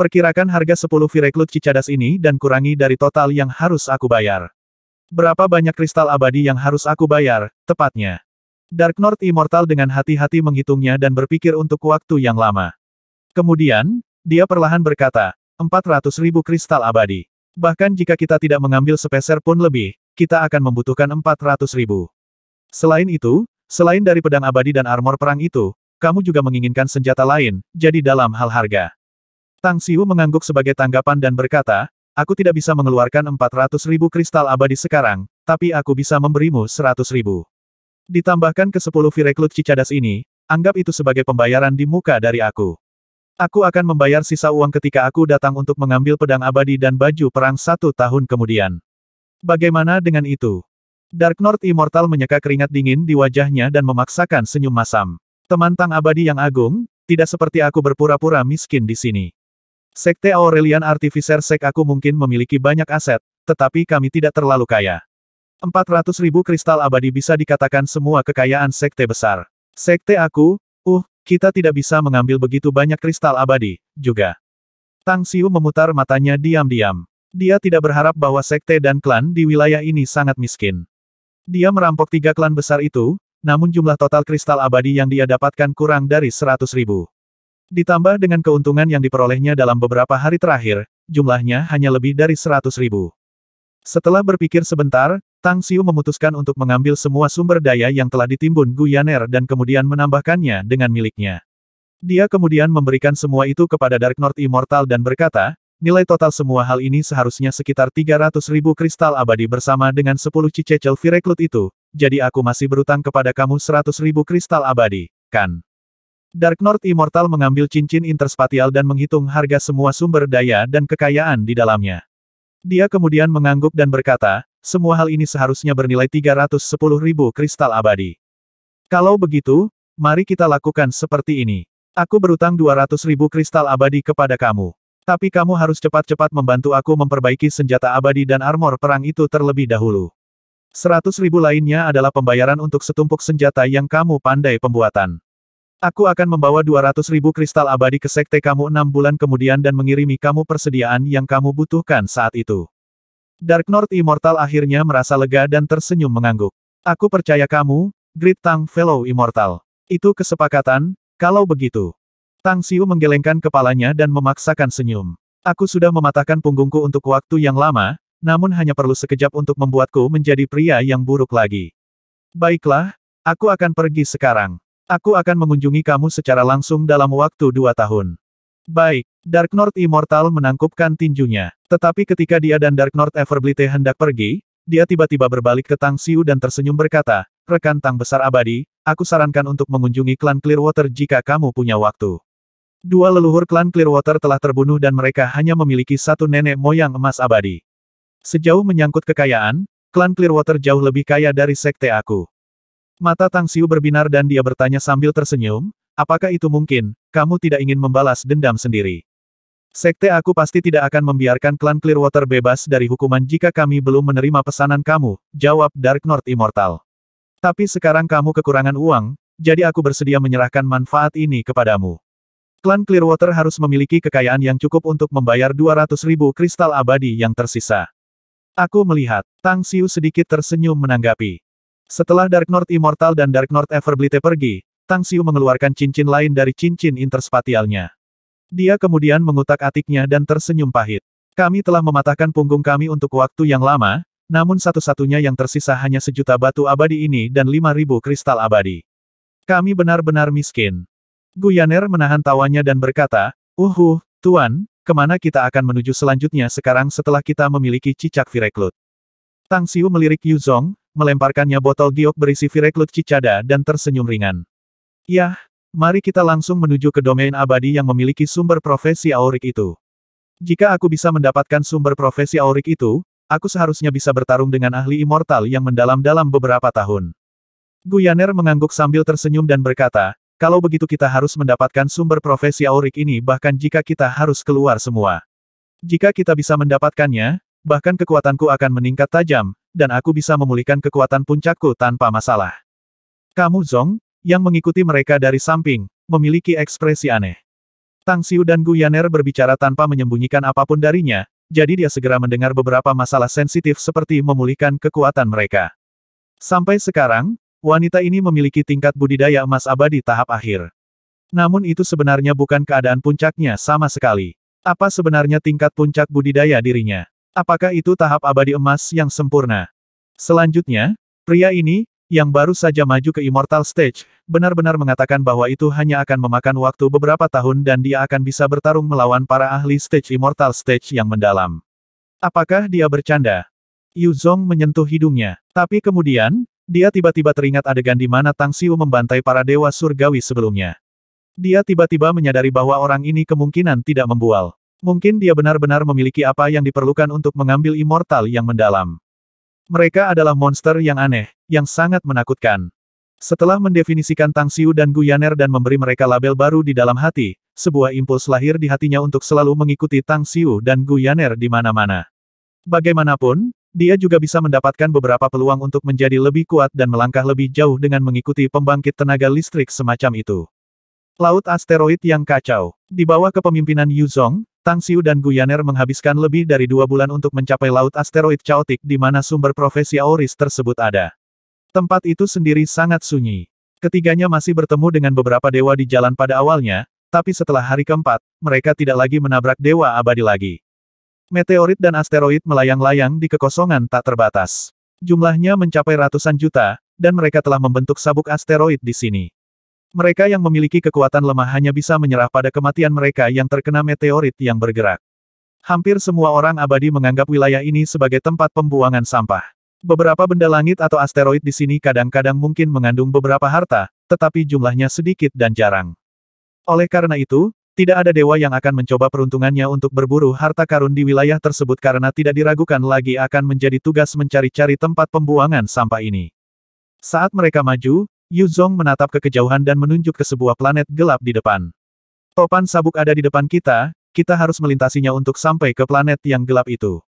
Perkirakan harga 10 Vireklud Cicadas ini dan kurangi dari total yang harus aku bayar. Berapa banyak kristal abadi yang harus aku bayar, tepatnya? Dark North Immortal dengan hati-hati menghitungnya dan berpikir untuk waktu yang lama. Kemudian, dia perlahan berkata, 400.000 kristal abadi. Bahkan jika kita tidak mengambil sepeser pun lebih, kita akan membutuhkan 400.000. Selain itu, selain dari pedang abadi dan armor perang itu, kamu juga menginginkan senjata lain, jadi dalam hal harga. Tang Xiu mengangguk sebagai tanggapan dan berkata, aku tidak bisa mengeluarkan 400.000 kristal abadi sekarang, tapi aku bisa memberimu 100.000. Ditambahkan ke 10 Vireklud Cicadas ini, anggap itu sebagai pembayaran di muka dari aku. Aku akan membayar sisa uang ketika aku datang untuk mengambil pedang abadi dan baju perang 1 tahun kemudian. Bagaimana dengan itu? Dark North Immortal menyeka keringat dingin di wajahnya dan memaksakan senyum masam. Teman Tang abadi yang agung, tidak seperti aku berpura-pura miskin di sini. Sekte Aurelian Artificer Sek aku mungkin memiliki banyak aset, tetapi kami tidak terlalu kaya. 400.000 kristal abadi bisa dikatakan semua kekayaan sekte besar. Sekte aku, kita tidak bisa mengambil begitu banyak kristal abadi, juga. Tang Xiu memutar matanya diam-diam. Dia tidak berharap bahwa sekte dan klan di wilayah ini sangat miskin. Dia merampok 3 klan besar itu, namun jumlah total kristal abadi yang dia dapatkan kurang dari 100.000. Ditambah dengan keuntungan yang diperolehnya dalam beberapa hari terakhir, jumlahnya hanya lebih dari 100.000. Setelah berpikir sebentar, Tang Xiu memutuskan untuk mengambil semua sumber daya yang telah ditimbun Gu Yaner dan kemudian menambahkannya dengan miliknya. Dia kemudian memberikan semua itu kepada Dark North Immortal dan berkata, nilai total semua hal ini seharusnya sekitar 300.000 kristal abadi bersama dengan 10 cicecel Vireklud itu, jadi aku masih berutang kepada kamu 100.000 kristal abadi, kan? Dark North Immortal mengambil cincin interspatial dan menghitung harga semua sumber daya dan kekayaan di dalamnya. Dia kemudian mengangguk dan berkata, semua hal ini seharusnya bernilai 310.000 kristal abadi. Kalau begitu, mari kita lakukan seperti ini. Aku berutang 200.000 kristal abadi kepada kamu. Tapi kamu harus cepat-cepat membantu aku memperbaiki senjata abadi dan armor perang itu terlebih dahulu. 100.000 lainnya adalah pembayaran untuk setumpuk senjata yang kamu pandai pembuatan. Aku akan membawa 200.000 kristal abadi ke sekte kamu 6 bulan kemudian dan mengirimi kamu persediaan yang kamu butuhkan saat itu. Dark North Immortal akhirnya merasa lega dan tersenyum mengangguk. Aku percaya kamu, Great Tang Fellow Immortal. Itu kesepakatan, kalau begitu. Tang Xiu menggelengkan kepalanya dan memaksakan senyum. Aku sudah mematahkan punggungku untuk waktu yang lama, namun hanya perlu sekejap untuk membuatku menjadi pria yang buruk lagi. Baiklah, aku akan pergi sekarang. Aku akan mengunjungi kamu secara langsung dalam waktu 2 tahun. Baik, Dark North Immortal menangkupkan tinjunya. Tetapi ketika dia dan Dark North Everblite hendak pergi, dia tiba-tiba berbalik ke Tang Xiu dan tersenyum berkata, rekan Tang Besar Abadi, aku sarankan untuk mengunjungi klan Clearwater jika kamu punya waktu. 2 leluhur klan Clearwater telah terbunuh dan mereka hanya memiliki 1 nenek moyang emas abadi. Sejauh menyangkut kekayaan, klan Clearwater jauh lebih kaya dari sekte aku. Mata Tang Xiu berbinar dan dia bertanya sambil tersenyum, apakah itu mungkin, kamu tidak ingin membalas dendam sendiri? Sekte aku pasti tidak akan membiarkan klan Clearwater bebas dari hukuman jika kami belum menerima pesanan kamu, jawab Dark North Immortal. Tapi sekarang kamu kekurangan uang, jadi aku bersedia menyerahkan manfaat ini kepadamu. Klan Clearwater harus memiliki kekayaan yang cukup untuk membayar 200.000 kristal abadi yang tersisa. Aku melihat, Tang Xiu sedikit tersenyum menanggapi. Setelah Dark North Immortal dan Dark North Everblade pergi, Tang Xiu mengeluarkan cincin lain dari cincin interspatialnya. Dia kemudian mengutak-atiknya dan tersenyum pahit. Kami telah mematahkan punggung kami untuk waktu yang lama, namun satu-satunya yang tersisa hanya 1.000.000 batu abadi ini dan 5.000 kristal abadi. Kami benar-benar miskin. Gu Yaner menahan tawanya dan berkata, Tuan, kemana kita akan menuju selanjutnya sekarang setelah kita memiliki cicak Vireklut? Tang Xiu melirik Yu Zong, melemparkannya botol giok berisi Vireklut Cicada dan tersenyum ringan. Yah, mari kita langsung menuju ke domain abadi yang memiliki sumber profesi aurik itu. Jika aku bisa mendapatkan sumber profesi aurik itu, aku seharusnya bisa bertarung dengan ahli immortal yang mendalam dalam beberapa tahun. Gu Yaner mengangguk sambil tersenyum dan berkata, kalau begitu kita harus mendapatkan sumber profesi aurik ini bahkan jika kita harus keluar semua. Jika kita bisa mendapatkannya, bahkan kekuatanku akan meningkat tajam, dan aku bisa memulihkan kekuatan puncakku tanpa masalah. Kamu Zong, yang mengikuti mereka dari samping, memiliki ekspresi aneh. Tang Xiu dan Gu Yaner berbicara tanpa menyembunyikan apapun darinya, jadi dia segera mendengar beberapa masalah sensitif seperti memulihkan kekuatan mereka. Sampai sekarang, wanita ini memiliki tingkat budidaya emas abadi tahap akhir. Namun itu sebenarnya bukan keadaan puncaknya sama sekali. Apa sebenarnya tingkat puncak budidaya dirinya? Apakah itu tahap abadi emas yang sempurna? Selanjutnya, pria ini, yang baru saja maju ke Immortal Stage, benar-benar mengatakan bahwa itu hanya akan memakan waktu beberapa tahun dan dia akan bisa bertarung melawan para ahli Stage Immortal Stage yang mendalam. Apakah dia bercanda? Yu Zong menyentuh hidungnya. Tapi kemudian, dia tiba-tiba teringat adegan di mana Tang Xiu membantai para dewa surgawi sebelumnya. Dia tiba-tiba menyadari bahwa orang ini kemungkinan tidak membual. Mungkin dia benar-benar memiliki apa yang diperlukan untuk mengambil immortal yang mendalam. Mereka adalah monster yang aneh, yang sangat menakutkan. Setelah mendefinisikan Tang Xiu dan Gu Yaner dan memberi mereka label baru di dalam hati, sebuah impuls lahir di hatinya untuk selalu mengikuti Tang Xiu dan Gu Yaner di mana-mana. Bagaimanapun, dia juga bisa mendapatkan beberapa peluang untuk menjadi lebih kuat dan melangkah lebih jauh dengan mengikuti pembangkit tenaga listrik semacam itu. Laut asteroid yang kacau. Di bawah kepemimpinan Yu Zong, Tang Xiu dan Gu Yaner menghabiskan lebih dari 2 bulan untuk mencapai laut asteroid chaotic di mana sumber profesi Auris tersebut ada. Tempat itu sendiri sangat sunyi. Ketiganya masih bertemu dengan beberapa dewa di jalan pada awalnya, tapi setelah hari keempat, mereka tidak lagi menabrak dewa abadi lagi. Meteorit dan asteroid melayang-layang di kekosongan tak terbatas. Jumlahnya mencapai ratusan juta, dan mereka telah membentuk sabuk asteroid di sini. Mereka yang memiliki kekuatan lemah hanya bisa menyerah pada kematian mereka yang terkena meteorit yang bergerak. Hampir semua orang abadi menganggap wilayah ini sebagai tempat pembuangan sampah. Beberapa benda langit atau asteroid di sini kadang-kadang mungkin mengandung beberapa harta, tetapi jumlahnya sedikit dan jarang. Oleh karena itu, tidak ada dewa yang akan mencoba peruntungannya untuk berburu harta karun di wilayah tersebut karena tidak diragukan lagi akan menjadi tugas mencari-cari tempat pembuangan sampah ini. Saat mereka maju, Yu Zong menatap ke kejauhan dan menunjuk ke sebuah planet gelap di depan. Topan sabuk ada di depan kita, kita harus melintasinya untuk sampai ke planet yang gelap itu.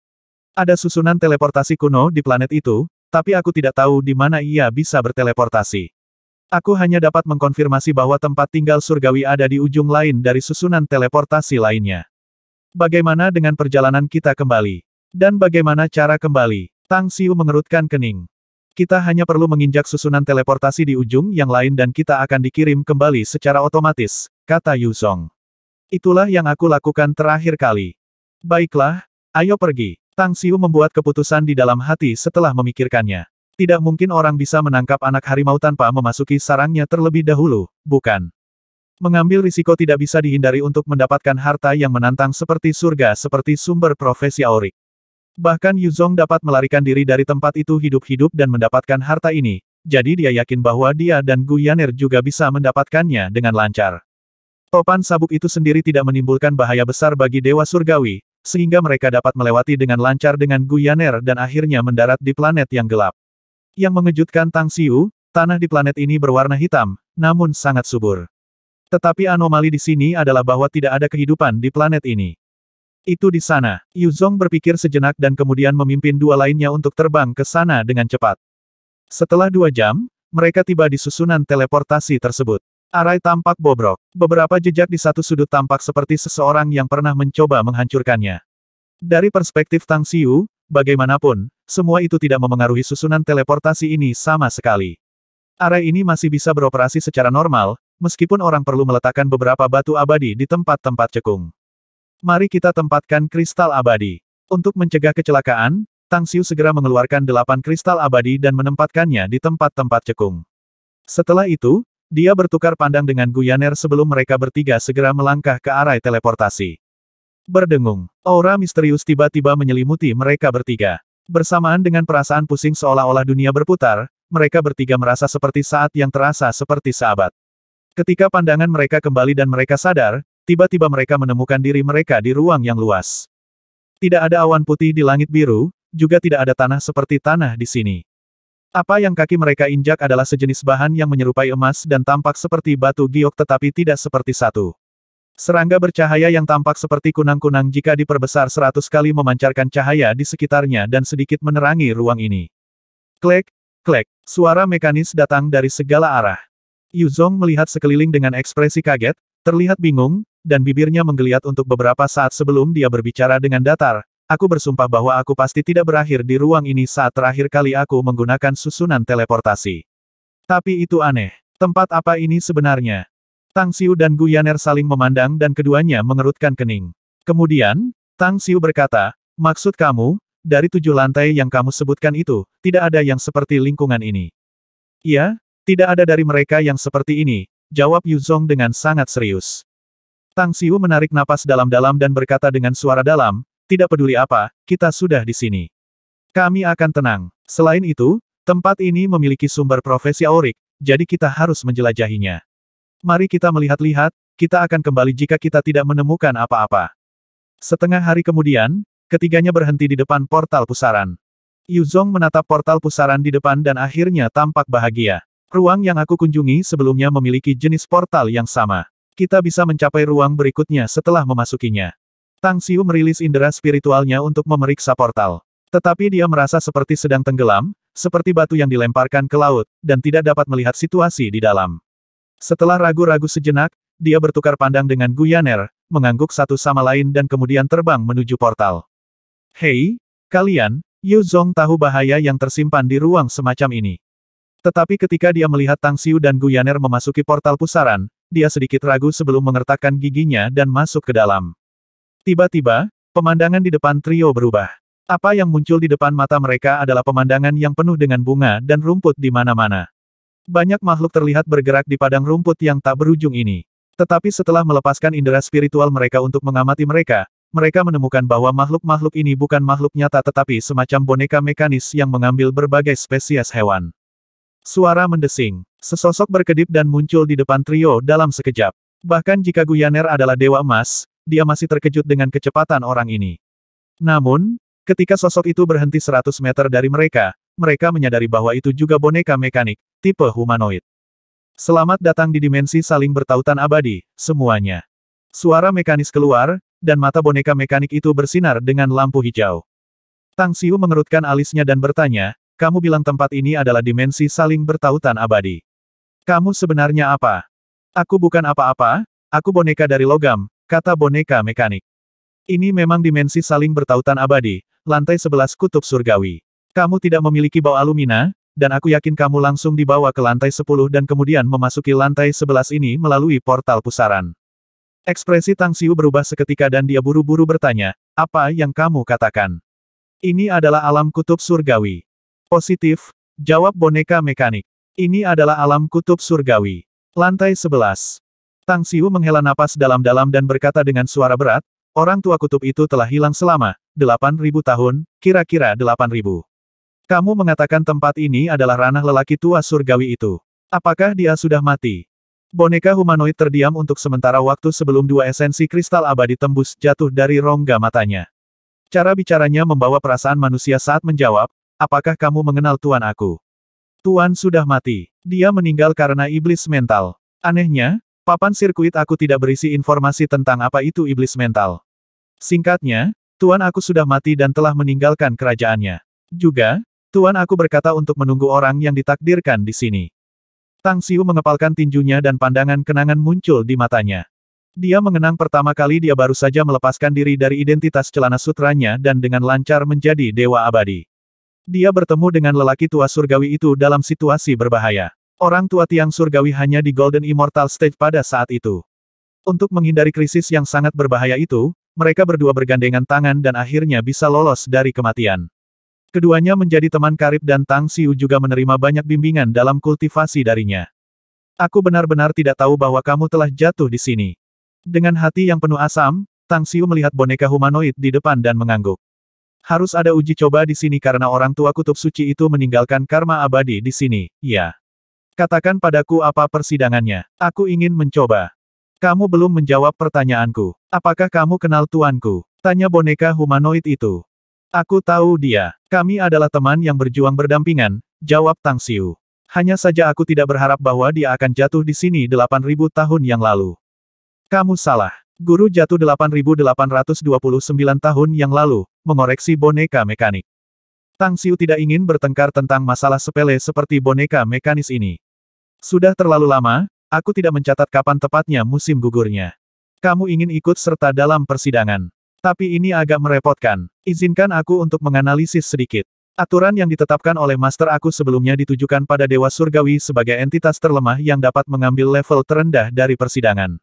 Ada susunan teleportasi kuno di planet itu, tapi aku tidak tahu di mana ia bisa berteleportasi. Aku hanya dapat mengkonfirmasi bahwa tempat tinggal surgawi ada di ujung lain dari susunan teleportasi lainnya. Bagaimana dengan perjalanan kita kembali? Dan bagaimana cara kembali? Tang Xiu mengerutkan kening. Kita hanya perlu menginjak susunan teleportasi di ujung yang lain dan kita akan dikirim kembali secara otomatis, kata Yu Zong. Itulah yang aku lakukan terakhir kali. Baiklah, ayo pergi. Tang Xiu membuat keputusan di dalam hati setelah memikirkannya. Tidak mungkin orang bisa menangkap anak harimau tanpa memasuki sarangnya terlebih dahulu, bukan? Mengambil risiko tidak bisa dihindari untuk mendapatkan harta yang menantang seperti surga seperti sumber profesi aurik. Bahkan Yu Zong dapat melarikan diri dari tempat itu hidup-hidup dan mendapatkan harta ini, jadi dia yakin bahwa dia dan Gu Yaner juga bisa mendapatkannya dengan lancar. Topan sabuk itu sendiri tidak menimbulkan bahaya besar bagi dewa surgawi, sehingga mereka dapat melewati dengan lancar dengan Gu Yaner dan akhirnya mendarat di planet yang gelap. Yang mengejutkan Tang Xiu, tanah di planet ini berwarna hitam, namun sangat subur. Tetapi anomali di sini adalah bahwa tidak ada kehidupan di planet ini. Itu di sana. Yu Zong berpikir sejenak dan kemudian memimpin dua lainnya untuk terbang ke sana dengan cepat. Setelah 2 jam, mereka tiba di susunan teleportasi tersebut. Arai tampak bobrok. Beberapa jejak di satu sudut tampak seperti seseorang yang pernah mencoba menghancurkannya. Dari perspektif Tang Xiu, bagaimanapun, semua itu tidak memengaruhi susunan teleportasi ini sama sekali. Arai ini masih bisa beroperasi secara normal, meskipun orang perlu meletakkan beberapa batu abadi di tempat-tempat cekung. Mari kita tempatkan kristal abadi. Untuk mencegah kecelakaan, Tang Xiu segera mengeluarkan 8 kristal abadi dan menempatkannya di tempat-tempat cekung. Setelah itu, dia bertukar pandang dengan Gu Yaner sebelum mereka bertiga segera melangkah ke arah teleportasi. Berdengung, aura misterius tiba-tiba menyelimuti mereka bertiga. Bersamaan dengan perasaan pusing seolah-olah dunia berputar, mereka bertiga merasa seperti saat yang terasa seperti sahabat. Ketika pandangan mereka kembali dan mereka sadar, tiba-tiba mereka menemukan diri mereka di ruang yang luas. Tidak ada awan putih di langit biru, juga tidak ada tanah seperti tanah di sini. Apa yang kaki mereka injak adalah sejenis bahan yang menyerupai emas dan tampak seperti batu giok tetapi tidak seperti satu. Serangga bercahaya yang tampak seperti kunang-kunang jika diperbesar 100 kali memancarkan cahaya di sekitarnya dan sedikit menerangi ruang ini. Klek, klek, suara mekanis datang dari segala arah. Yu Zong melihat sekeliling dengan ekspresi kaget, terlihat bingung, dan bibirnya menggeliat untuk beberapa saat sebelum dia berbicara dengan datar. Aku bersumpah bahwa aku pasti tidak berakhir di ruang ini saat terakhir kali aku menggunakan susunan teleportasi. Tapi itu aneh. Tempat apa ini sebenarnya? Tang Xiu dan Gu Yaner saling memandang dan keduanya mengerutkan kening. Kemudian, Tang Xiu berkata, maksud kamu, dari 7 lantai yang kamu sebutkan itu, tidak ada yang seperti lingkungan ini. Iya, tidak ada dari mereka yang seperti ini, jawab Yu Zong dengan sangat serius. Tang Xiu menarik napas dalam-dalam dan berkata dengan suara dalam, tidak peduli apa, kita sudah di sini. Kami akan tenang. Selain itu, tempat ini memiliki sumber profesi aurik, jadi kita harus menjelajahinya. Mari kita melihat-lihat, kita akan kembali jika kita tidak menemukan apa-apa. Setengah hari kemudian, ketiganya berhenti di depan portal pusaran. Yu Zong menatap portal pusaran di depan dan akhirnya tampak bahagia. Ruang yang aku kunjungi sebelumnya memiliki jenis portal yang sama. Kita bisa mencapai ruang berikutnya setelah memasukinya. Tang Xiu merilis indera spiritualnya untuk memeriksa portal. Tetapi dia merasa seperti sedang tenggelam, seperti batu yang dilemparkan ke laut, dan tidak dapat melihat situasi di dalam. Setelah ragu-ragu sejenak, dia bertukar pandang dengan Gu Yaner, mengangguk satu sama lain dan kemudian terbang menuju portal. Hei, kalian, Yu Zong tahu bahaya yang tersimpan di ruang semacam ini. Tetapi ketika dia melihat Tang Xiu dan Gu Yaner memasuki portal pusaran, dia sedikit ragu sebelum mengertakkan giginya dan masuk ke dalam. Tiba-tiba, pemandangan di depan trio berubah. Apa yang muncul di depan mata mereka adalah pemandangan yang penuh dengan bunga dan rumput di mana-mana. Banyak makhluk terlihat bergerak di padang rumput yang tak berujung ini. Tetapi setelah melepaskan indera spiritual mereka untuk mengamati mereka, mereka menemukan bahwa makhluk-makhluk ini bukan makhluk nyata tetapi semacam boneka mekanis yang mengambil berbagai spesies hewan. Suara mendesing. Sesosok berkedip dan muncul di depan trio dalam sekejap. Bahkan jika Gu Yaner adalah Dewa Emas, dia masih terkejut dengan kecepatan orang ini. Namun, ketika sosok itu berhenti 100 meter dari mereka, mereka menyadari bahwa itu juga boneka mekanik, tipe humanoid. Selamat datang di dimensi saling bertautan abadi, semuanya. Suara mekanis keluar, dan mata boneka mekanik itu bersinar dengan lampu hijau. Tang Xiu mengerutkan alisnya dan bertanya, kamu bilang tempat ini adalah dimensi saling bertautan abadi. Kamu sebenarnya apa? Aku bukan apa-apa, aku boneka dari logam, kata boneka mekanik. Ini memang dimensi saling bertautan abadi, lantai 11 kutub surgawi. Kamu tidak memiliki bau alumina, dan aku yakin kamu langsung dibawa ke lantai 10 dan kemudian memasuki lantai 11 ini melalui portal pusaran. Ekspresi Tang Xiu berubah seketika dan dia buru-buru bertanya, apa yang kamu katakan? Ini adalah alam kutub surgawi. Positif, jawab boneka mekanik. Ini adalah alam kutub surgawi. Lantai 11. Tang Xiu menghela napas dalam-dalam dan berkata dengan suara berat, orang tua kutub itu telah hilang selama 8.000 tahun, kira-kira 8.000. Kamu mengatakan tempat ini adalah ranah lelaki tua surgawi itu. Apakah dia sudah mati? Boneka humanoid terdiam untuk sementara waktu sebelum 2 esensi kristal abadi tembus jatuh dari rongga matanya. Cara bicaranya membawa perasaan manusia saat menjawab, apakah kamu mengenal tuan aku? Tuan sudah mati. Dia meninggal karena iblis mental. Anehnya, papan sirkuit aku tidak berisi informasi tentang apa itu iblis mental. Singkatnya, tuan aku sudah mati dan telah meninggalkan kerajaannya. Juga, tuan aku berkata untuk menunggu orang yang ditakdirkan di sini. Tang Xiu mengepalkan tinjunya dan pandangan kenangan muncul di matanya. Dia mengenang pertama kali dia baru saja melepaskan diri dari identitas celana sutranya dan dengan lancar menjadi dewa abadi. Dia bertemu dengan lelaki tua surgawi itu dalam situasi berbahaya. Orang tua tiang surgawi hanya di Golden Immortal Stage pada saat itu. Untuk menghindari krisis yang sangat berbahaya itu, mereka berdua bergandengan tangan dan akhirnya bisa lolos dari kematian. Keduanya menjadi teman karib dan Tang Xiu juga menerima banyak bimbingan dalam kultivasi darinya. Aku benar-benar tidak tahu bahwa kamu telah jatuh di sini. Dengan hati yang penuh asam, Tang Xiu melihat boneka humanoid di depan dan mengangguk. Harus ada uji coba di sini karena orang tua kutub suci itu meninggalkan karma abadi di sini, ya. Katakan padaku apa persidangannya. Aku ingin mencoba. Kamu belum menjawab pertanyaanku. Apakah kamu kenal tuanku? Tanya boneka humanoid itu. Aku tahu dia. Kami adalah teman yang berjuang berdampingan, jawab Tang Xiu. Hanya saja aku tidak berharap bahwa dia akan jatuh di sini 8.000 tahun yang lalu. Kamu salah. Guru jatuh 8.829 tahun yang lalu, mengoreksi boneka mekanik. Tang Xiu tidak ingin bertengkar tentang masalah sepele seperti boneka mekanis ini. Sudah terlalu lama, aku tidak mencatat kapan tepatnya musim gugurnya. Kamu ingin ikut serta dalam persidangan. Tapi ini agak merepotkan. Izinkan aku untuk menganalisis sedikit. Aturan yang ditetapkan oleh master aku sebelumnya ditujukan pada Dewa Surgawi sebagai entitas terlemah yang dapat mengambil level terendah dari persidangan.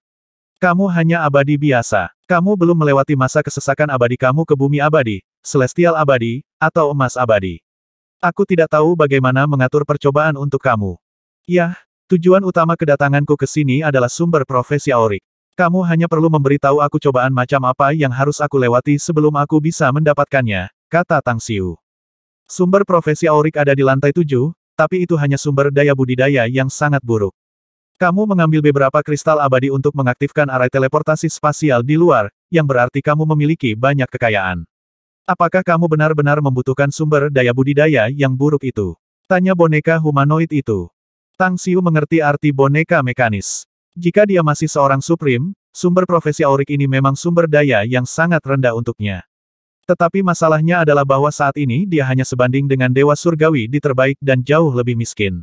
Kamu hanya abadi biasa. Kamu belum melewati masa kesesakan abadi kamu ke bumi abadi, celestial abadi, atau emas abadi. Aku tidak tahu bagaimana mengatur percobaan untuk kamu. Yah, tujuan utama kedatanganku ke sini adalah sumber profesi Auric. Kamu hanya perlu memberitahu aku cobaan macam apa yang harus aku lewati sebelum aku bisa mendapatkannya, kata Tang Xiu. Sumber profesi Auric ada di lantai 7, tapi itu hanya sumber daya budidaya yang sangat buruk. Kamu mengambil beberapa kristal abadi untuk mengaktifkan arai teleportasi spasial di luar, yang berarti kamu memiliki banyak kekayaan. Apakah kamu benar-benar membutuhkan sumber daya budidaya yang buruk itu? Tanya boneka humanoid itu. Tang Xiu mengerti arti boneka mekanis. Jika dia masih seorang Supreme, sumber profesi Auric ini memang sumber daya yang sangat rendah untuknya. Tetapi masalahnya adalah bahwa saat ini dia hanya sebanding dengan Dewa Surgawi di terbaik dan jauh lebih miskin.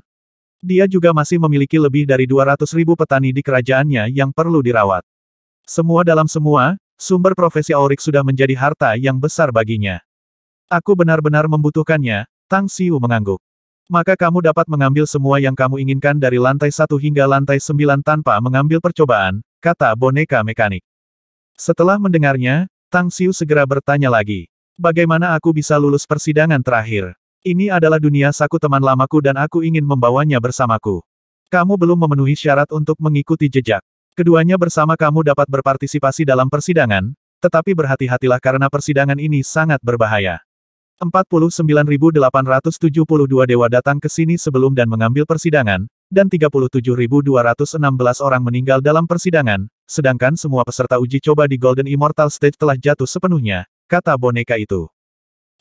Dia juga masih memiliki lebih dari 200.000 petani di kerajaannya yang perlu dirawat. Semua dalam semua, sumber profesi Auric sudah menjadi harta yang besar baginya. Aku benar-benar membutuhkannya, Tang Xiu mengangguk. Maka kamu dapat mengambil semua yang kamu inginkan dari lantai 1 hingga lantai 9 tanpa mengambil percobaan, kata boneka mekanik. Setelah mendengarnya, Tang Xiu segera bertanya lagi. Bagaimana aku bisa lulus persidangan terakhir? Ini adalah dunia saku teman lamaku dan aku ingin membawanya bersamaku. Kamu belum memenuhi syarat untuk mengikuti jejak. Keduanya bersama kamu dapat berpartisipasi dalam persidangan, tetapi berhati-hatilah karena persidangan ini sangat berbahaya. 49.872 dewa datang ke sini sebelum dan mengambil persidangan, dan 37.216 orang meninggal dalam persidangan, sedangkan semua peserta uji coba di Golden Immortal Stage telah jatuh sepenuhnya, kata boneka itu.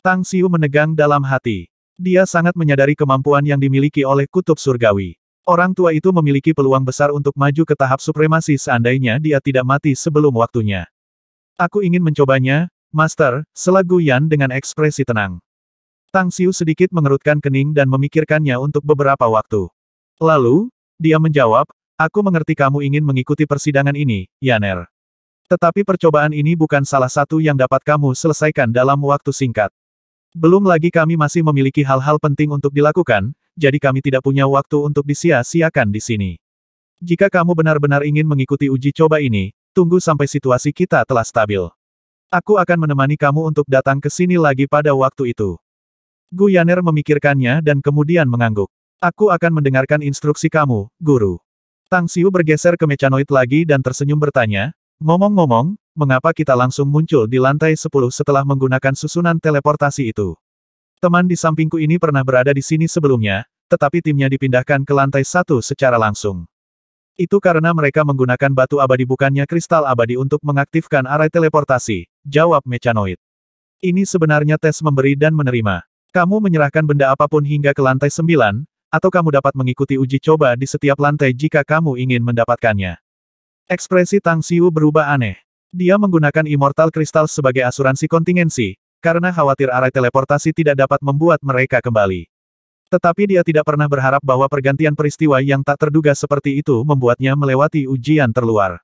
Tang Xiu menegang dalam hati. Dia sangat menyadari kemampuan yang dimiliki oleh Kutub Surgawi. Orang tua itu memiliki peluang besar untuk maju ke tahap supremasi seandainya dia tidak mati sebelum waktunya. Aku ingin mencobanya, Master, sela Gu Yan dengan ekspresi tenang. Tang Xiu sedikit mengerutkan kening dan memikirkannya untuk beberapa waktu. Lalu, dia menjawab, aku mengerti kamu ingin mengikuti persidangan ini, Yaner. Tetapi percobaan ini bukan salah satu yang dapat kamu selesaikan dalam waktu singkat. Belum lagi kami masih memiliki hal-hal penting untuk dilakukan, jadi kami tidak punya waktu untuk disia-siakan di sini. Jika kamu benar-benar ingin mengikuti uji coba ini, tunggu sampai situasi kita telah stabil. Aku akan menemani kamu untuk datang ke sini lagi pada waktu itu. Gu Yaner memikirkannya dan kemudian mengangguk. Aku akan mendengarkan instruksi kamu, Guru. Tang Xiu bergeser ke Mechanoid lagi dan tersenyum bertanya, ngomong-ngomong, mengapa kita langsung muncul di lantai 10 setelah menggunakan susunan teleportasi itu? Teman di sampingku ini pernah berada di sini sebelumnya, tetapi timnya dipindahkan ke lantai 1 secara langsung. Itu karena mereka menggunakan batu abadi bukannya kristal abadi untuk mengaktifkan arai teleportasi, jawab Mechanoid. Ini sebenarnya tes memberi dan menerima. Kamu menyerahkan benda apapun hingga ke lantai 9, atau kamu dapat mengikuti uji coba di setiap lantai jika kamu ingin mendapatkannya. Ekspresi Tang Xiu berubah aneh. Dia menggunakan Immortal Crystal sebagai asuransi kontingensi, karena khawatir arai teleportasi tidak dapat membuat mereka kembali. Tetapi dia tidak pernah berharap bahwa pergantian peristiwa yang tak terduga seperti itu membuatnya melewati ujian terluar.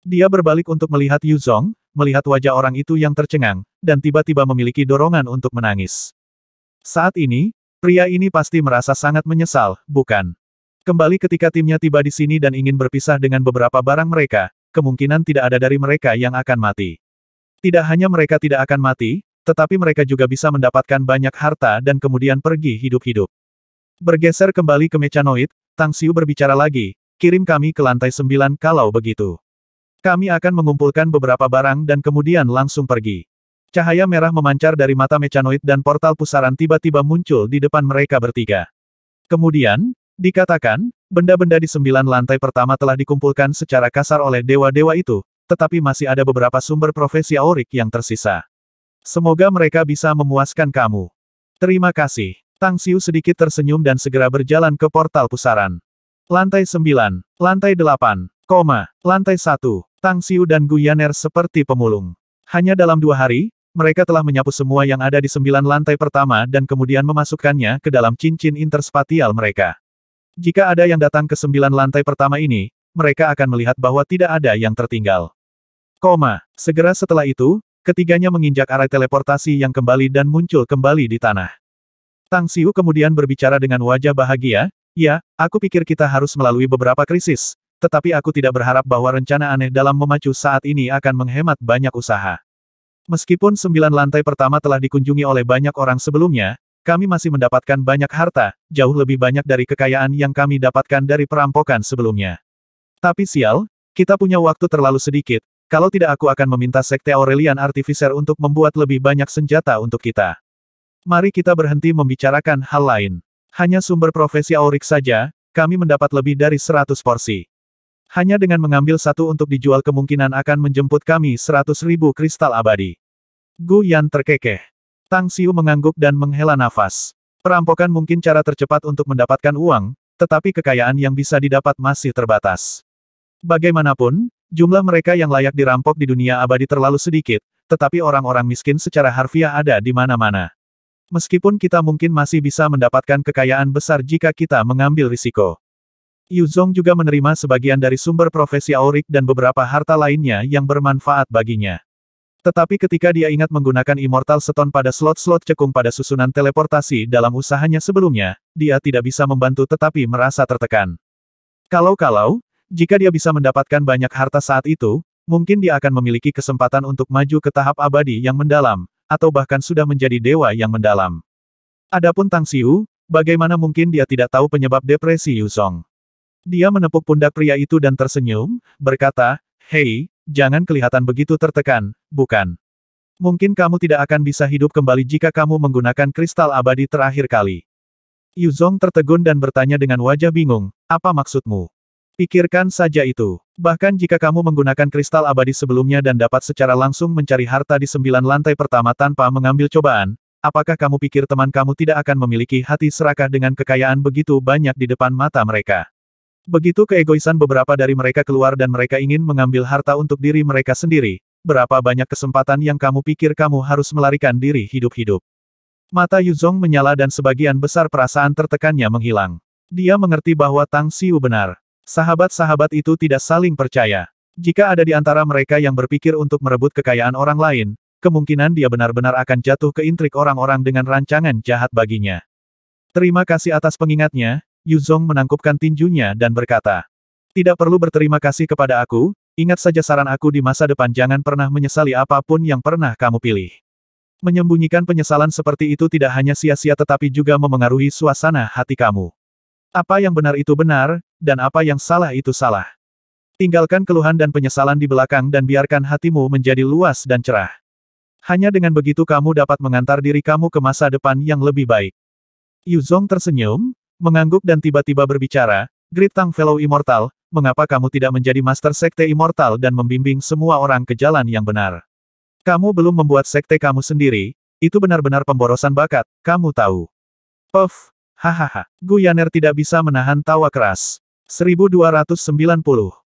Dia berbalik untuk melihat Yu Zong, melihat wajah orang itu yang tercengang, dan tiba-tiba memiliki dorongan untuk menangis. Saat ini, pria ini pasti merasa sangat menyesal, bukan? Kembali ketika timnya tiba di sini dan ingin berpisah dengan beberapa barang mereka, kemungkinan tidak ada dari mereka yang akan mati. Tidak hanya mereka tidak akan mati, tetapi mereka juga bisa mendapatkan banyak harta dan kemudian pergi hidup-hidup. Bergeser kembali ke Mechanoid, Tang Xiu berbicara lagi, kirim kami ke lantai 9 kalau begitu. Kami akan mengumpulkan beberapa barang dan kemudian langsung pergi. Cahaya merah memancar dari mata Mechanoid dan portal pusaran tiba-tiba muncul di depan mereka bertiga. Kemudian, dikatakan, benda-benda di 9 lantai pertama telah dikumpulkan secara kasar oleh dewa-dewa itu, tetapi masih ada beberapa sumber profesi Auric yang tersisa. Semoga mereka bisa memuaskan kamu. Terima kasih. Tang Xiu sedikit tersenyum dan segera berjalan ke portal pusaran. Lantai 9, lantai 8, lantai 1, Tang Xiu dan Gu Yaner seperti pemulung. Hanya dalam 2 hari, mereka telah menyapu semua yang ada di 9 lantai pertama dan kemudian memasukkannya ke dalam cincin interspatial mereka. Jika ada yang datang ke 9 lantai pertama ini, mereka akan melihat bahwa tidak ada yang tertinggal. Segera setelah itu, ketiganya menginjak arai teleportasi yang kembali dan muncul kembali di tanah. Tang Xiu kemudian berbicara dengan wajah bahagia, ya, aku pikir kita harus melalui beberapa krisis, tetapi aku tidak berharap bahwa rencana aneh dalam memacu saat ini akan menghemat banyak usaha. Meskipun 9 lantai pertama telah dikunjungi oleh banyak orang sebelumnya, kami masih mendapatkan banyak harta, jauh lebih banyak dari kekayaan yang kami dapatkan dari perampokan sebelumnya. Tapi sial, kita punya waktu terlalu sedikit, kalau tidak aku akan meminta Sekte Aurelian Artificer untuk membuat lebih banyak senjata untuk kita. Mari kita berhenti membicarakan hal lain. Hanya sumber profesi Auric saja, kami mendapat lebih dari 100 porsi. Hanya dengan mengambil satu untuk dijual kemungkinan akan menjemput kami 100.000 kristal abadi. Gu Yan terkekeh. Tang Xiu mengangguk dan menghela nafas. Perampokan mungkin cara tercepat untuk mendapatkan uang, tetapi kekayaan yang bisa didapat masih terbatas. Bagaimanapun, jumlah mereka yang layak dirampok di dunia abadi terlalu sedikit, tetapi orang-orang miskin secara harfiah ada di mana-mana. Meskipun kita mungkin masih bisa mendapatkan kekayaan besar jika kita mengambil risiko. Yu Zong juga menerima sebagian dari sumber profesi Auric dan beberapa harta lainnya yang bermanfaat baginya. Tetapi ketika dia ingat menggunakan Immortal Stone pada slot-slot cekung pada susunan teleportasi dalam usahanya sebelumnya, dia tidak bisa membantu tetapi merasa tertekan. Kalau-kalau, jika dia bisa mendapatkan banyak harta saat itu, mungkin dia akan memiliki kesempatan untuk maju ke tahap abadi yang mendalam, atau bahkan sudah menjadi dewa yang mendalam. Adapun Tang Xiu, bagaimana mungkin dia tidak tahu penyebab depresi Yu Zong? Dia menepuk pundak pria itu dan tersenyum, berkata, "Hei, jangan kelihatan begitu tertekan, bukan? Mungkin kamu tidak akan bisa hidup kembali jika kamu menggunakan kristal abadi terakhir kali." Yu Zong tertegun dan bertanya dengan wajah bingung, "Apa maksudmu?" Pikirkan saja itu. Bahkan jika kamu menggunakan kristal abadi sebelumnya dan dapat secara langsung mencari harta di 9 lantai pertama tanpa mengambil cobaan, apakah kamu pikir teman kamu tidak akan memiliki hati serakah dengan kekayaan begitu banyak di depan mata mereka? Begitu keegoisan beberapa dari mereka keluar dan mereka ingin mengambil harta untuk diri mereka sendiri, berapa banyak kesempatan yang kamu pikir kamu harus melarikan diri hidup-hidup? Mata Yu Zong menyala dan sebagian besar perasaan tertekannya menghilang. Dia mengerti bahwa Tang Xiu benar. Sahabat-sahabat itu tidak saling percaya. Jika ada di antara mereka yang berpikir untuk merebut kekayaan orang lain, kemungkinan dia benar-benar akan jatuh ke intrik orang-orang dengan rancangan jahat baginya. Terima kasih atas pengingatnya, Yu Zong menangkupkan tinjunya dan berkata. Tidak perlu berterima kasih kepada aku, ingat saja saran aku di masa depan jangan pernah menyesali apapun yang pernah kamu pilih. Menyembunyikan penyesalan seperti itu tidak hanya sia-sia tetapi juga memengaruhi suasana hati kamu. Apa yang benar itu benar, dan apa yang salah itu salah. Tinggalkan keluhan dan penyesalan di belakang dan biarkan hatimu menjadi luas dan cerah. Hanya dengan begitu kamu dapat mengantar diri kamu ke masa depan yang lebih baik. Yu Zong tersenyum, mengangguk dan tiba-tiba berbicara, Great Tang Fellow Immortal, mengapa kamu tidak menjadi Master Sekte Immortal dan membimbing semua orang ke jalan yang benar? Kamu belum membuat sekte kamu sendiri, itu benar-benar pemborosan bakat, kamu tahu. Puff. Hahaha, Gu Yaner tidak bisa menahan tawa keras. 1290